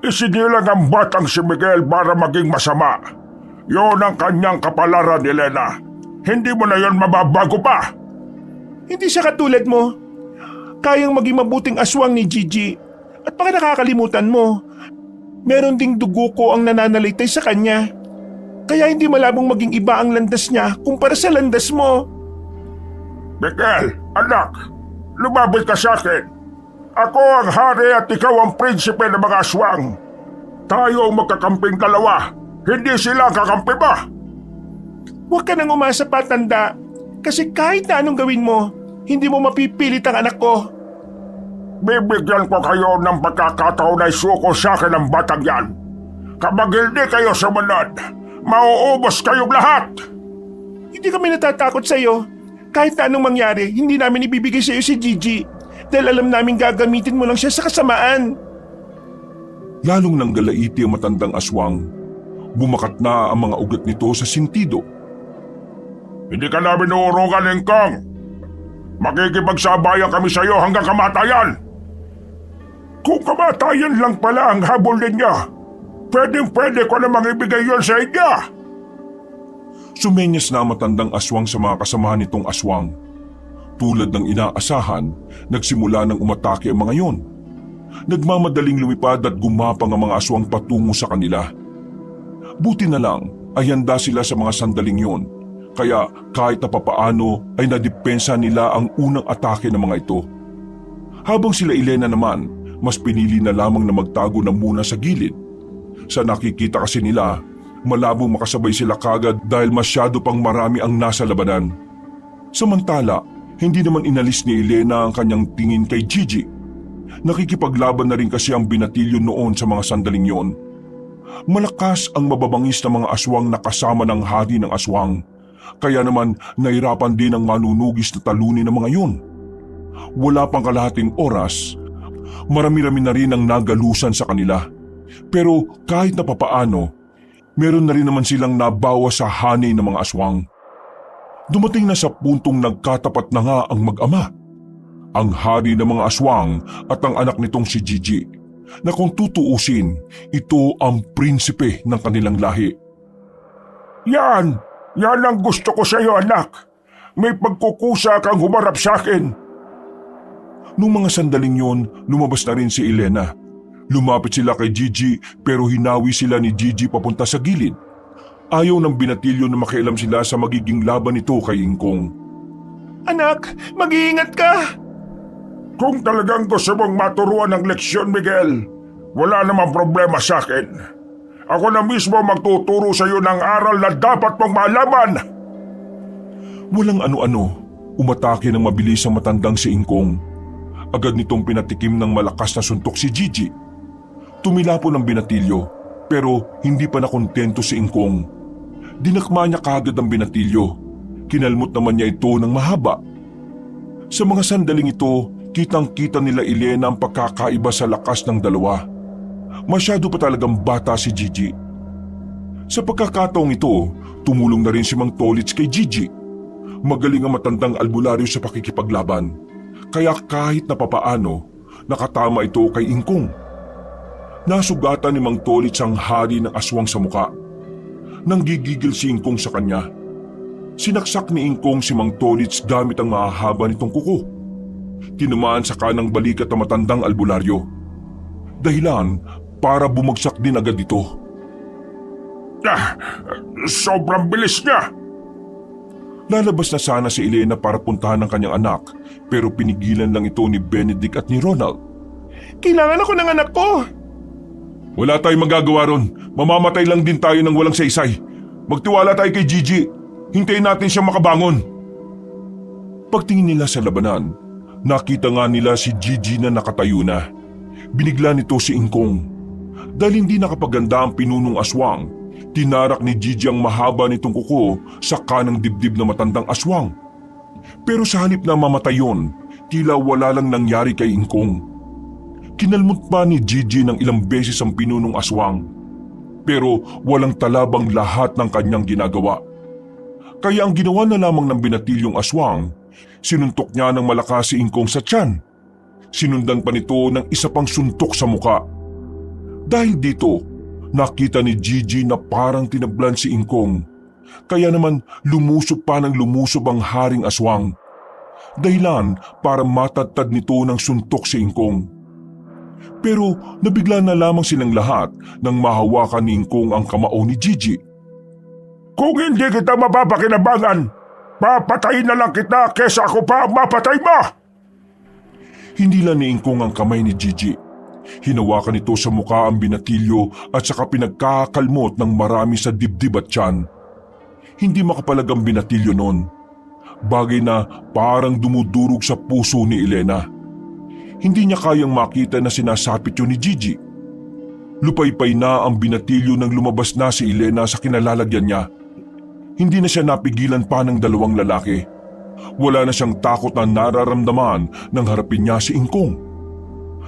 Isinilang ang batang si Miguel para maging masama. Yon ang kanyang kapalaran, Elena. Hindi mo na yon mababago pa. Hindi siya katulad mo. Kayang maging mabuting aswang ni Gigi. At baka nakakalimutan mo, meron ding dugo ko ang nananalitay sa kanya. Kaya hindi malabong maging iba ang landas niya kumpara sa landas mo. Miguel, anak, lumapit ka sa akin. Ako ang hari at ikaw ang prinsipe ng mga aswang. Tayo ang magkakamping dalawa. Hindi sila ang kakampi ba? Huwag ka nang umasa pa, tanda. Kasi kahit na anong gawin mo, hindi mo mapipilit ang anak ko. Bibigyan ko kayo ng pagkakataon na isuko sa akin ang batang yan. Kapag hindi kayo sumunod, mauubos kayong lahat. Hindi kami natatakot sa iyo. Kahit na anong mangyari, hindi namin ibibigay sa iyo si Gigi. Dahil alam namin gagamitin mo lang siya sa kasamaan. Lalong nang galaiti ang matandang aswang. Bumakat na ang mga ugat nito sa sintido. Hindi ka namin uurungan, Ingkang. Makikipagsabayan kami sa iyo hanggang kamatayan. Kung kamatayan lang pala ang habol ninyo, pwede ko namang ibigay yon sa inyo. Sumenyas na ang matandang aswang sa mga kasamahan nitong aswang. Tulad ng inaasahan, nagsimula ng umatake ang mga yon. Nagmamadaling lumipad at gumapang ang mga aswang patungo sa kanila. Buti na lang ay handa sila sa mga sandaling yon. Kaya kahit na papaano ay nadepensa nila ang unang atake ng mga ito. Habang sila Elena naman, mas pinili na lamang na magtago na muna sa gilid. Sa nakikita kasi nila, malabong makasabay sila kagad dahil masyado pang marami ang nasa labanan. Samantala, hindi naman inalis ni Elena ang kanyang tingin kay Gigi. Nakikipaglaban na rin kasi ang binatilyo noon sa mga sandaling yon. Malakas ang mababangis na mga aswang na kasama ng hari ng aswang. Kaya naman nahirapan din ang manunugis na talunin ng mga yun. Wala pang kalahating oras, marami-rami na rin ang nagalusan sa kanila. Pero kahit na papaano, meron na rin naman silang nabawa sa hanay ng mga aswang. Dumating na sa puntong nagkatapat na nga ang mag-ama. Ang hari ng mga aswang at ang anak nitong si Gigi, na kung tutuusin, ito ang prinsipe ng kanilang lahi. Yan ang gusto ko sa iyo, anak. May pagkukusa kang humarap sa akin. Nung mga sandaling yon, lumabas na rin si Elena. Lumapit sila kay Gigi pero hinawi sila ni Gigi papunta sa gilid. Ayaw ng binatilyo na makialam sila sa magiging laban nito kay Ingkong. Anak, mag-iingat ka! Kung talagang gusto mong maturuan ng leksyon, Miguel, wala namang problema sa akin. Ako na mismo magtuturo sa iyo ng aral na dapat mong malaman. Walang ano-ano, umatake ng mabilis ang matandang si Ingkong. Agad nitong pinatikim ng malakas na suntok si Gigi. Tumilapon ang binatilyo, pero hindi pa nakontento si Ingkong. Dinakma niya kaagad ang binatilyo. Kinalmot naman niya ito ng mahaba. Sa mga sandaling ito, kitang-kita nila Elena ang pagkakaiba sa lakas ng dalawa. Masyado pa talagang bata si Gigi. Sa pagkakataong ito, tumulong na rin si Mang Tolits kay Gigi. Magaling ang matandang albularyo sa pakikipaglaban. Kaya kahit na papaano, nakatama ito kay Ingkong. Nasugatan ni Mang Tolits ang hari ng aswang sa muka. Nanggigigil si Ingkong sa kanya. Sinaksak ni Ingkong si Mang Tolits gamit ang mahahaba nitong kuko. Tinamaan sa kanang balikat ang matandang albularyo. Dahilan para bumagsak din agad ito. Sobrang bilis niya! Lalabas na sana si Elena para puntahan ang kanyang anak pero pinigilan lang ito ni Benedict at ni Ronald. Kailangan ako ng anak ko! Wala tayong magagawa ron. Mamamatay lang din tayo ng walang saysay. Magtiwala tayo kay Gigi. Hintayin natin siya makabangon. Pagtingin nila sa labanan, nakita nga nila si Gigi na nakatayo na. Binigla nito si Ingkong. Dahil hindi nakapaganda ang pinunong aswang, tinarak ni Gigi ang mahaba nitong kuko sa kanang dibdib na matandang aswang. Pero sa halip na mamatay yun, tila wala lang nangyari kay Ingkong. Kinalmot pa ni Gigi ng ilang beses ang pinunong aswang. Pero walang talabang lahat ng kanyang ginagawa. Kaya ang ginawa na lamang ng binatilyong aswang, sinuntok niya ng malakas si Ingkong sa tiyan. Sinundan pa nito ng isa pang suntok sa muka. Dahil dito, nakita ni Gigi na parang tinablan si Ingkong. Kaya naman lumusob pa ng lumusob ang haring aswang. Dahilan para matatad nito ng suntok si Ingkong. Pero nabigla na lamang silang lahat nang mahawakan ni Ingkong ang kamao ni Gigi. Kung hindi kita mapapakinabangan, papatayin na lang kita kesa ako pa ang mapatay mo! Hindi lang ni Ingkong ang kamay ni Gigi. Hinawakan nito sa mukha ang binatilyo at saka pinagkakalmot ng marami sa dibdib at tiyan. Hindi makapalag ang binatilyo noon. Bagay na parang dumudurog sa puso ni Elena. Hindi niya kayang makita na sinasapit yun ni Gigi. Lupaypay na ang binatilyo nang lumabas na si Elena sa kinalalagyan niya. Hindi na siya napigilan pa ng dalawang lalaki. Wala na siyang takot na nararamdaman nang harapin niya si Ingkong.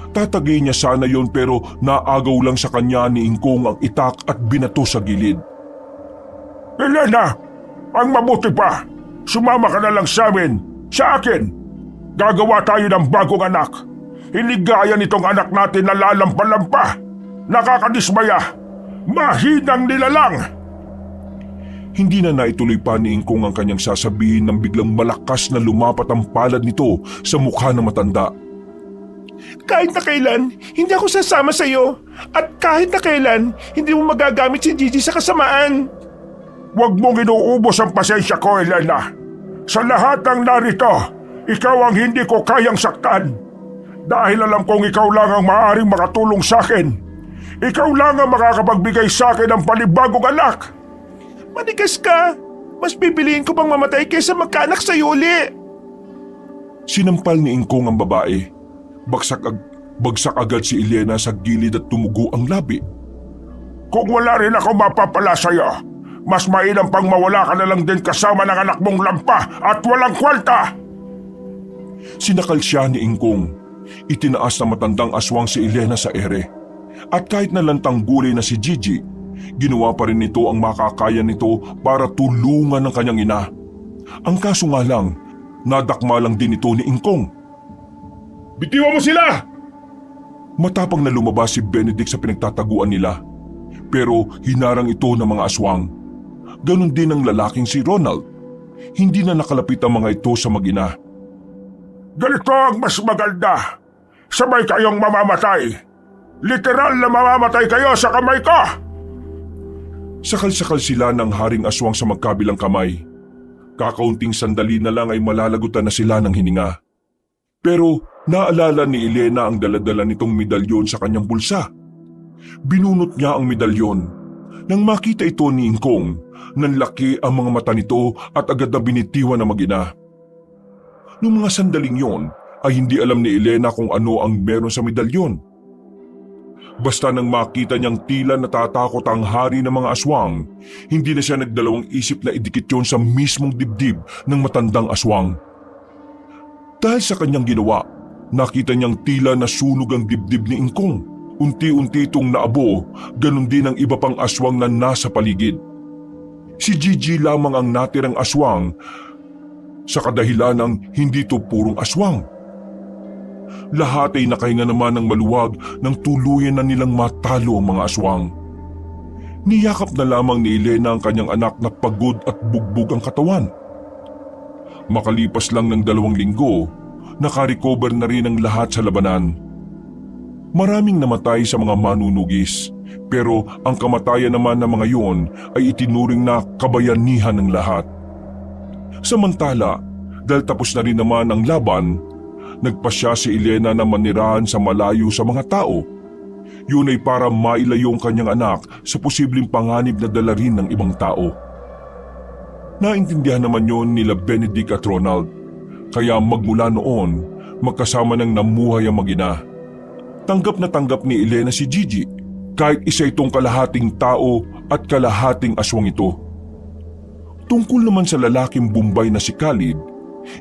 Tatagay niya sana yon pero naagaw lang sa kanya ni Ingkong ang itak at binato sa gilid. Elena, ang mabuti pa, sumama ka na lang sa amin, sa akin. Gagawa tayo ng bagong anak. Hindi gaya nitong anak natin na lalampa-lampa. Nakakadismaya. Mahinang nilalang. Hindi na naituloy pa ni Ingkong ang kanyang sasabihin nang biglang malakas na lumapat ang palad nito sa mukha ng matanda. Kahit na kailan, hindi ako sasama sa iyo. At kahit na kailan, hindi mo magagamit si Gigi sa kasamaan. Huwag mong inuubos ang pasensya ko, Elena. Sa lahat ng narito, ikaw ang hindi ko kayang saktan. Dahil alam kong ikaw lang ang maaaring makatulong sa akin. Ikaw lang ang makakapagbigay sa akin ng panibagong anak. Manigas ka! Mas pipiliin ko pang mamatay kaysa magkaanak sa iyo uli. Sinampal ni Ingkong ang babae. Bagsak agad si Elena sa gilid at tumugo ang labi. Kung wala rin ako mapapala sa iyo, mas mainam pang mawala ka na lang din kasama ng anak mong lampa at walang kwalta. Sinakal siya ni Ingkong. Itinaas na matandang aswang si Elena sa ere. At kahit nalantang gulay na si Gigi, ginawa pa rin nito ang makakaya nito para tulungan ng kanyang ina. Ang kaso nga lang, nadakma lang din ito ni Ingkong. Bitiwan mo sila! Matapang na lumabas si Benedict sa pinagtataguan nila. Pero hinarang ito ng mga aswang. Ganon din ang lalaking si Ronald. Hindi na nakalapit ang mga ito sa mag-ina. Ganito ang mas maganda. Sabay kayong mamamatay. Literal na mamamatay kayo sa kamay ko! Sakal-sakal sila ng haring aswang sa magkabilang kamay. Kakaunting sandali na lang ay malalagutan na sila ng hininga. Pero naalala ni Elena ang daladala nitong medalyon sa kanyang bulsa. Binunot niya ang medalyon. Nang makita ito ni Ingkong, nanlaki ang mga mata nito at agad na binitiwan ng mag-ina. Noong mga sandaling yon ay hindi alam ni Elena kung ano ang meron sa medalyon. Basta nang makita niyang tila natatakot ang hari ng mga aswang, hindi na siya nagdalawang isip na idikit yon sa mismong dibdib ng matandang aswang. Dahil sa kanyang ginawa, nakita niyang tila nasunog ang dibdib ni Ingkong. Unti-unti itong naabo, ganun din ang iba pang aswang na nasa paligid. Si Gigi lamang ang natirang aswang sa kadahilan ng hindi ito purong aswang. lahat ay nakahinga naman ng maluwag nang tuluyan na nilang matalo ang mga aswang. Niyakap na lamang ni Elena ang kanyang anak na pagod at bugbog ang katawan. Makalipas lang ng 2 linggo, nakarecover na rin ang lahat sa labanan. Maraming namatay sa mga manunugis, pero ang kamatayan naman ng mga iyon ay itinuring na kabayanihan ng lahat. Samantala, dahil tapos na rin naman ang laban, nagpasya si Elena na manirahan sa malayo sa mga tao. Yun ay para mailayo ang kanyang anak sa posibleng panganib na dala rin ng ibang tao. Naintindihan naman yon nila Benedict at Ronald, kaya magmula noon, magkasama nang namuhay ang mag-ina. Tanggap na tanggap ni Elena si Gigi, kahit isa itong kalahating tao at kalahating aswang ito. Tungkol naman sa lalaking Bombay na si Khalid,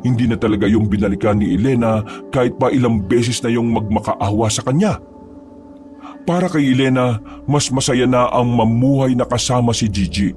hindi na talaga yung binalikan ni Elena kahit pa ilang beses na yung magmakaawa sa kanya. Para kay Elena, mas masaya na ang mamuhay na kasama si Gigi.